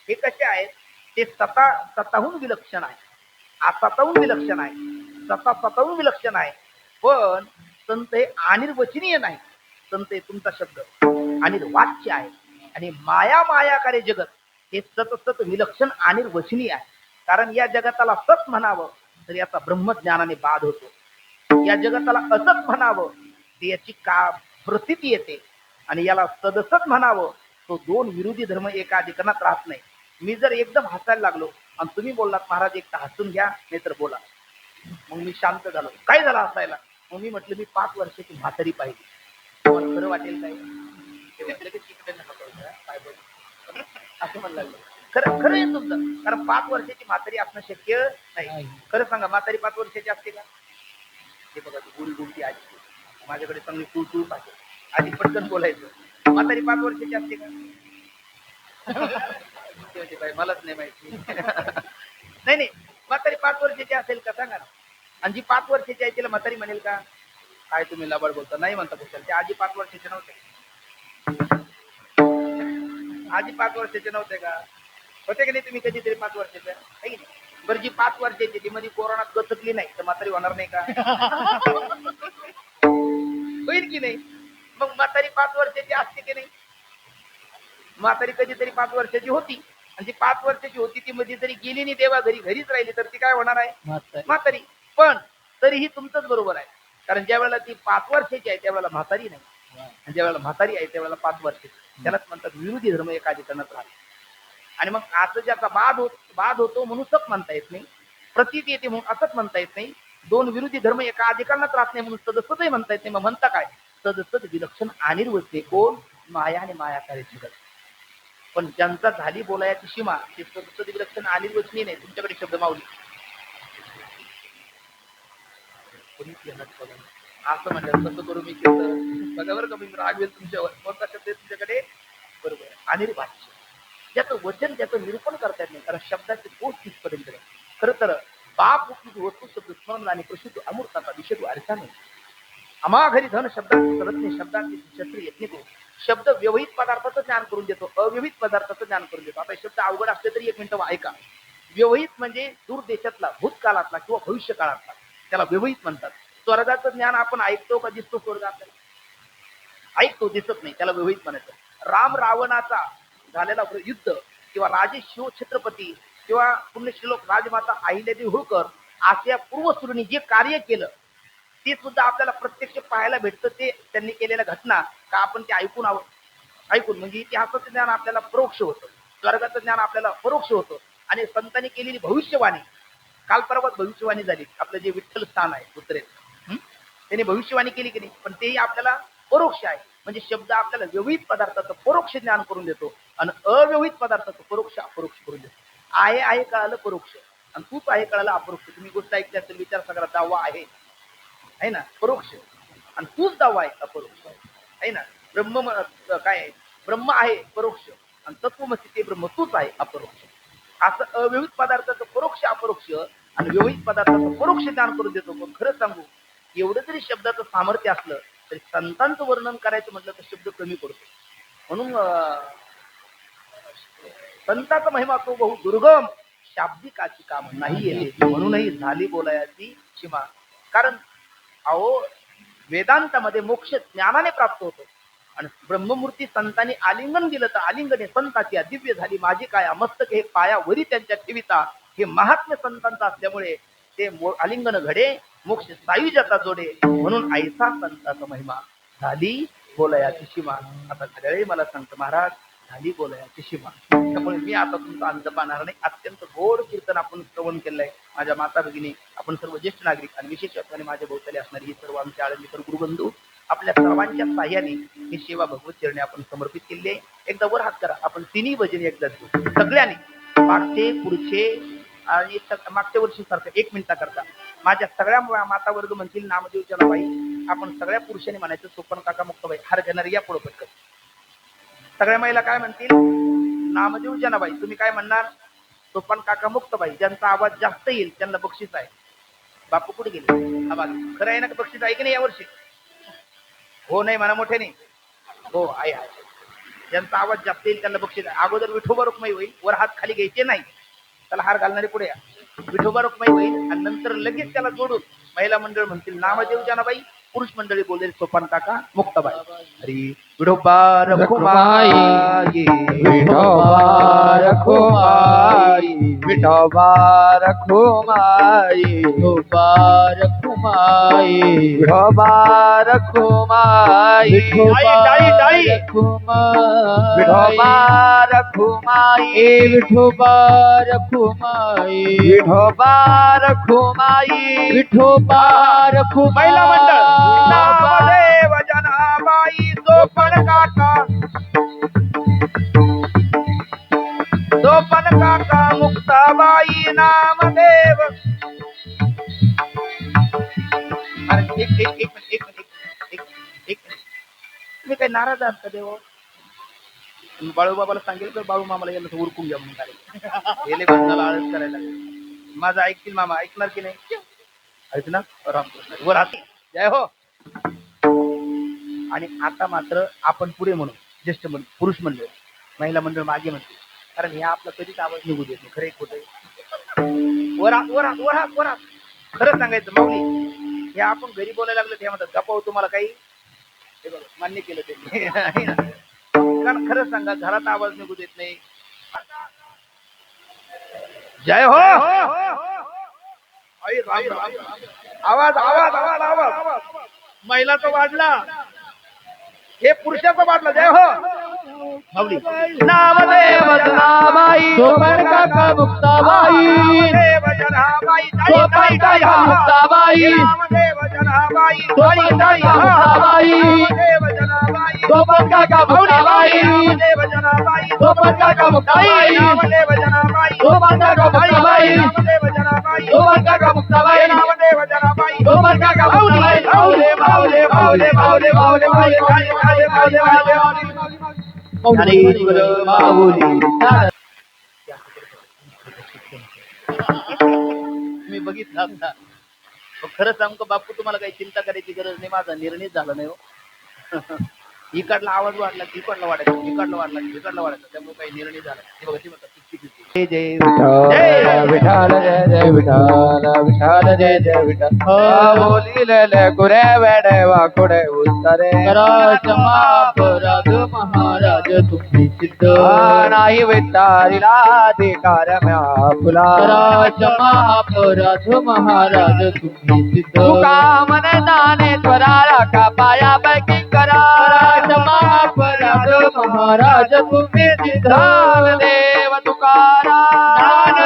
हे कसे आहेत ते स्वतःहून विलक्षण आहे. स्वतःहून विलक्षण आहे स्वतःहून विलक्षण आहे. पण संत हे अनिर्वचनीय नाही. संत हे तुमचा शब्द अनिर्वाच्य आहे. आणि माया माया कार्य जगत हे सतत विलक्षण अनिर्वचनीय आहे. कारण या जगताला सत म्हणावं तर याचा ब्रह्मज्ञानाने बाध होतो. या जगताला असत म्हणावं तर याची का प्रसिद्धी येते आणि याला सदसत म्हणावं तो 2 विरोधी धर्म एका अधिकरणात राहत नाही. मी जर एकदम हसायला लागलो आणि तुम्ही बोललात महाराज एक तर हसून घ्या नाहीतर बोला. मग मी शांत झालो. काय झालं हसायला? मग मी म्हटलं मी 5 वर्षाची म्हातारी पाहिजे. तुम्हाला खरं वाटेल काय? ते म्हटलं की तिकडे नका करू, काय बोल असं म्हणलं लागलं. खरं खरं आहे तुमचं, कारण 5 वर्षाची म्हातारी असणं शक्य नाही. खरं सांगा, म्हातारी 5 वर्षाची असते का? हे बघा ती गुळी गुळती आजी माझ्याकडे चांगली टूळ टूळ पाहिजे. आधी पटकन बोलायचं. म्हातारी 5 वर्षाची असते का? ते म्हणते, बाई मलाच नाही माहिती. नाही नाही, म्हातारी 5 वर्षाची असेल का सांगा ना. आणि जी 5 वर्षाची आहे तिला म्हातारी म्हणेल का? काय तुम्ही लबाड बोलता? नाही म्हणता बोलता. ते आजी 5 वर्षाचे नव्हते. आजी 5 वर्षाचे नव्हते का? होते की नाही तुम्ही कधीतरी 5 वर्षाचे आहे की नाही? बरं, जी 5 वर्षाची ती मध्ये कोरोनात गचकली नाही तर म्हातारी होणार नाही का? होईल की नाही? मग म्हातारी 5 वर्षाची असते की नाही? म्हातारी कधीतरी 5 वर्षाची होती, आणि जी 5 वर्षाची होती ती मध्ये जरी गेली नाही देवा घरी, घरीच राहिली तर ती काय होणार आहे? म्हातारी. पण तरीही तुमचंच बरोबर आहे, कारण ज्या वेळेला ती 5 वर्षाची आहे त्यावेळेला म्हातारी नाही, आणि ज्या वेळेला म्हातारी आहे त्यावेळेला 5 वर्षाची. त्यालाच म्हणतात विरोधी धर्म एका ठिकाणात राहतो. आणि मग असं ज्याचा बाध होतो म्हणून सत म्हणता येत नाही, प्रतीत येते म्हणून असत म्हणता येत नाही, दोन विरोधी धर्म एका अधिकरणात राहत नाही म्हणून सदसतही म्हणता येत नाही. मग म्हणता काय? सदसत विलक्षण अनिर्वचने कोण? माया आणि मायाकारी जगत. पण ज्यांचा झाली बोलायची सीमा ते सदसत विलक्षण अनिर्वचनीय नाही. तुमच्याकडे शब्द माऊली असं म्हणलं कसं करू मी केलं बघा बरं का, मी रागवेल तुमच्यावर. कोणता शब्द आहे तुमच्याकडे? बरोबर, अनिर्वाच्य. ज्याचं वचन त्याचं निरूपण करता येत नाही, कारण शब्दाचे पोच तिथपर्यंत नाही. खरं तर बाप वस्तू शब्द स्मरण आणि प्रसिद्ध अमृताचा विषय अर्था नाही. अमाघरी धन शब्दाची सरत्ने शब्दाची क्षत्रिय यत्न तो शब्द व्यवहित पदार्थाचं ज्ञान करून देतो, अव्यवहित पदार्थाचं ज्ञान करून देतो. आता शब्द अवघड असले तरी 1 मिनिटं ऐका. व्यवहित म्हणजे दूर देशातला, भूतकाळातला किंवा भविष्य काळातला, त्याला व्यवहित म्हणतात. स्वर्गाचं ज्ञान आपण ऐकतो का दिसतो? स्वर्ग आपल्याला ऐकतो, दिसत नाही, त्याला व्यवहित म्हणायचं. राम रावणाचा झालेला युद्ध किंवा राजे शिव छत्रपती किंवा पुण्यश्लोक राजमाता अहिल्यादेवी होळकर अशा पूर्वसुरूंनी जे कार्य केलं ते सुद्धा आपल्याला प्रत्यक्ष पाहायला भेटतं. ते त्यांनी केलेल्या घटना का आपण ते ऐकून म्हणजे इतिहासाचं ज्ञान आपल्याला परोक्ष होतं, स्वर्गाचं ज्ञान आपल्याला परोक्ष होतं. आणि संतांनी केलेली भविष्यवाणी, काल परवाच भविष्यवाणी झाली. आपलं जे विठ्ठल स्थान आहे उत्तरेत, त्यांनी भविष्यवाणी केली की नाही, पण तेही आपल्याला परोक्ष आहे. म्हणजे शब्द आपल्याला व्यवहित पदार्थाचं परोक्ष ज्ञान करून देतो आणि अव्यवहित पदार्थाचं परोक्ष अपरोक्ष करून देतो. आहे कळालं परोक्ष, आणि तूच आहे कळालं अपरोक्ष. तुम्ही गोष्ट ऐकली असेल, विचार सगळा दावा आहे ना परोक्ष, आणि तूच दावा आहे अपरोक्ष आहे ना. ब्रह्म काय आहे? ब्रह्म आहे परोक्ष, आणि तत्वमसी ते ब्रह्म तूच आहे अपरोक्ष. असं अव्यवहित पदार्थाचं परोक्ष अपरोक्ष आणि व्यवहित पदार्थाचं परोक्ष ज्ञान करून देतो. पण खरं सांगू, एवढं जरी शब्दाचं सामर्थ्य असलं तरी संतांचं वर्णन करायचं म्हटलं तर शब्द कमी पडतो. म्हणून संतांचा महिमा तो बहु दुर्गम, शाब्दिकाची काम नाही येते, म्हणूनही झाली बोलायची सीमा. कारण अहो वेदांतामध्ये मोक्ष ज्ञानाने प्राप्त होतो, आणि ब्रह्ममूर्ती संतांनी आलिंगन दिलं तर आलिंगने संताची दिव्य झाली माझी काया, मस्तक हे पायावरी त्यांच्या ठेविता. हे महात्म्य संतांचा असल्यामुळे ते आलिंगन घडे, मोक्ष सायुज्याचा जोडे, म्हणून ऐसा संताचा महिमा झाली बोलायाची सीमा. आता सगळे मला सांगतो महाराज झाली बोलायाची सीमा. त्यामुळे मी आता तुमचा अंत पाहणार नाही. अत्यंत गोड कीर्तन आपण श्रवण केलंय. माझ्या माता भगिनी, आपण सर्व ज्येष्ठ नागरिक आणि विशेषत्वाने माझ्या भोवताली असणारी ही सर्व आमच्या आळंदीकर गुरुबंधू, आपल्या सर्वांच्या साह्याने ही सेवा भगवत चरणी आपण समर्पित केली आहे. एकदा वर हात करा, आपण तिन्ही भजन एकदा सगळ्यांनी, मागचे पुढचे आणि मागच्या वर्षी सारखं 1 मिनिटा करता माझ्या सगळ्या माता वर्ग म्हणतील नामदेव जनाबाई. आपण सगळ्या पुरुषांनी म्हणायचं सोपन काका मुक्ताबाई. हार घेणार या पुढं पटकन. सगळ्या महिला काय म्हणतील? नामदेव जनाबाई. तुम्ही काय म्हणणार? सोपन काका मुक्ताबाई. ज्यांचा आवाज जास्त येईल त्यांना बक्षीस आहे. बापू कुठे गेले? आवाज खरं आहे ना? बक्षीस आहे की नाही यावर्षी? हो नाही म्हणा मोठे नाही. हो आहे. ज्यांचा आवाज जास्त येईल त्यांना बक्षीस आहे. अगोदर विठोबा रुक्माई होईल, वर हात खाली घ्यायचे नाही. त्याला हार घालणारे पुढे या. विठोबा रुक्माई होईल आणि नंतर लगेच त्याला जोडून महिला मंडळ म्हणतील नामदेव जनाबाई, पुरुष मंडळी बोलेल सोपान काका मुक्ताबाई. हरी विठोबा रखुमाई, विठोबा रखुमाई, विठोबा रखुमाई, विठोबा रखुमाई. रखुमाई विठोबा रखुमाई विठोबा टाळी, टाळी. रखुमाई विठोबा रखुमाई विठोबा रखुमाई विठोबा रखुमाई विठोबा रखुमाई महिला मंडळ नामदेव जनाबाई सोपन काका सोपन काका मुक्ताबाई नामदेव अरे एक मिनिट, एक मिनिट. तुम्ही काही नाराज आहात का देव बाळूबाबाला सांगेल तर बाळू मामाला गेलं तर उरकून घ्या म्हणून काय गेले बंधाला आळस करायला लागले. माझं ऐकतील मामा ऐकणार की नाही ऐकणार रामकृष्ण वर हात जय हो. आणि आता मात्र आपण पुढे म्हणू ज्येष्ठ पुरुष मंडळ महिला मंडळ मागे म्हणते कारण हे आपला कधीच आवाज निघू देत नाही खरं एक होत वरात खरं सांगायचं माऊली हे आपण घरी बोलायला लागलं ते म्हणतात गप्पा तुम्हाला काही हे बघा, मान्य केलं ते कारण खरं सांगा घरात आवाज निघू देत नाही. जय हो आई राम राम. आवाज आवाज आवाज आवाज महिलाचा वाढला हे पुरुषाचा वाढला. जय हो माऊली नामदेव जनाबाई सोपन काका मुक्ताबाई नामदेव जनाबाई सोपन काका मुक्ताबाई नामदेव जनाबाई सोपन काका मुक्ताबाई नामदेव जनाबाई सोपन काका मुक्ताबाई नामदेव जनाबाई सोपन काका मुक्ताबाई नामदेव जनाबाई सोपन काका मुक्ताबाई नामदेव जनाबाई सोपन काका मुक्ताबाई नामदेव जनाबाई सोपन काका मुक्ताबाई माऊले माऊले माऊले माऊले माऊले माऊले माऊले माऊले ज्ञानेश्वर माऊली मी बघितलं आता खरं सांगतो बापू तुम्हाला काही चिंता करायची गरज नाही माझा निर्णय झाला नाही हो इकडला आवाज वाढला तिकडला वाढायचा इकडला वाढला तिकडला वाढायचा त्यामुळे काही निर्णय झाला नाही. बघा ती म्हणतात जय जय विठ्ठल जय जय विठ्ठल विठ्ठल जय जय विठ्ठल बोलिले कुरे वेडे वाकुडे उतरे कराच महापराध महाराज तुम्ही सिद्ध नाही विचारिला अधिकार म्या फुला कराच महापराध महाराज तुम्ही सिद्ध तुका मने जाणे स्वराला का पाया बैकी करा कराच महापराध महाराज तुम्ही सिद्ध देव तुकाराम